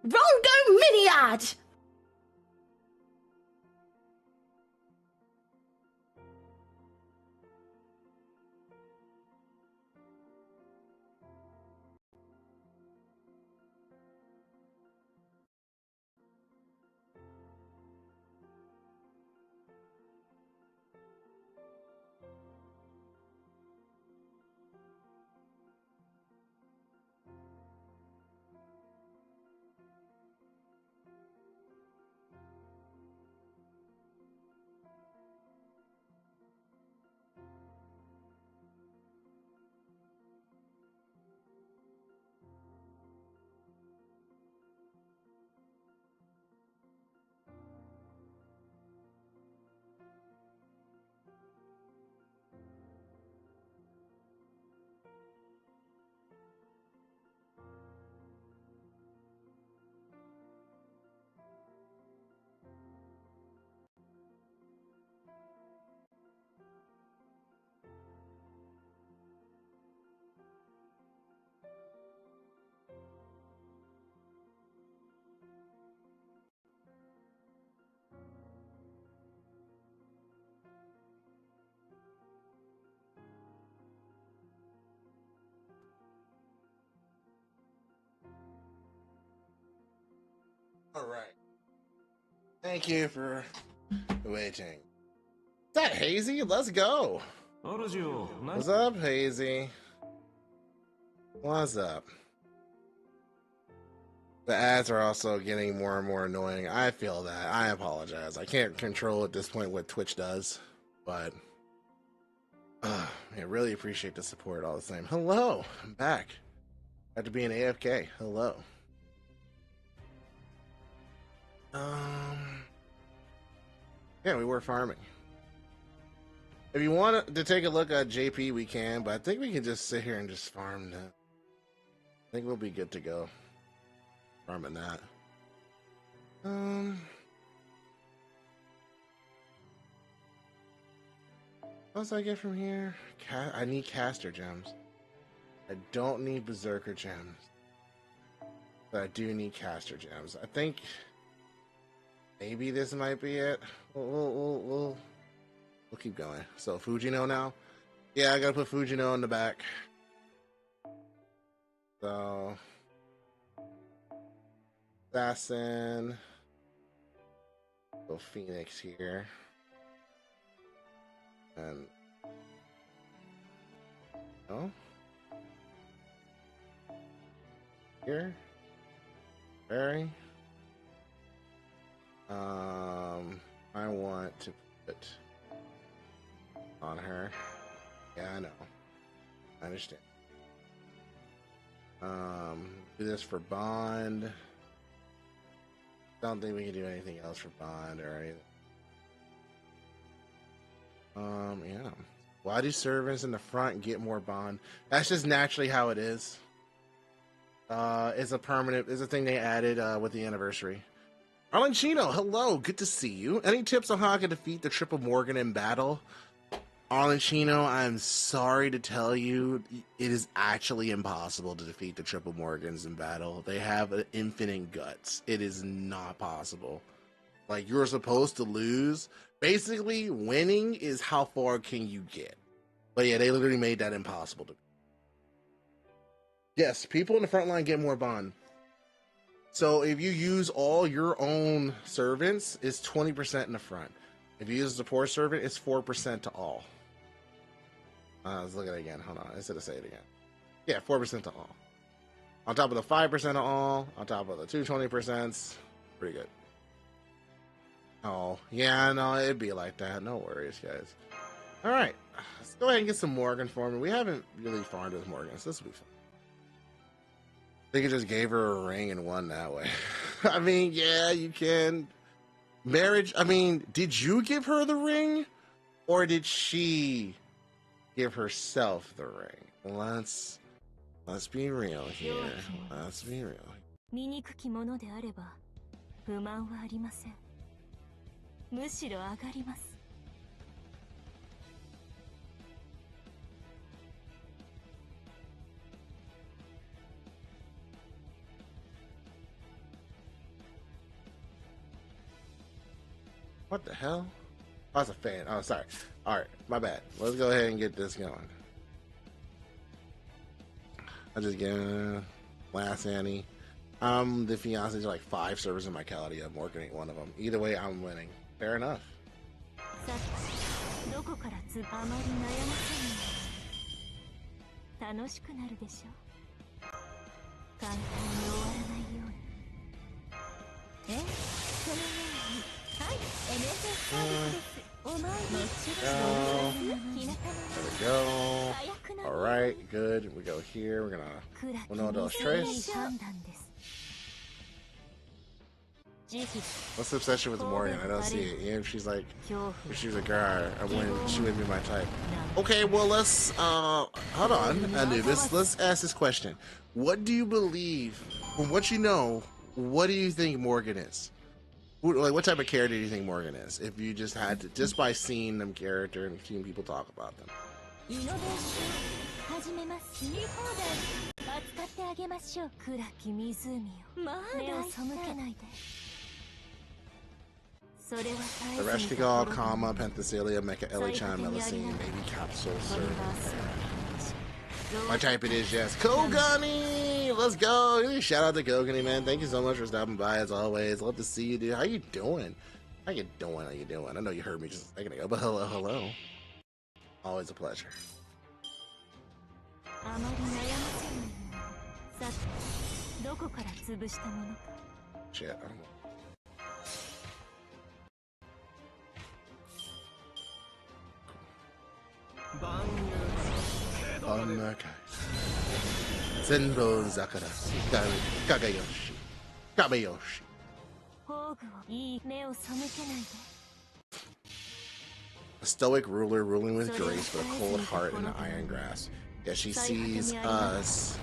Rongo Miniad! All right. Thank you for waiting. Is that Hazy? Let's go. What's up, Hazy? What's up? The ads are also getting more and more annoying. I feel that. I apologize. I can't control at this point what Twitch does, but I really appreciate the support all the same. Hello, I'm back. After being AFK, hello. Yeah, we were farming. If you want to take a look at JP, we can, but I think we can just sit here and just farm that. I think we'll be good to go. Farming that. What else I get from here? I need caster gems. I don't need berserker gems, but I do need caster gems. I think maybe this might be it. We'll keep going. So Fujino now. Yeah, I gotta put Fujino in the back. So Assassin. Go Phoenix here. And no. Here. Barry. I want to put on her. Yeah, I know. I understand. Do this for Bond. Don't think we can do anything else for Bond or anything. Yeah. Why do servants in the front get more Bond? That's just naturally how it is. It's a thing they added with the anniversary. Arlenchino, hello, good to see you. Any tips on how I can defeat the Triple Morgan in battle? Arlenchino, I'm sorry to tell you, it is actually impossible to defeat the Triple Morgans in battle. They have infinite guts. It is not possible. Like, you're supposed to lose. Basically, winning is how far can you get. But yeah, they literally made that impossible to. Yes, people in the front line get more Bond. So if you use all your own servants, it's 20% in the front. If you use a support servant, it's 4% to all. Let's look at it again. Hold on. Instead of say it again. Yeah, 4% to all. On top of the 5% of all, on top of the 220%. Pretty good. Oh, yeah, no, it'd be like that. No worries, guys. All right. Let's go ahead and get some Morgan for me. We haven't really farmed with Morgan, so this will be fun. I think it just gave her a ring and won that way. I mean, yeah, you can. Marriage, I mean, did you give her the ring? Or did she give herself the ring? Let's be real here. Let's be real. 醜きものであれば不満はありません。むしろ上がります。What the hell? I was a fan. Oh, sorry. All right, my bad. Let's go ahead and get this going. I just get last Annie. I'm the fiance to like 5 servers in my Chaldea. I'm working at one of them. Either way, I'm winning. Fair enough. どこからあまり悩ませんの。楽しくなるでしょ。簡単に終わらないように。そのように。はい、NSS サービスです。お前もちろん。 There we go. All right, good. We go here. We're gonna. Uno, dos, tres. What's the obsession with Morgan? I don't see it. Even if she's like, if she's a guy, she wouldn't be my type. Okay, well let's hold on, Anubis. Let's ask this question. What do you believe? From what you know, what do you think Morgan is? Like, what type of character do you think Morgan is? If you just had to, just by seeing them character and seeing people talk about them. The Reshkigal, Kama, Penthesilea, Mecha, Elichan, Melusine, Baby Capsule, Sir. My type it is, yes. Kogani! Let's go! Shout out to Kogani, man. Thank you so much for stopping by, as always. Love to see you, dude. How you doing? How you doing? How you doing? I know you heard me just a second ago, but hello, hello. Always a pleasure. Shit, I don't know. upon the kite. Senbo Zakara, Kagayoshi, Kabayoshi. 宝具をいい目を背けないで A stoic ruler ruling with grace, with a cold heart and an iron grasp. Yeah, she sees us.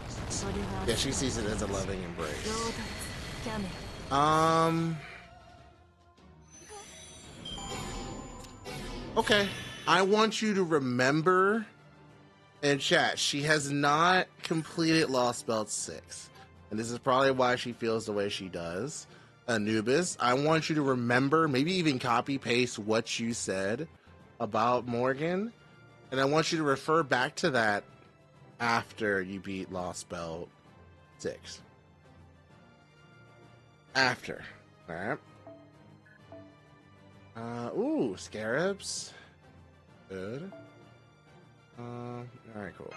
Yeah, she sees it as a loving embrace. Okay. I want you to remember in chat, she has not completed Lost Belt 6. And this is probably why she feels the way she does. Anubis, I want you to remember, maybe even copy paste what you said about Morgan. And I want you to refer back to that after you beat Lost Belt 6. After. Alright. Ooh, scarabs. Good. Alright, cool.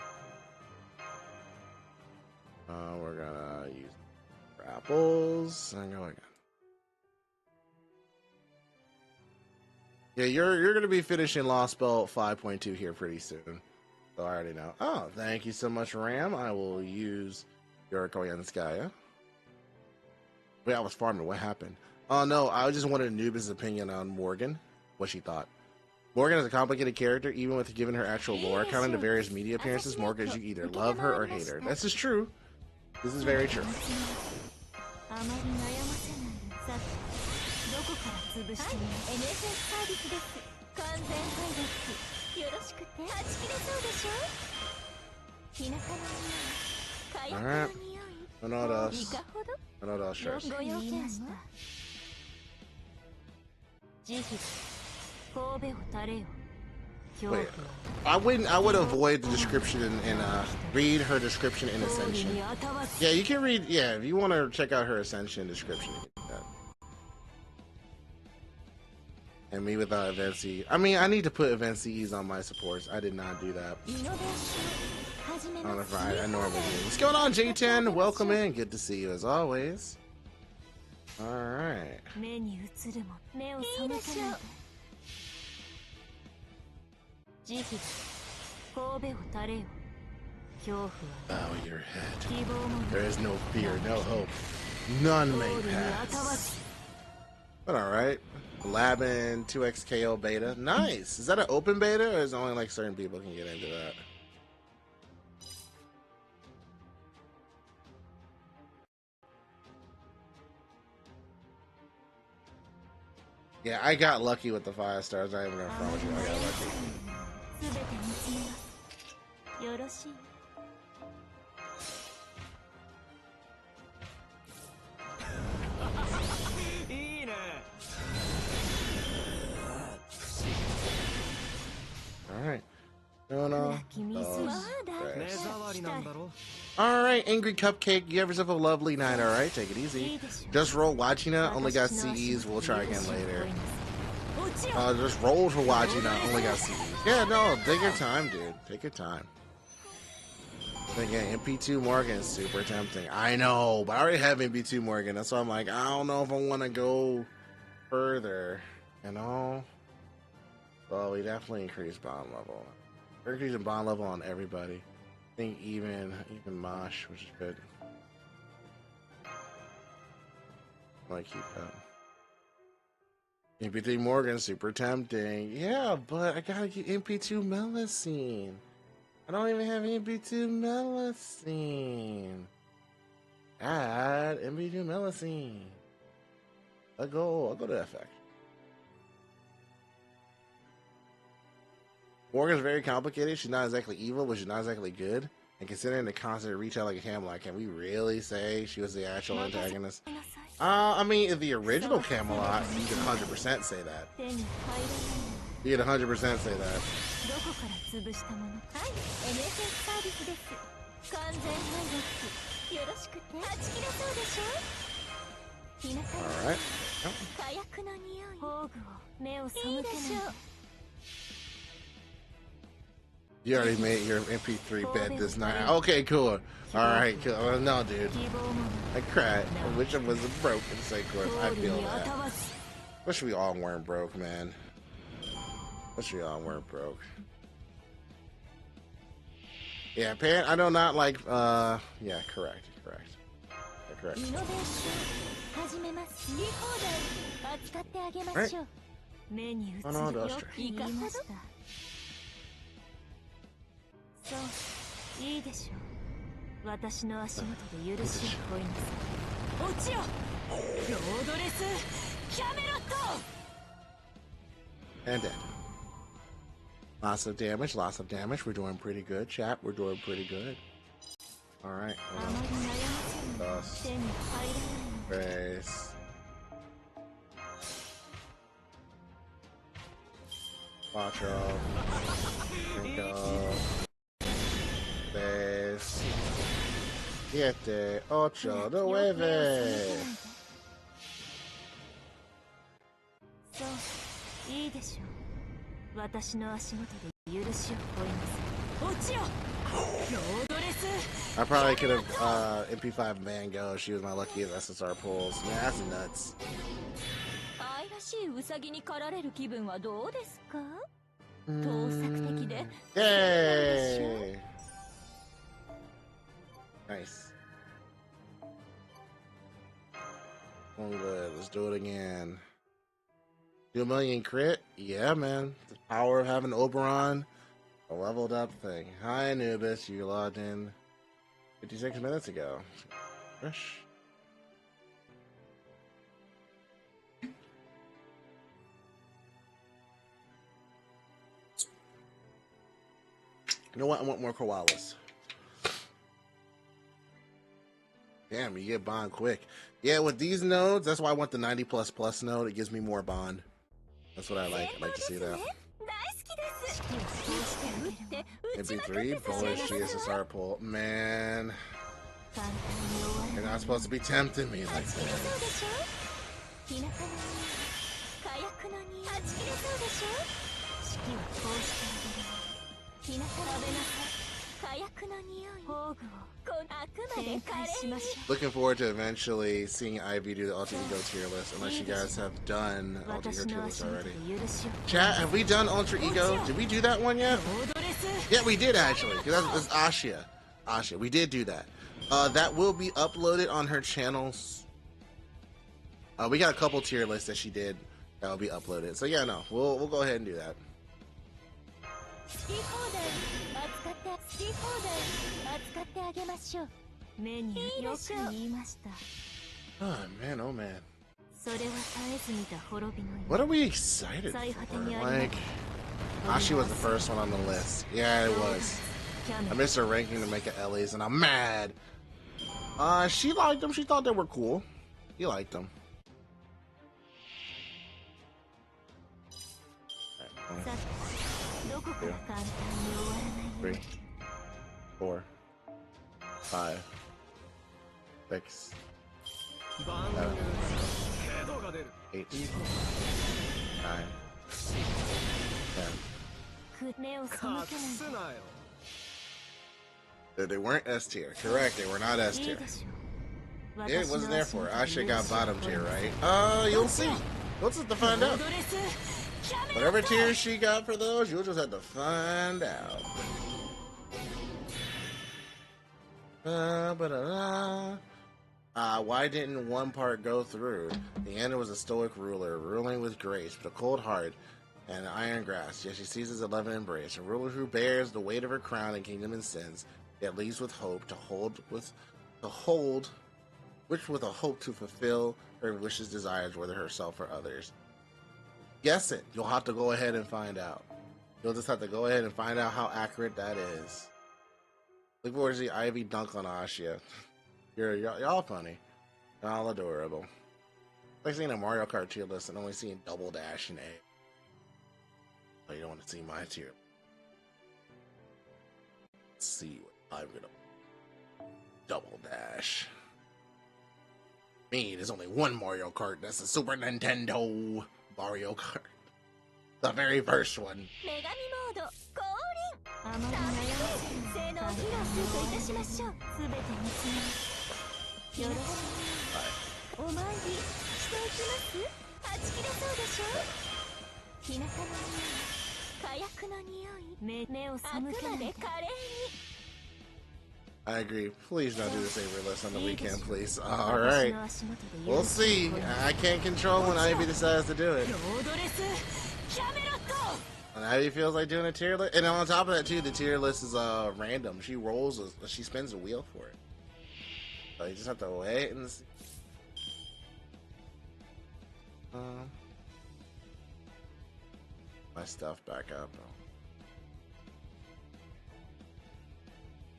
We're gonna use apples and go again. Yeah, you're gonna be finishing Lost Belt 5.2 here pretty soon. So I already know. Oh, thank you so much, Ram. I will use your Koyanskaya. Wait, I was farming. What happened? Oh no, I just wanted Anubis' opinion on Morgan. What she thought. Morgan is a complicated character, even with giving her actual lore account into various media appearances. Morgan, you either love her or hate her. This is true. This is very true. Alright. I know what else. I know what else, sure. Wait, I would avoid the description and read her description in Ascension. Yeah, you can read, yeah, if you want to check out her Ascension description. And me without event CE. I mean, I need to put event CEs on my supports. I did not do that. I don't know if I normally do. What's going on, J10? Welcome in. Good to see you as always. Alright. Bow your head. There is no fear, no hope. None may pass. But alright. Labin 2XKO beta. Nice. Is that an open beta, or is it only like certain people can get into that? Yeah, I got lucky with the 5 stars. I ain't even gonna front with you. I got lucky. Alright. Alright, Angry Cupcake, you have yourself a lovely night, alright? Take it easy. Just roll Wandjina, only got CEs, we'll try again later. Just roll for Wandjina, only got CEs. Yeah, no, take your time, dude. Take your time. Again, MP2 Morgan is super tempting. I know, but I already have MP2 Morgan, that's why I'm like, I don't know if I want to go further, you know? Well, we definitely increased bond level. We're increasing bond level on everybody. I think even Mosh, which is good. I might keep that. MP3 Morgan, super tempting. Yeah, but I gotta get MP2 Melusine. I don't even have MP2 Melusine. Add MP2 Melusine. I'll go to FX. Morgan's very complicated. She's not exactly evil, but she's not exactly good. And considering the constant retail like a Camelot, can we really say she was the actual antagonist? I mean, if the original Camelot, you can 100% say that. You can 100% say that. Alright. Oh. You already made your MP3 bed this night. Okay, cool. Alright, cool. No, dude. I cried. I wish I wasn't broke in Saito. I feel that. Wish we all weren't broke, man. Wish we all weren't broke. Yeah, pan. I know not like. Yeah, correct. Correct. Yeah, correct. イノベーション始めます。見放題扱ってあげましょう。目に映るよく言いました。そう、いいでしょう。私の足元で許しを請います。落ちよ、ロードレスキャメロット。And dead. Lots of damage. Lots of damage. We're doing pretty good, chat. We're doing pretty good. All right. Dust. Grace. Quattro. Cinco. Seis. Siete. Ocho. Nueve. そういいでしょう。私の足元で許しを請います。落ちよ、ロードレス。 I probably could have MP5 Mango. She was my lucky SSR pulls. Yeah, that's nuts. 愛らしいウサギに狩られる気分はどうですか？盗作的で。Yay! Nice. Oh, good. Let's do it again. 2 million crit? Yeah, man. The power of having Oberon, a leveled up thing. Hi, Anubis. You logged in 56 minutes ago. Fresh. You know what? I want more koalas. Damn, you get bond quick. Yeah, with these nodes, that's why I want the 90++ node. It gives me more bond. That's what I like. I like to see that. MP3, bullish GSSR pull. Man. You're not supposed to be tempting me like that. Looking forward to eventually seeing Ivy do the Alter Ego tier list, unless you guys have done Alter Ego tier list already. Chat, have we done Alter Ego? Did we do that one yet? Yeah, we did actually, because that's Ashia. Ashia, we did do that. That will be uploaded on her channels. We got a couple tier lists that she did that will be uploaded. So yeah, no, we'll go ahead and do that. Oh man, oh man. What are we excited for? Like, Ashi was the first one on the list. Yeah, it was. I missed her ranking to make it Ellie's, and I'm mad. She liked them. She thought they were cool. He liked them. Right, 2, 3, 4, 5, 6, 7, 8, 9, 10. They weren't S tier. Correct, they were not S tier. It wasn't there for her. Asha got bottom tier, right? You'll see. We'll just have to find out. Whatever tiers she got for those, you'll just have to find out. Why didn't one part go through? The end was a stoic ruler, ruling with grace, but a cold heart and an iron grasp. Yet she seizes 11 embrace, a ruler who bears the weight of her crown and kingdom and sins, yet leaves with hope which with a hope to fulfill her wishes, desires, whether herself or others. Guess it. You'll have to go ahead and find out. You'll just have to go ahead and find out how accurate that is. Look forward to see Ivy dunk on Ashia. Y'all funny. Y'all adorable. Like seeing a Mario Kart tier list and only seeing Double Dash and A. Oh, you don't want to see my tier. Let's see what I'm gonna Double Dash. There's only one Mario Kart. That's the Super Nintendo Mario Kart. The very first one. I agree. Please don't do the saver list on the weekend, please. Alright. We'll see. I can't control when Ivy decides to do it. And Ivy feels like doing a tier list. And on top of that, too, the tier list is random. She she spins a wheel for it. So you just have to wait and see. My stuff back up.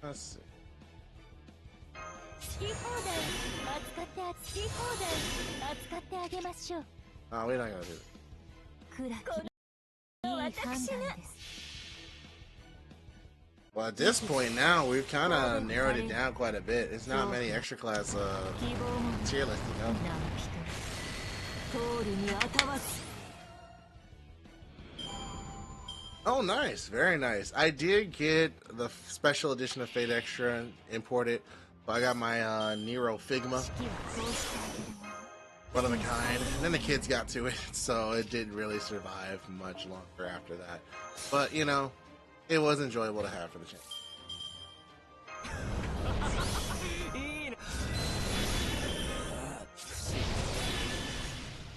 Let's see. Oh, we're not gonna do it. Well, at this point now, we've kind of narrowed it down quite a bit. It's not many extra class tier lists to go. Oh, nice. Very nice. I did get the special edition of Fate Extra imported. So I got my Nero Figma. One of a kind. And then the kids got to it, so it didn't really survive much longer after that. But, you know, it was enjoyable to have for the channel.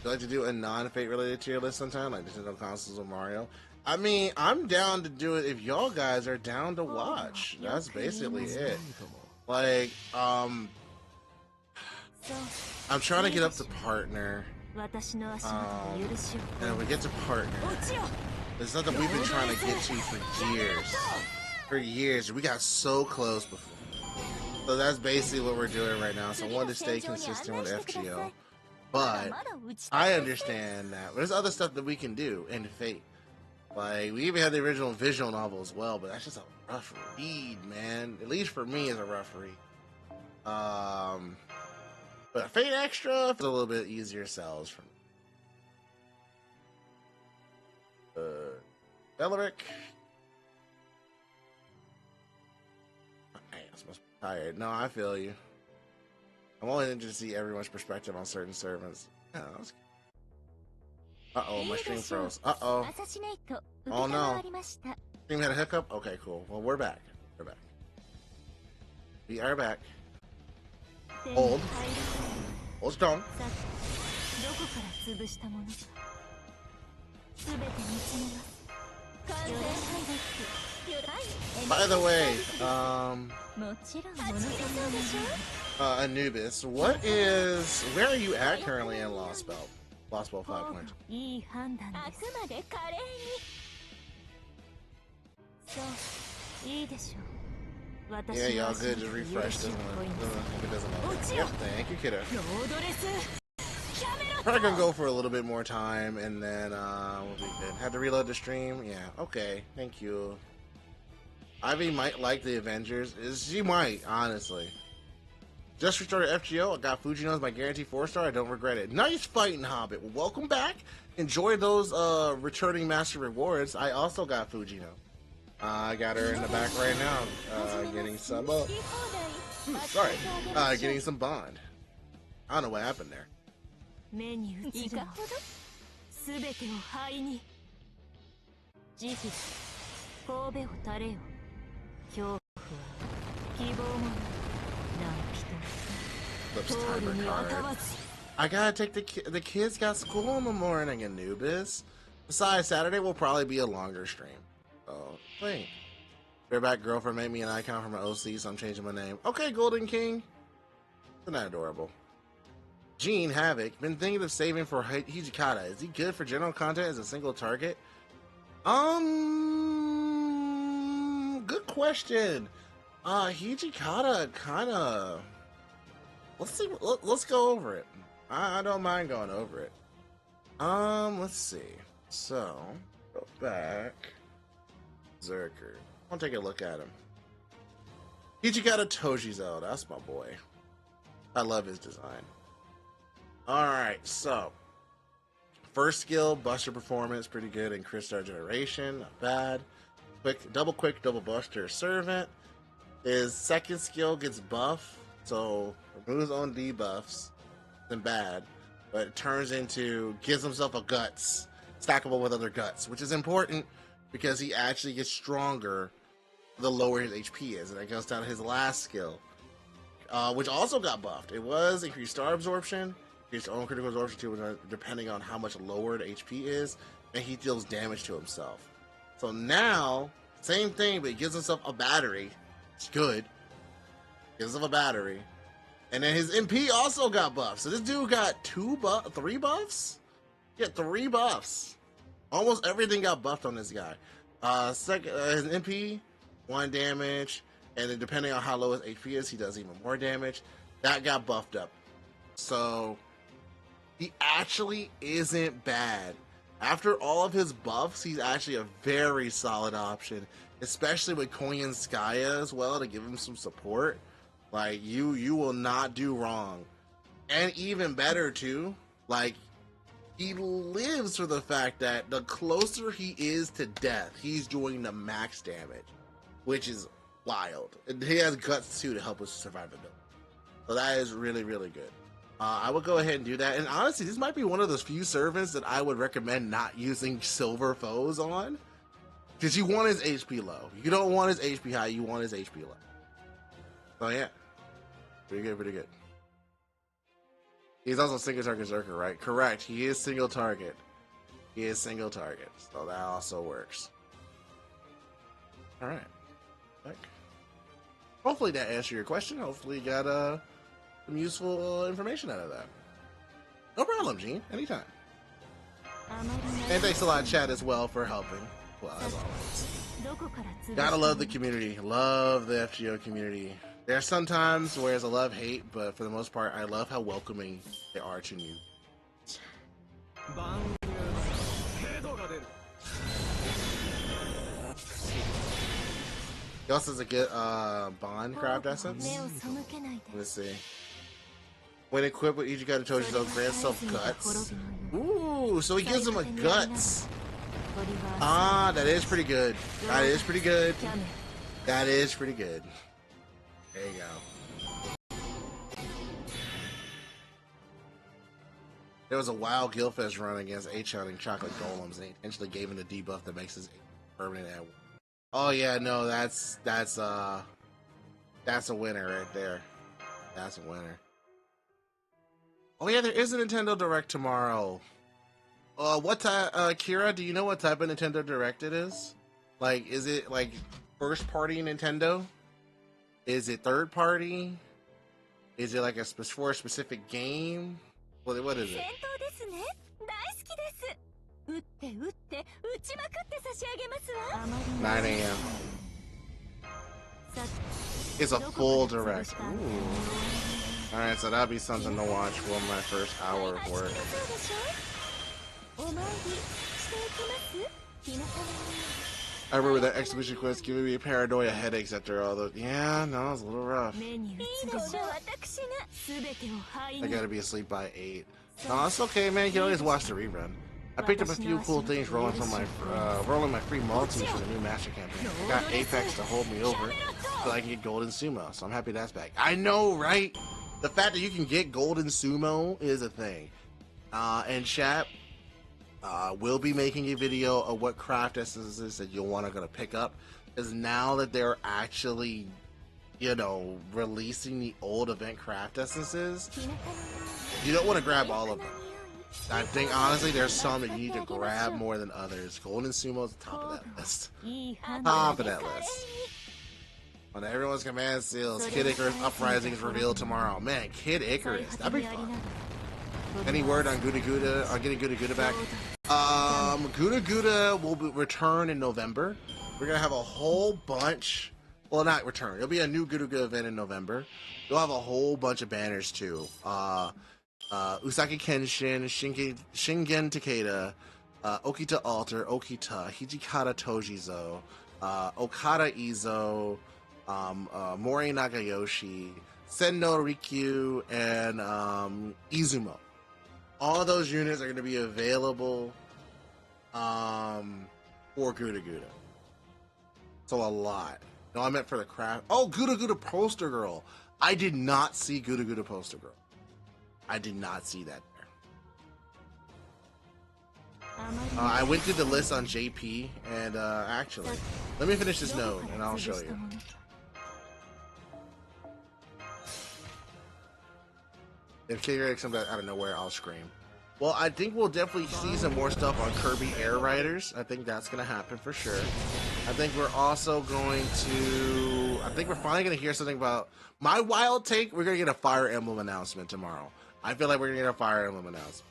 Would you like to do a non-Fate related tier list sometime, like Nintendo consoles or Mario? I mean, I'm down to do it if y'all guys are down to watch. That's basically it. Like, I'm trying to get up to partner. And when we get to partner, it's something we've been trying to get to for years. For years. We got so close before. So that's basically what we're doing right now. So I wanted to stay consistent with FGO. But I understand that there's other stuff that we can do in Fate. Like, we even had the original visual novel as well, but that's just a rough read, man. At least for me, it's a rough read. But Fate Extra is a little bit easier sells for me. Belleric. I must be tired. No, I feel you. I'm only interested to see everyone's perspective on certain servants. Yeah, that's good. Uh-oh, my stream froze. Uh-oh. Oh, no. Stream had a hiccup? Okay, cool. Well, we're back. We're back. We are back. Hold. Hold strong. By the way, Anubis, where are you at currently in Lost Belt? Lost Belt 5.2. Yeah, y'all good. Just refresh. Doesn't matter. Yep, thank you, kiddo. Probably gonna go for a little bit more time, and then we'll be good. Had to reload the stream. Yeah, okay. Thank you. Ivy might like the Avengers. She might, honestly. Just restarted FGO. I got Fujino as my guaranteed 4-star. I don't regret it. Nice fighting, Hobbit. Well, welcome back. Enjoy those returning master rewards. I also got Fujino. I got her in the back right now, getting some getting some bond. I don't know what happened there. Flips timer card. I gotta take the kids got school in the morning, Anubis. Besides, Saturday will probably be a longer stream. Oh, wait. Bareback girlfriend made me an icon for my OC, so I'm changing my name. Okay, Golden King. Isn't that adorable? Gene Havoc. Been thinking of saving for Hijikata. Is he good for general content as a single target? Good question. Hijikata kinda... Let's see, let's go over it. I don't mind going over it. Let's see. So, go back. Zerker. I'll take a look at him. Hijikata Tojizo, that's my boy. I love his design. Alright, so. First skill, Buster Performance, pretty good in Crystal Generation, not bad. Quick, double Buster Servant. His second skill gets buff, so removes own debuffs, then bad, but it turns into, gives himself a guts, stackable with other guts, which is important because he actually gets stronger the lower his HP is, and that goes down to his last skill, which also got buffed. It was increased star absorption, increased own critical absorption too, depending on how much lower the HP is, and he deals damage to himself. So now, same thing, but he gives himself a battery. It's good. Gives himself a battery. And then his MP also got buffed. So this dude got 3 buffs? Yeah, 3 buffs. Almost everything got buffed on this guy. His MP, 1 damage. And then depending on how low his HP is, he does even more damage. That got buffed up. So he actually isn't bad. After all of his buffs, he's actually a very solid option. Especially with Koyan Skya as well to give him some support. Like, you will not do wrong. And even better, too, like, he lives for the fact that the closer he is to death, he's doing the max damage, which is wild. And he has guts, too, to help with survivability. So that is really, really good. I would go ahead and do that. And honestly, this might be one of those few servants that I would recommend not using silver foes on. Because you want his HP low. You don't want his HP high, you want his HP low. So yeah. Pretty good, pretty good. He's also single target Zerker, right? Correct. He is single target. He is single target. So that also works. Alright. Hopefully that answered your question. Hopefully you got some useful information out of that. No problem, Gene. Anytime. And thanks a lot, chat, as well, for helping. Well, as always. Gotta love the community. Love the FGO community. There are some times where it's a love-hate, but for the most part, I love how welcoming they are to you. He also has a good bond craft essence. Let's see. When equipped with each Gacha Tojizo, grants self guts. Ooh, so he gives him a guts. Ah, that is pretty good. That is pretty good. That is pretty good. There you go. There was a wild Guildfest run against H-hunting chocolate golems, and he intentionally gave him the debuff that makes his permanent at. Oh yeah, no, that's a winner right there. That's a winner. Oh yeah, there is a Nintendo Direct tomorrow. What type, Kira? Do you know what type of Nintendo Direct it is? Like, is it like first party Nintendo? Is it third party? Is it like for a specific game? What is it? 9 a.m. It's a full direct. Ooh. Alright, so that'll be something to watch for my first hour of work. I remember that exhibition quest giving me paranoia headaches after all those. Yeah, no, it was a little rough. I gotta be asleep by 8. No, it's okay, man. You can always watch the rerun. I picked up a few cool things rolling my free multis for the new Master campaign. I got Apex to hold me over so I can get Golden Sumo, so I'm happy that's back. I know, right? The fact that you can get Golden Sumo is a thing. And chat, we'll be making a video of what craft essences that you'll want to pick up, because now that they're actually, you know, releasing the old event craft essences, you don't want to grab all of them. I think honestly there's some that you need to grab more than others. Golden Sumo's top of that list. Top of that list. On everyone's command seals, Kid Icarus Uprising is revealed tomorrow. Man, Kid Icarus, that'd be fun. Any word on Guda Guda, on getting Guda Guda back? Guda Guda will return in November. We're gonna have a whole bunch, well, not return, it'll be a new Guda Guda event in November. You'll have a whole bunch of banners too. Usagi Kenshin, Shingen Takeda, Okita Alter, Okita, Hijikata Tojizo, Okada Izo, Mori Nagayoshi, Senno Rikyu, and Izumo. All those units are going to be available for Guda Guda. So a lot. No, I meant for the craft. Oh, Guda Guda Poster Girl. I did not see Guda Guda Poster Girl. I did not see that there. I went through the list on JP, and actually, let me finish this node, and I'll show you. If K-Rex comes out of nowhere, I'll scream. Well, I think we'll definitely see some more stuff on Kirby Air Riders. I think that's going to happen for sure. I think we're also going to... I think we're finally going to hear something about... My wild take, we're going to get a Fire Emblem announcement tomorrow. I feel like we're going to get a Fire Emblem announcement.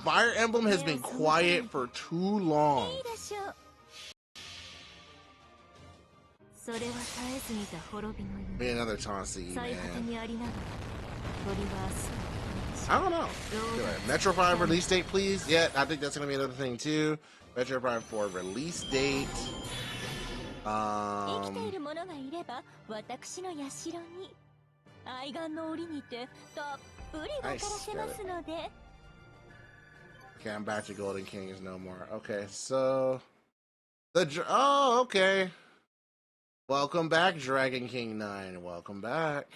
Fire Emblem has been quiet for too long. Be another Taunsi, man. I don't know. Metro Prime release date, please. Yeah, I think that's gonna be another thing too. Metro Prime 4 release date. Nice. Okay, I'm back to Golden King is no more. Okay, so oh, okay. Welcome back, Dragon King 9. Welcome back.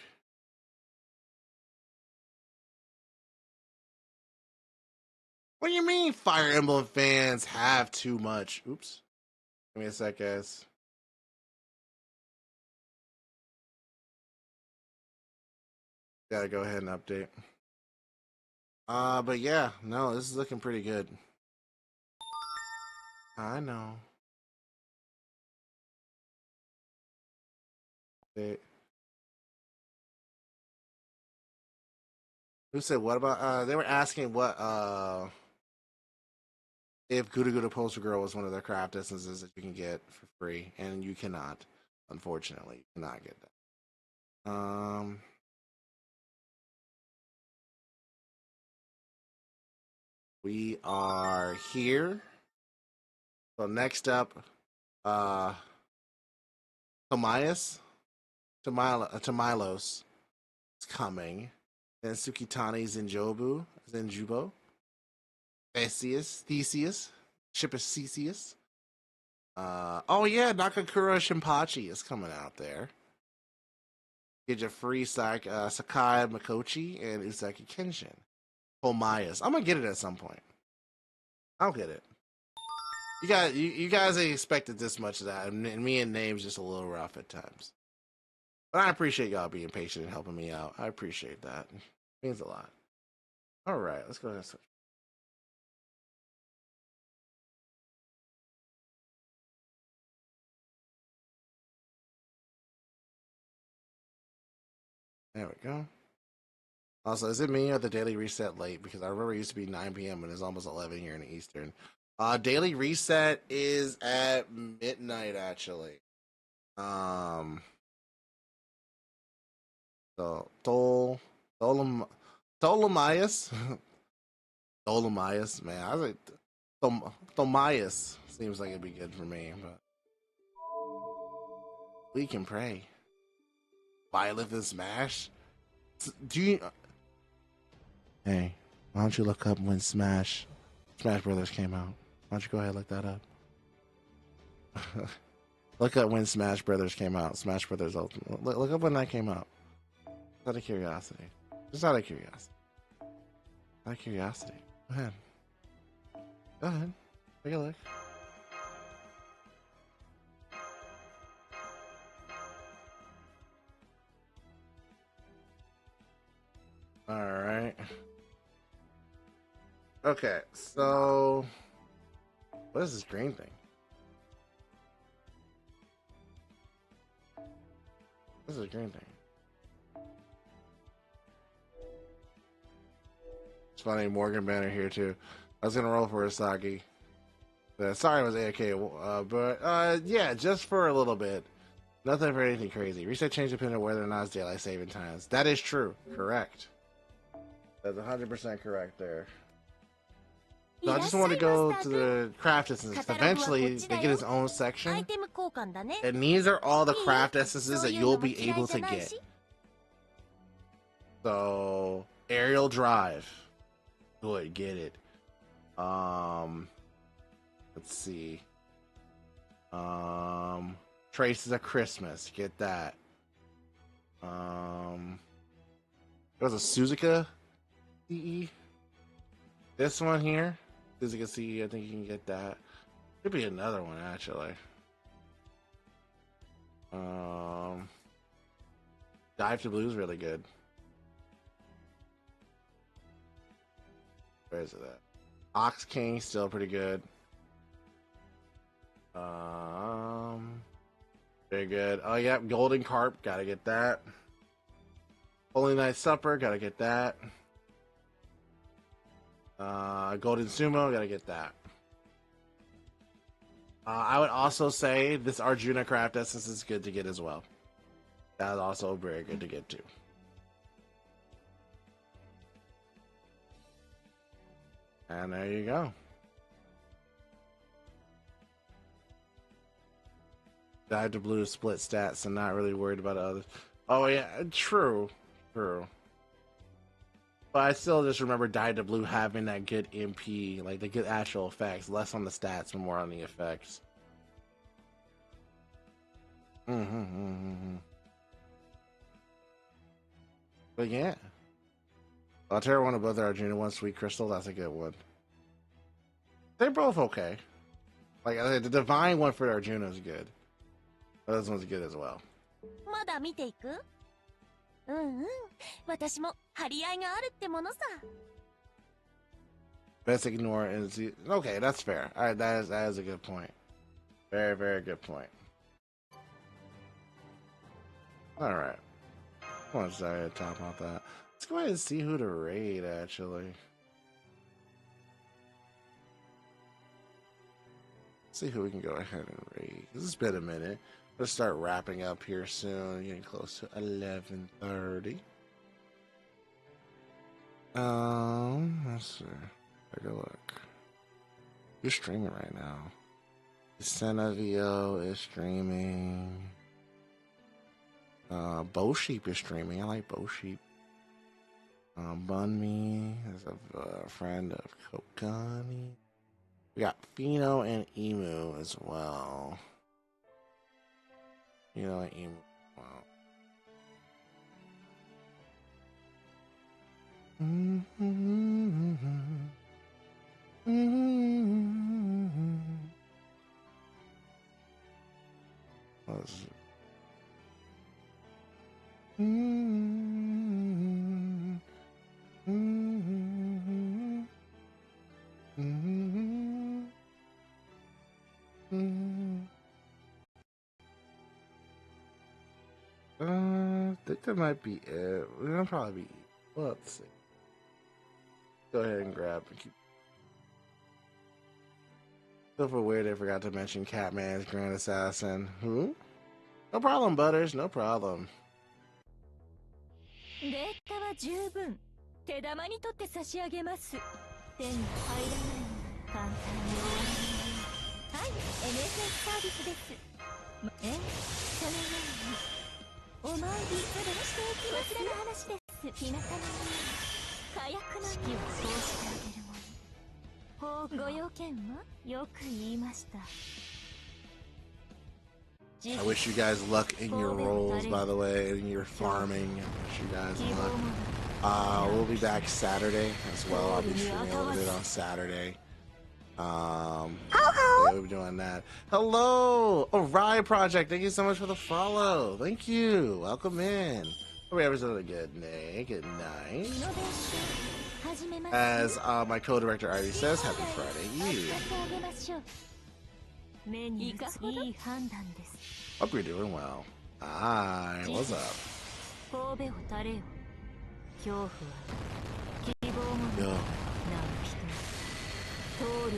What do you mean Fire Emblem fans have too much? Oops. Give me a sec, guys. Gotta go ahead and update. But yeah, no, this is looking pretty good. I know. Who said what about they were asking what if Gouda Gouda Poster Girl was one of their craft essences that you can get for free, and you cannot, unfortunately, you cannot get that. We are here. So next up, Tamilos is coming. And Tsukitani Zenjubo. Theseus. Ship is Theseus. Oh yeah, Nakakura Shinpachi is coming out there. Get your free Sakai Makochi and Usagi Kenshin. Tomayas. I'm gonna get it at some point. I'll get it. You guys ain't expected this much of that, and me and names just a little rough at times. But I appreciate y'all being patient and helping me out. I appreciate that. It means a lot. All right, let's go ahead and switch. There we go. Also, is it me or the daily reset late? Because I remember it used to be 9 p.m. and it's almost 11 here in the Eastern. Daily reset is at midnight, actually. So Ptolemaeus, man. I was like Ptolemaeus seems like it'd be good for me, but we can pray. Violet and Smash. Do you? Hey, why don't you look up when Smash Brothers came out? Why don't you go ahead and look that up? Look up when Smash Brothers came out. Smash Brothers Ultimate. Look up when that came out. Out of curiosity. Just out of curiosity. Out of curiosity. Go ahead. Go ahead. Take a look. Alright. Okay, so what is this green thing? What is this green thing? It's funny, Morgan Banner here too. I was gonna roll for Asagi. Sorry I was AFK, but yeah, just for a little bit. Nothing for anything crazy. Reset change depending on whether or not it's daylight saving times. That is true. Correct. That's 100% correct there. So I just want to go to the craft essences. Eventually, they get his own section. And these are all the craft essences that you'll be able to get. So, aerial drive. Good, get it. Let's see. Traces of Christmas, get that. There was a Suzuka CE. This one here, As you can see, I think you can get that. Could be another one actually. Dive to Blue is really good. Where is it at? Ox King still pretty good. Very good. Oh yeah, Golden Carp, gotta get that. Holy Night Supper, gotta get that. Golden Sumo, gotta get that. I would also say this Arjuna Craft Essence is good to get as well. That's also very good to get too. And there you go. Dive to Blue split stats and not really worried about others. Oh yeah, true. But I still just remember Dive to Blue having that good MP, like the good actual effects, less on the stats and more on the effects. But yeah. I'll tear one of both Arjuna, one Sweet Crystal, that's a good one. They're both okay. Like the Divine one for Arjuna is good. This one's good as well. まだ見ていく? 私も張り合いがあるってものさ. Best ignore and see. Okay, that's fair. All right, that is a good point. Very, very good point. All right. I want to talk about that. Let's go ahead and see who to raid, actually. See who we can go ahead and raid. This has been a minute. Let's start wrapping up here soon. Getting close to 11:30. Let's see. Take a look. You're streaming right now. SaiminIV is streaming. Bow Sheep is streaming. I like Bow Sheep. Bun Me is a friend of Kokani. We got Fino and Emu as well. Fino and Emu. Wow. Let's see. I think that might be it. That'll probably be it. Well, let's see. Go ahead and grab and keep. So for weird, I forgot to mention Catman's Grand Assassin. Who? No problem, Butters. No problem. データは十分手玉に取って差し上げます。手に入らない簡単に終わらない。はい、NSS サービスです。そのようにお参りしていきます。こちらの話です。日向の火薬の式をそうしてあげるもの。ご用件はよく言いました。 I wish you guys luck in your rolls, by the way, in your farming. I wish you guys luck. We'll be back Saturday as well. I'll be streaming a little bit on Saturday. Yeah, we'll be doing that. Hello, Orion Project. Thank you so much for the follow. Thank you. Welcome in. Hope everyone's a good day. Good night. As my co-director already says, Happy Friday Eve. Hope you're doing well. Hi, what's up? Yo.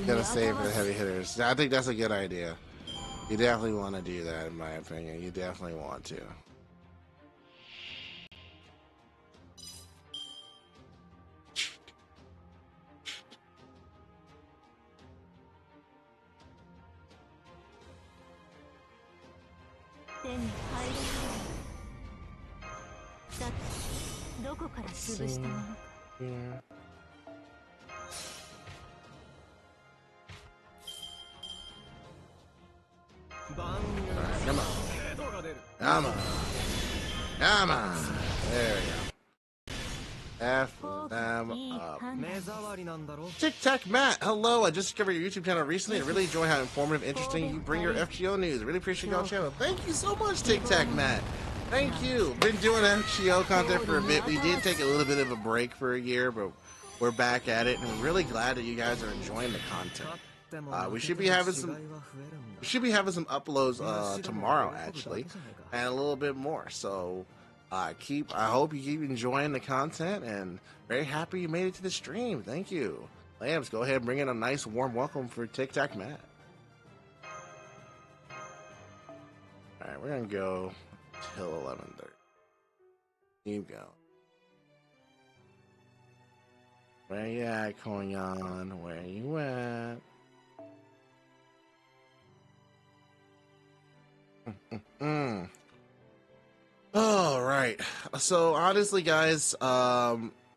Gotta save for the heavy hitters. I think that's a good idea. You definitely want to do that, in my opinion. You definitely want to. Yeah. Right, come on. Come on. Come on. There we go. F them up. Tic Tac Matt, hello. I just discovered your YouTube channel recently. I really enjoy how informative, interesting you bring your FGO news. I really appreciate y'all channel. Thank you so much, Tic Tac Matt. Thank you. Been doing FGO content for a bit. We did take a little bit of a break for a year, but we're back at it, and we're really glad that you guys are enjoying the content. We should be having some uploads tomorrow, actually, and a little bit more. So I hope you keep enjoying the content, and very happy you made it to the stream. Thank you. Lambs, go ahead and bring in a nice warm welcome for Tic Tac Matt. All right, we're gonna go till 11:30. Keep going. Where you at, Koyan? Where you at? All right. So honestly, guys,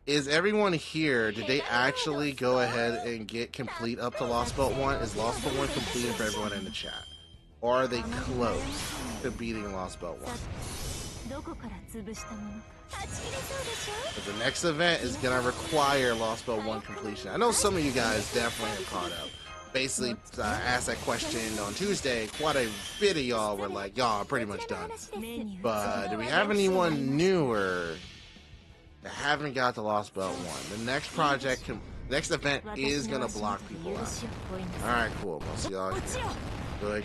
is everyone here? Did they actually go ahead and get complete up to Lost Belt 1? Is Lost Belt 1 completed for everyone in the chat? Or are they close to beating Lost Belt 1? But the next event is going to require Lost Belt 1 completion. I know some of you guys definitely have caught up. Basically, asked that question on Tuesday. Quite a bit of y'all were like, y'all are pretty much done. But do we have anyone newer that haven't got to Lost Belt 1? The next project, next event is going to block people out. Alright, cool. Most of y'all good.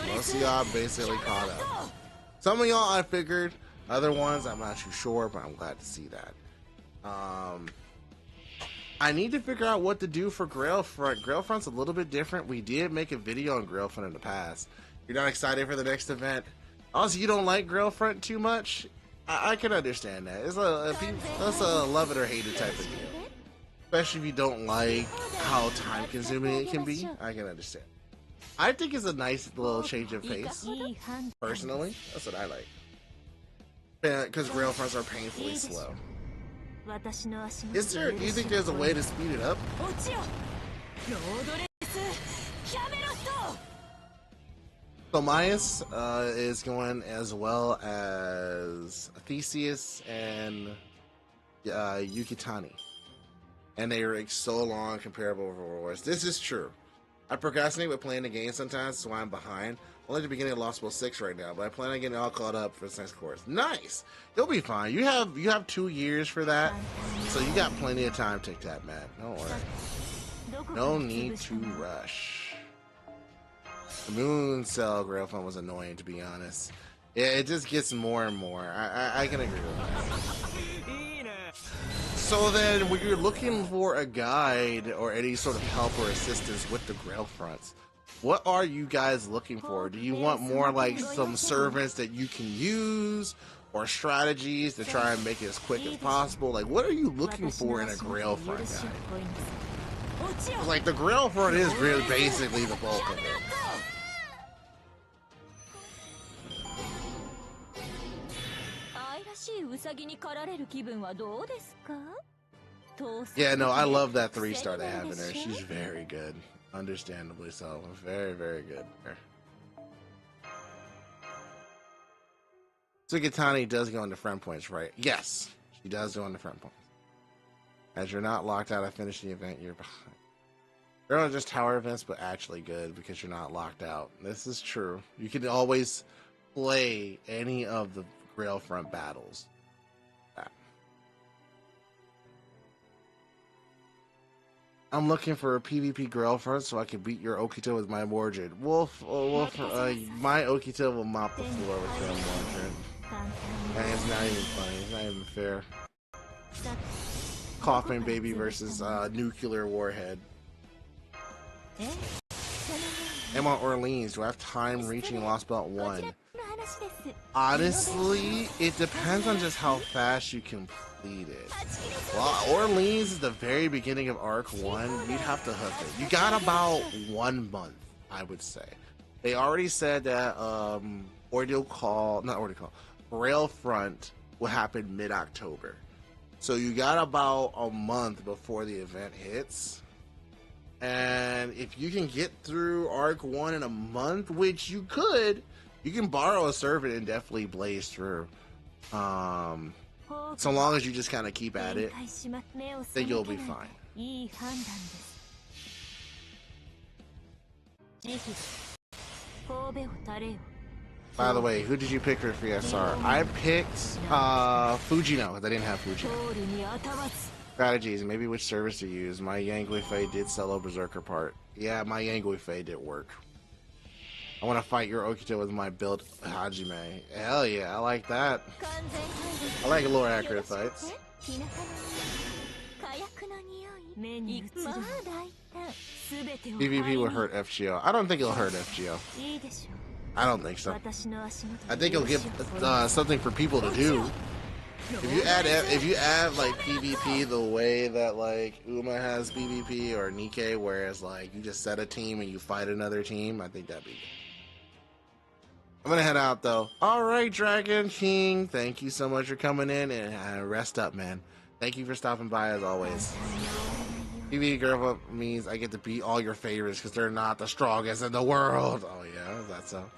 Most of y'all basically caught up. Some of y'all I figured. Other ones, I'm not too sure, but I'm glad to see that. I need to figure out what to do for Grailfront. Grailfront's a little bit different. We did make a video on Grailfront in the past. You're not excited for the next event? Also, you don't like Grailfront too much? I can understand that. It's a love it or hate it type of deal. Especially if you don't like how time-consuming it can be. I can understand. I think it's a nice little change of pace. Personally, that's what I like. Because Grailfronts are painfully slow. Do you think there's a way to speed it up? So Myas is going, as well as Theseus and Yukitani. And they are so long comparable over Wars. This is true. I procrastinate with playing the game sometimes, so I'm behind. I'm only at the beginning of Lost Belt 6 right now, but I plan on getting all caught up for this next course. Nice! You'll be fine. You have 2 years for that, so you got plenty of time, Tic Tac Matt. Don't worry. No need to rush. The Moon Cell Grailfront was annoying, to be honest. Yeah, it just gets more and more. I can agree with that. So then, when you're looking for a guide or any sort of help or assistance with the Grailfronts, what are you guys looking for? Do you want more like some servants that you can use, or strategies to try and make it as quick as possible? Like, what are you looking for in a Grailfront guide? Like, the Grailfront is really basically the bulk of it. Yeah, no, I love that 3-star they have in there. She's very good. Understandably so. Very, very good. Sugitani does go into friend points, right? Yes, she does go into friend points. As you're not locked out of finishing the event, you're behind. They're not just tower events, but actually good because you're not locked out. This is true. You can always play any of the Grailfront battles. I'm looking for a PvP Grailfront so I can beat your Okito with my Mordred. My Okito will mop the floor with your Mordred. And it's not even funny. It's not even fair. Coughing Baby versus Nuclear Warhead. I'm on Orleans. Do I have time reaching Lost Belt 1? Honestly, it depends on just how fast you complete it. Well, Orleans is the very beginning of Arc 1. You'd have to hook it. You got about 1 month, I would say. They already said that Grailfront will happen mid-October. So you got about a month before the event hits. And if you can get through Arc 1 in a month, which you could, you can borrow a servant and definitely blaze through. So long as you just kind of keep at it, then you'll be fine. いい判断です。慈悲、神戸を垂れよ。 By the way, who did you pick for FSR? I picked Fujino because I didn't have Fujino. Strategies, maybe which service to use. My Yangui Fei did solo Berserker part. Yeah, my Yangui Fei did work. I want to fight your Okita with my build Hajime. Hell yeah, I like that. I like lore accurate fights. PvP would hurt FGO. I don't think it'll hurt FGO. I don't think so. I think it'll give something for people to do. If you add like PvP the way that like Uma has PvP or Nikkei, whereas like you just set a team and you fight another team, I think that'd be good. I'm gonna head out though. All right, Dragon King, thank you so much for coming in and rest up, man. Thank you for stopping by as always. PvP girl up means I get to beat all your favorites because they're not the strongest in the world. Oh yeah, that's so.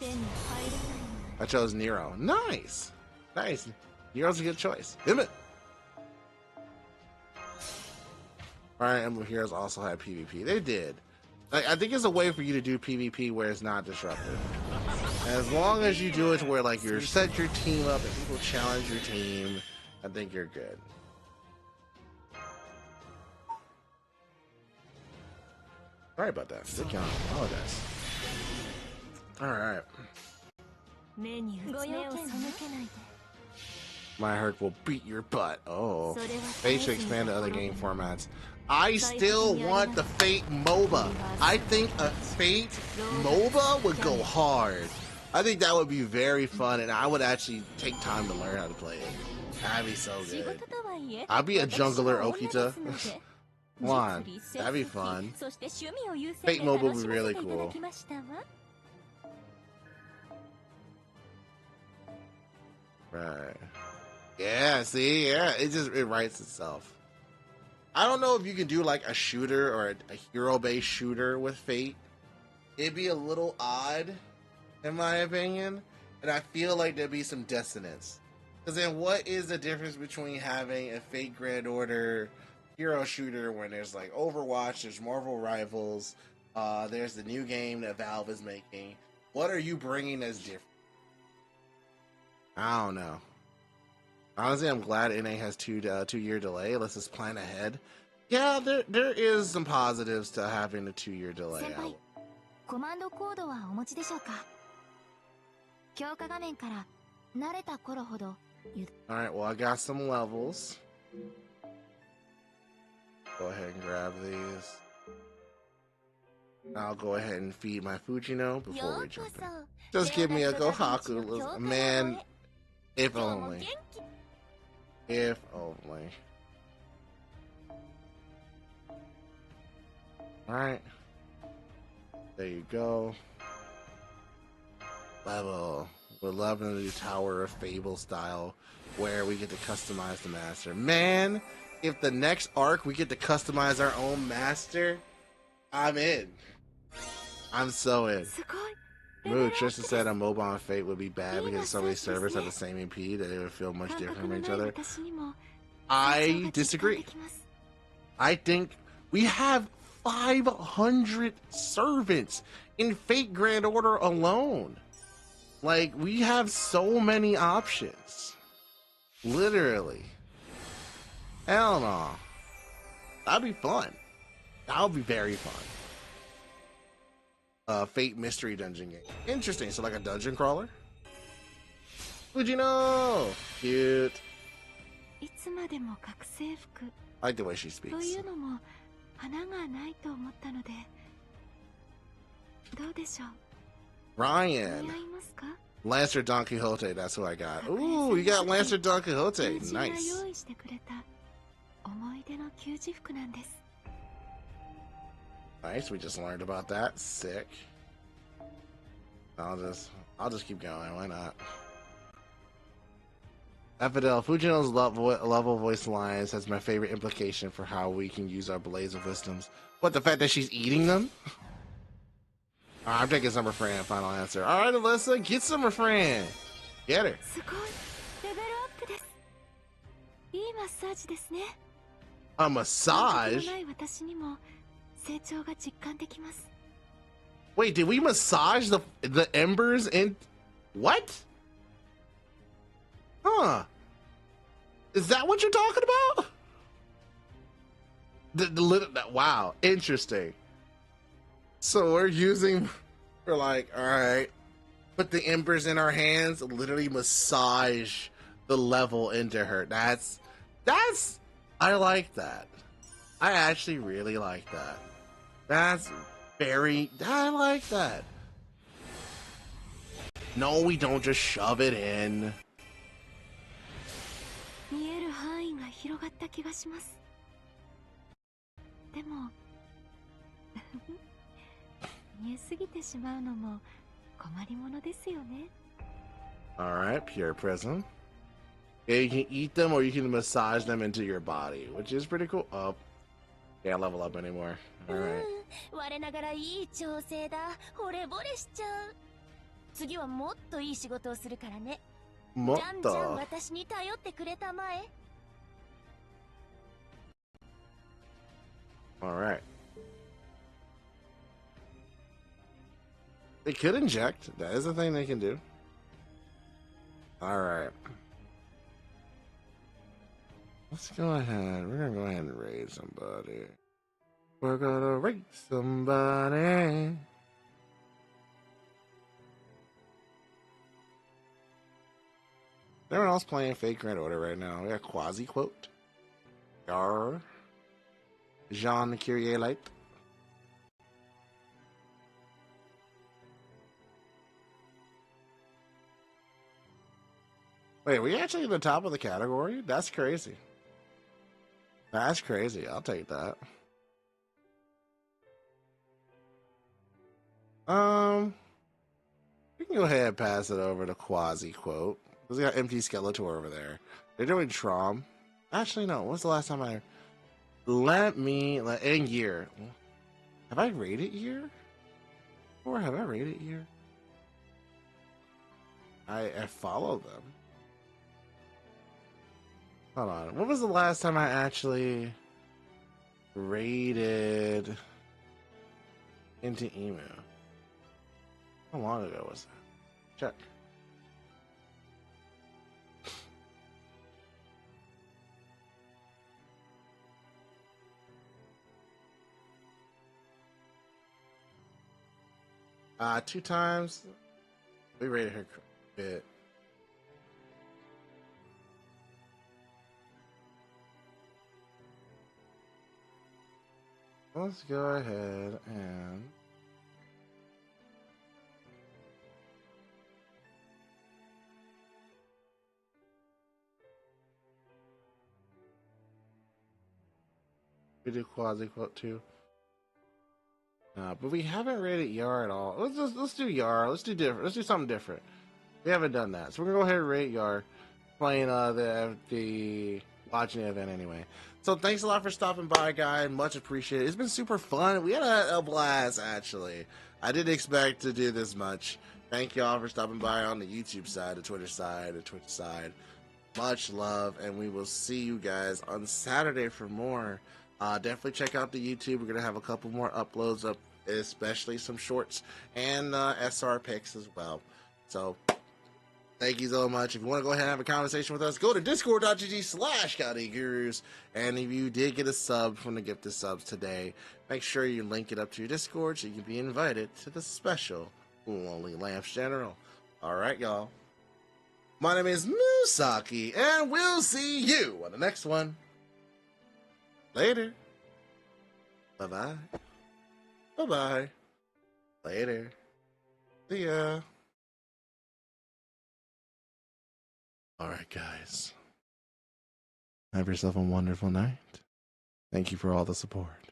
I chose Nero. Nice, nice. Nero's a good choice. Damn it. Fire Emblem Heroes also had PvP. They did. I think it's a way for you to do PvP where it's not disruptive. As long as you do it to where like you set your team up and people challenge your team, I think you're good. Sorry about that. Good count. Apologize. Alright. My Herc will beat your butt. Oh. Fate should expand to other game formats. I still want the Fate MOBA. I think a Fate MOBA would go hard. I think that would be very fun, and I would actually take time to learn how to play it. That'd be so good. I'd be a jungler Okita. Come on, that'd be fun. Fate MOBA would be really cool. Right. Yeah, see, yeah, it writes itself. I don't know if you can do like a shooter or a hero-based shooter with Fate. It'd be a little odd, in my opinion, and I feel like there'd be some dissonance. Because then what is the difference between having a Fate Grand Order hero shooter when there's like Overwatch, there's Marvel Rivals, there's the new game that Valve is making? What are you bringing as different? I don't know. Honestly, I'm glad NA has two-year delay. Let's just plan ahead. Yeah, there is some positives to having a 2-year delay. Alright, well, I got some levels. Go ahead and grab these. I'll go ahead and feed my Fujino before we jump in. Just give me a Gohaku, man. If only. If only. Alright. There you go. Level. We're loving the new Tower of Fable style where we get to customize the master. Man, if the next arc we get to customize our own master, I'm in. I'm so in. Moo, Tristan said a MOBA on Fate would be bad because so many servers have the same MP that it would feel much different from each other. I disagree. I think we have 500 servants in Fate Grand Order alone. Like, we have so many options. Literally. Hell no. That'd be fun. That would be very fun. Fate Mystery Dungeon game. Interesting. So like a dungeon crawler? Fujino! Cute. I like the way she speaks. Ryan! Lancer Don Quixote, that's who I got. Ooh, you got Lancer Don Quixote. Nice. Nice, we just learned about that. Sick. I'll just keep going. Why not? Fidel, Fujino's level voice lines has my favorite implication for how we can use our Blaze of Wisdoms. What, the fact that she's eating them? I'm taking Summer Fran, final answer. Alright, Alyssa, get Summer Fran. Get her. A massage? ない私にも成長が実感できます。 Wait, did we massage the embers in? What? Huh? Is that what you're talking about? Wow, interesting. So we're like, all right, put the embers in our hands, literally massage the level into her. That's, I like that. I actually really like that. I like that. No, we don't just shove it in. 見える範囲が広がった気がします。でも見えすぎてしまうのも困りものですよね。 Alright, pure prism. Yeah, you can eat them or you can massage them into your body, which is pretty cool. Oh, can't level up anymore. Alright. 我ながらいい調整だ。惚れ惚れしちゃう。次はもっといい仕事をするからね。じゃんじゃん私に頼ってくれたまえ。 Alright. They could inject. That is a thing they can do. Alright. Let's go ahead. We're gonna go ahead and raid somebody. We're gonna raid somebody. Everyone else playing Fake Grand Order right now. We got Quasi Quote. Yar. Jean Curie Light. Wait, are we actually in the top of the category? That's crazy. That's crazy. I'll take that. We can go ahead and pass it over to Quasi Quote. Because we got Empty Skeletor over there. They're doing Trom. Actually, no. When's the last time I... in year. Have I rated year? Or have I rated year? I followed them. Hold on. When was the last time I actually rated into email? How long ago was that? Check. Two times. We rated her a bit. Let's go ahead and we do Quasi Quote too. But we haven't rated Yar at all. Let's do Yar. Let's do different. Let's do something different. We haven't done that, so we're gonna go ahead and rate Yar, playing the Wandjina event anyway. So thanks a lot for stopping by, guys. Much appreciated. It's been super fun. We had a blast, actually. I didn't expect to do this much. Thank y'all for stopping by on the YouTube side, the Twitter side, the Twitch side. Much love, and we will see you guys on Saturday for more. Definitely check out the YouTube. We're gonna have a couple more uploads up, especially some shorts and SR picks as well. So thank you so much. If you want to go ahead and have a conversation with us, go to discord.gg/GachaGurus. And if you did get a sub from the gifted subs today, make sure you link it up to your Discord so you can be invited to the special Lonely Lamps General. Alright, y'all. My name is Musaki, and we'll see you on the next one. Later. Bye-bye. Bye-bye. Later. See ya. Alright, guys. Have yourself a wonderful night. Thank you for all the support.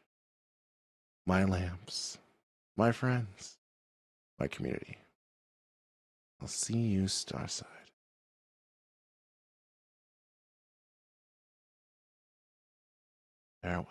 My lamps, my friends, my community. I'll see you Starside. Farewell.